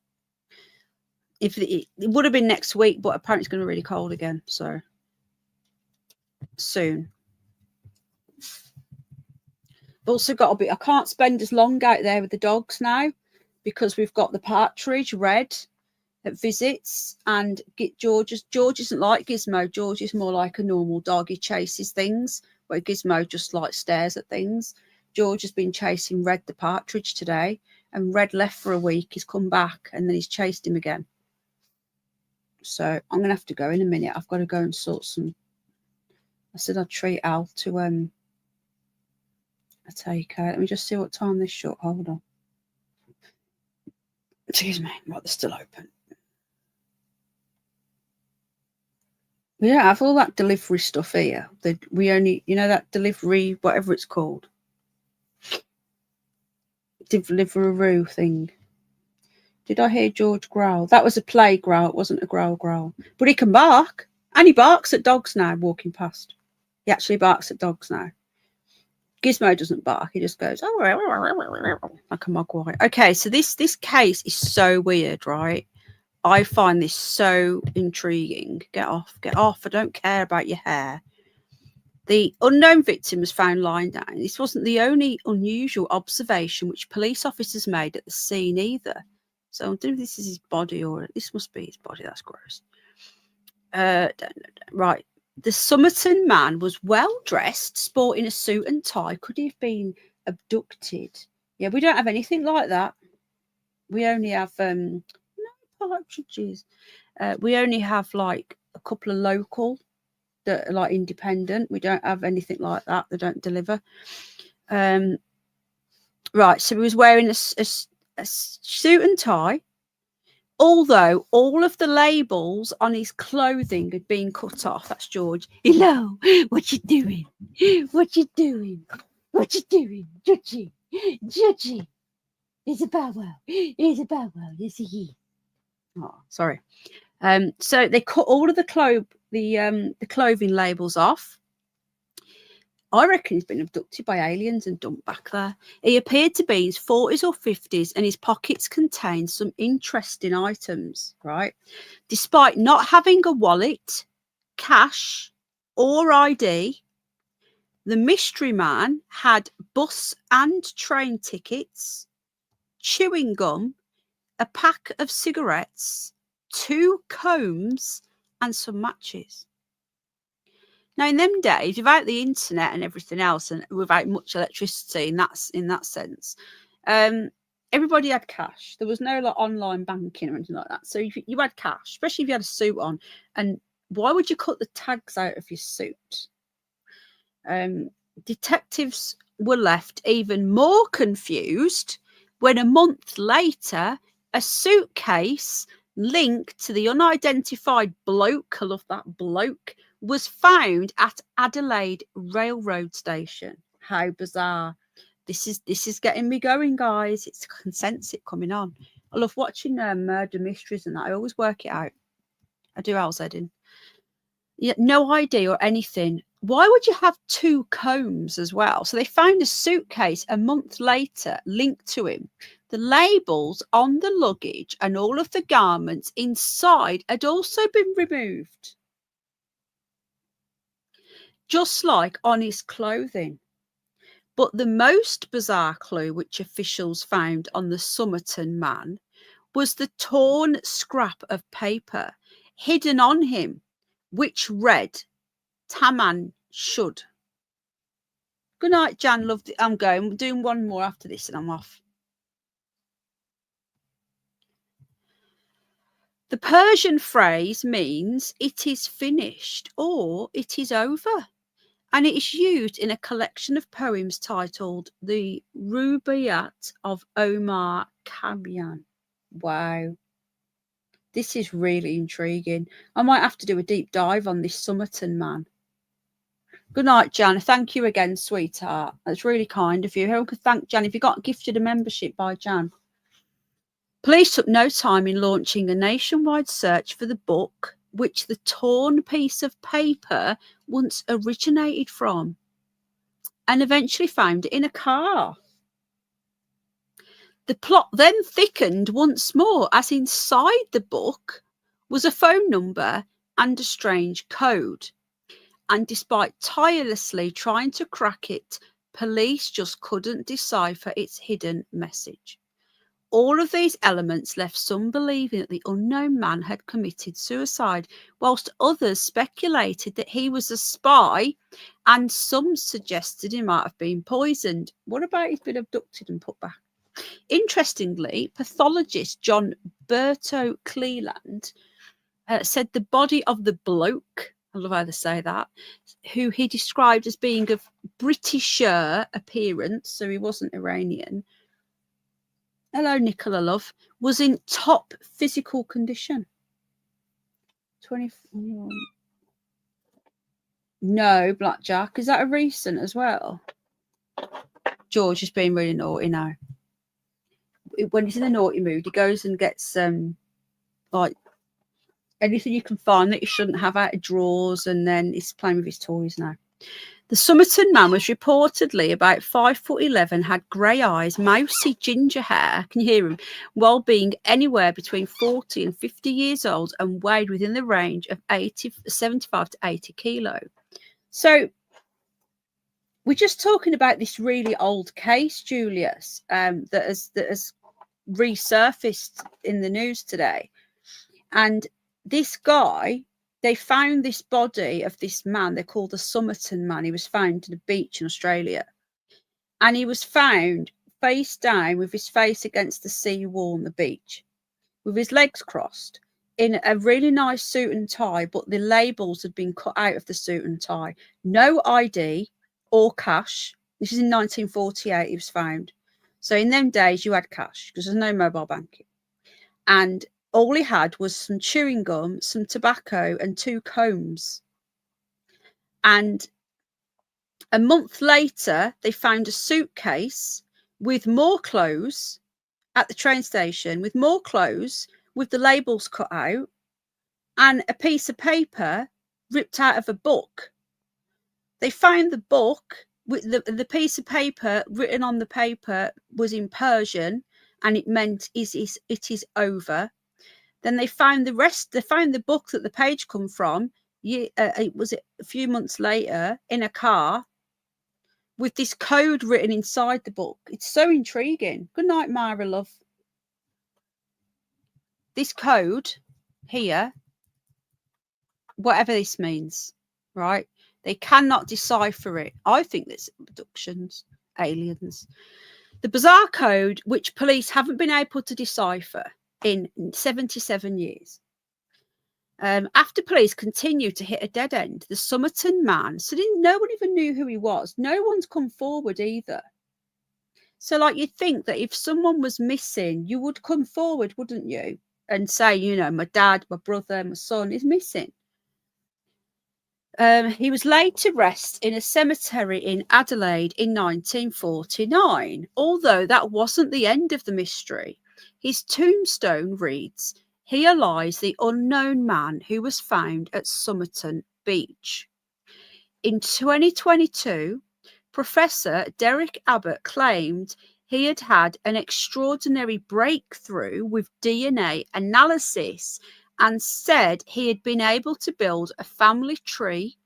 If it would have been next week, but apparently it's going to be really cold again. So soon. Also got a bit. I can't spend as long out there with the dogs now because we've got the partridge Red that visits, and George isn't like Gizmo. George is more like a normal dog. He chases things, where Gizmo just like stares at things. George has been chasing Red the partridge today, and Red left for a week. He's come back, and then he's chased him again. So I'm gonna have to go in a minute. I've got to go and sort some. I said I'd treat Al to a takeout. Let me just see what time this shut. Hold on. Excuse me. Right, they're still open. We don't have all that delivery stuff here. We only, that delivery, whatever it's called. Deliveroo thing. Did I hear George growl? That was a play growl. It wasn't a growl. But he can bark. And he barks at dogs now walking past. He actually barks at dogs now. Gizmo doesn't bark. He just goes, oh, like a mogwai. Okay, so this case is so weird, right? I find this so intriguing. Get off. I don't care about your hair. The unknown victim was found lying down. This wasn't the only unusual observation which police officers made at the scene either. So I don't know if this is his body or this must be his body. That's gross. Right. The Somerton Man was well dressed, sporting a suit and tie. Could he have been abducted? Yeah, we don't have anything like that. We only have no partridges. We only have like a couple of local that are like independent. We don't have anything like that. They don't deliver. Right. So he was wearing a suit and tie. Although all of the labels on his clothing had been cut off. That's George. Hello, what you doing? What you doing? What you doing? Judgy. It's a bow wow. It's a bow wow. It's a ye. Oh, sorry. So they cut all of the clothing labels off. I reckon he's been abducted by aliens and dumped back there. He appeared to be in his 40s or 50s, and his pockets contained some interesting items, right? Despite not having a wallet, cash, or ID, the mystery man had bus and train tickets, chewing gum, a pack of cigarettes, 2 combs, and some matches. Now, in them days, without the internet and everything else, and without much electricity in that sense, everybody had cash. There was no like online banking or anything like that. So you had cash, especially if you had a suit on. And why would you cut the tags out of your suit? Detectives were left even more confused when a month later, a suitcase linked to the unidentified bloke, I love that bloke, was found at Adelaide railroad station. How bizarre. This is getting me going, guys. I can sense it coming on. I love watching murder mysteries and that. I always work it out. I do Alzedin. Yeah, no ID or anything. Why would you have 2 combs as well? So they found a suitcase a month later linked to him. The labels on the luggage and all of the garments inside had also been removed, just like on his clothing. But the most bizarre clue which officials found on the Somerton Man was the torn scrap of paper hidden on him, which read, Taman should. Good night, Jan. Loved it. I'm going. We're doing one more after this and I'm off. The Persian phrase means it is finished or it is over, and it is used in a collection of poems titled The Rubaiyat of Omar Khayyam. Wow. This is really intriguing. I might have to do a deep dive on this Somerton Man. Good night, Jan. Thank you again, sweetheart. That's really kind of you. Everyone could thank Jan. If you got gifted a membership by Jan. Police took no time in launching a nationwide search for the book, which the torn piece of paper once originated from, and eventually found it in a car. The plot then thickened once more, as inside the book was a phone number and a strange code. And despite tirelessly trying to crack it, police just couldn't decipher its hidden message. All of these elements left some believing that the unknown man had committed suicide, whilst others speculated that he was a spy, and some suggested he might have been poisoned. What about he's been abducted and put back? Interestingly, pathologist John Berto Cleland said the body of the bloke, I love how they say that, who he described as being of Britisher appearance, so he wasn't Iranian. Hello, Nicola, love, was in top physical condition. 24. No, Blackjack. Is that a recent as well? George is being really naughty now. When he's in a naughty mood, he goes and gets like anything you can find that you shouldn't have out of drawers, and then he's playing with his toys now. The Somerton Man was reportedly about 5'11", had grey eyes, mousy ginger hair, can you hear him, while being anywhere between 40 and 50 years old, and weighed within the range of 75 to 80 kilo. So we're just talking about this really old case, Julius, that has resurfaced in the news today. And this guy, they found this body of this man they call the Somerton Man. He was found on a beach in Australia, and he was found face down with his face against the sea wall on the beach, with his legs crossed, in a really nice suit and tie, but the labels had been cut out of the suit and tie. No ID or cash. This is in 1948 he was found. So in them days you had cash because there's no mobile banking. And all he had was some chewing gum, some tobacco and 2 combs. And a month later, they found a suitcase with more clothes at the train station, with more clothes, with the labels cut out, and a piece of paper ripped out of a book. They found the book with the piece of paper written on the paper was in Persian, and it meant it is over. Then they found the rest. They found the book that the page come from. It was a few months later in a car with this code written inside the book. It's so intriguing. Good night, Myra, love. This code here, whatever this means, right? They cannot decipher it. I think there's abductions, aliens. The bizarre code, which police haven't been able to decipher in 77 years. After police continued to hit a dead end, the Somerton Man, so no one even knew who he was. No one's come forward either. So like you'd think that if someone was missing, you would come forward, wouldn't you? And say, you know, my dad, my brother, my son is missing. He was laid to rest in a cemetery in Adelaide in 1949. Although that wasn't the end of the mystery. His tombstone reads, here lies the unknown man who was found at Somerton Beach. In 2022, Professor Derek Abbott claimed he had had an extraordinary breakthrough with DNA analysis and said he had been able to build a family tree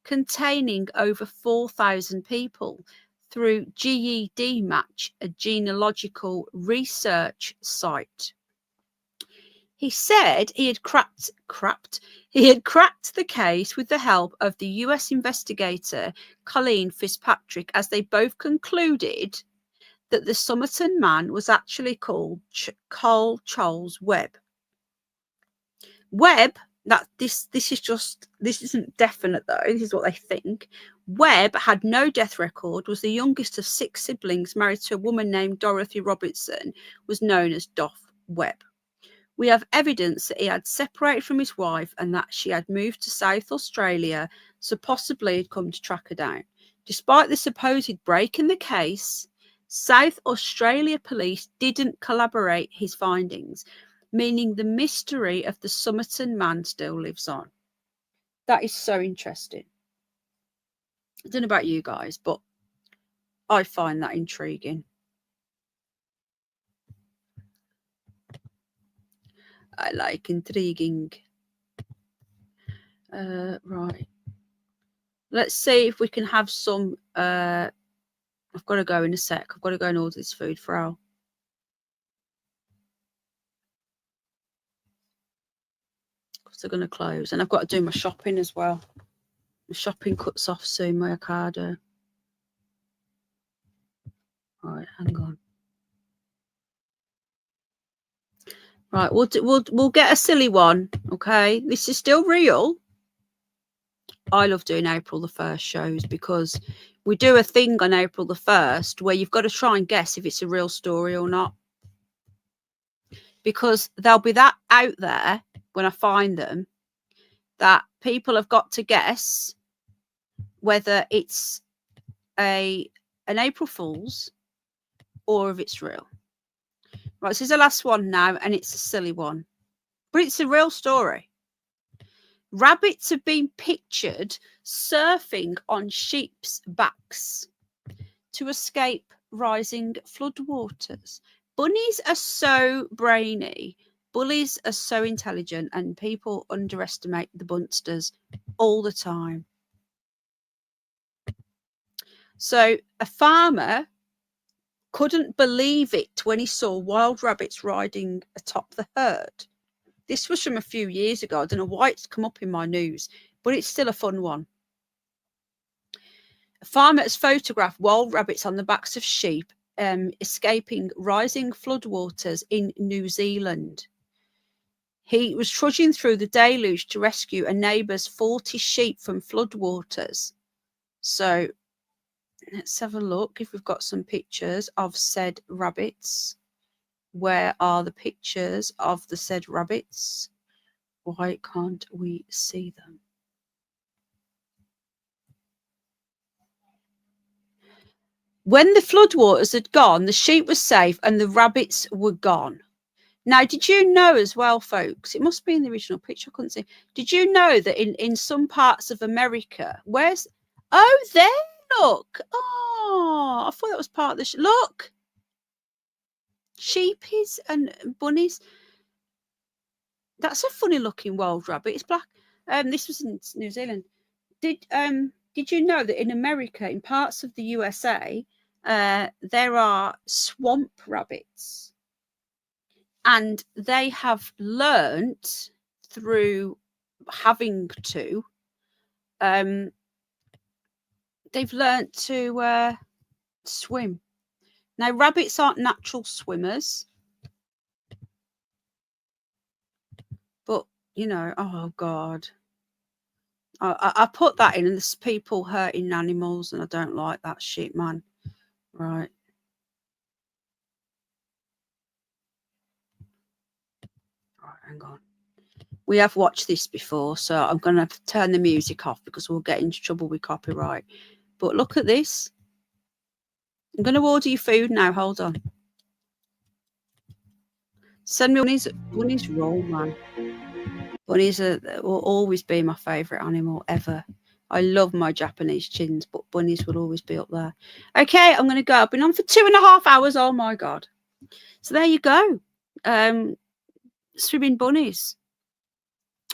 containing over 4,000 people through GED Match, a genealogical research site. He said he had cracked the case with the help of the US investigator Colleen Fitzpatrick, as they both concluded that the Somerton Man was actually called Carl Charles Webb. Webb, this isn't definite though, this is what they think. Webb had no death record, was the youngest of 6 siblings, married to a woman named Dorothy Robertson, was known as Doff Webb. We have evidence that he had separated from his wife and that she had moved to South Australia, so possibly had come to track her down. Despite the supposed break in the case, South Australia police didn't corroborate his findings, meaning the mystery of the Somerton Man still lives on. That is so interesting. I don't know about you guys, but I find that intriguing. I like intriguing. Right. Let's see if we can have some. I've got to go in a sec. I've got to go and order this food for Al. Because they're going to close. And I've got to do my shopping as well. My shopping cuts off soon, my Ocado. Right, hang on. Right, we'll get a silly one, okay? This is still real. I love doing April the 1st shows because we do a thing on April the 1st where you've got to try and guess if it's a real story or not. Because there'll be that out there when I find them that people have got to guess whether it's an April Fool's or if it's real. Right, this is the last one now, and it's a silly one. But it's a real story. Rabbits have been pictured surfing on sheep's backs to escape rising floodwaters. Bunnies are so brainy. Bullies are so intelligent, and people underestimate the bunsters all the time. So a farmer couldn't believe it when he saw wild rabbits riding atop the herd. This was from a few years ago. I don't know why it's come up in my news, but it's still a fun one. A farmer has photographed wild rabbits on the backs of sheep escaping rising floodwaters in New Zealand. He was trudging through the deluge to rescue a neighbour's 40 sheep from floodwaters. So let's have a look if we've got some pictures of said rabbits. Where are the pictures of the said rabbits? Why can't we see them? When the floodwaters had gone, the sheep were safe and the rabbits were gone. Now, did you know as well, folks, it must be in the original picture, I couldn't see. Did you know that in some parts of America, oh, there, look. Oh, I thought that was part of the, look. Sheepies and bunnies. That's a funny looking wild rabbit. It's black. This was in New Zealand. Did you know that in America, in parts of the USA, there are swamp rabbits, and they have learnt through having to. They've learnt to swim. Now, rabbits aren't natural swimmers, but, you know, oh, God. I put that in, and there's people hurting animals, and I don't like that shit, man. Right. Right, hang on. We have watched this before, so I'm going to turn the music off because we'll get into trouble with copyright. But look at this. I'm going to order your food now. Hold on. Send me bunnies roll, man. Bunnies will always be my favourite animal ever. I love my Japanese chins, but bunnies will always be up there. Okay, I'm going to go. I've been on for 2.5 hours. Oh, my God. So there you go. Swimming bunnies.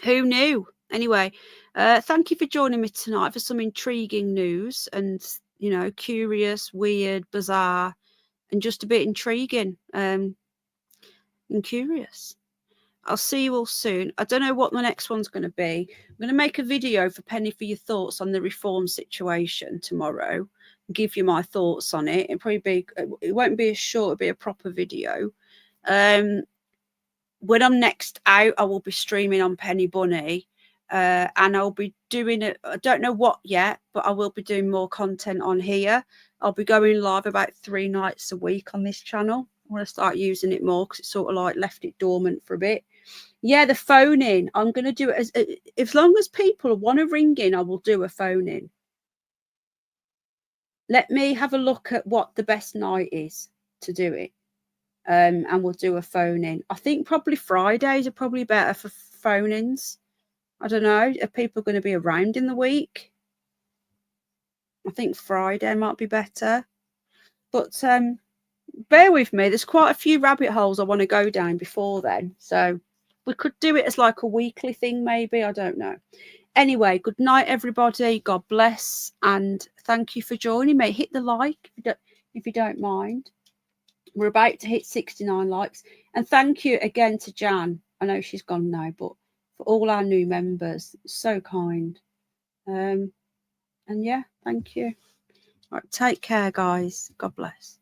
Who knew? Anyway, thank you for joining me tonight for some intriguing news and, you know, curious, weird, bizarre, and just a bit intriguing and curious. I'll see you all soon. I don't know what the next one's going to be. I'm going to make a video for Penny for your thoughts on the reform situation tomorrow. Give you my thoughts on it. It won't be as short. It'll be a proper video. When I'm next out, I will be streaming on Penny Bunny, and I'll be doing it. I don't know what yet, but I will be doing more content on here. I'll be going live about 3 nights a week on this channel. I want to start using it more because it's sort of like left it dormant for a bit. Yeah, the phone in. I'm going to do it as long as people want to ring in, I will do a phone in. Let me have a look at what the best night is to do it. And we'll do a phone in. I think probably Fridays are probably better for phone ins. I don't know. Are people going to be around in the week? I think Friday might be better. But bear with me. There's quite a few rabbit holes I want to go down before then. So we could do it as like a weekly thing, maybe. I don't know. Anyway, good night, everybody. God bless. And thank you for joining me. Hit the like if you don't mind. We're about to hit 69 likes. And thank you again to Jan. I know she's gone now, but for all our new members, so kind. And yeah, thank you. Right, take care, guys. God bless.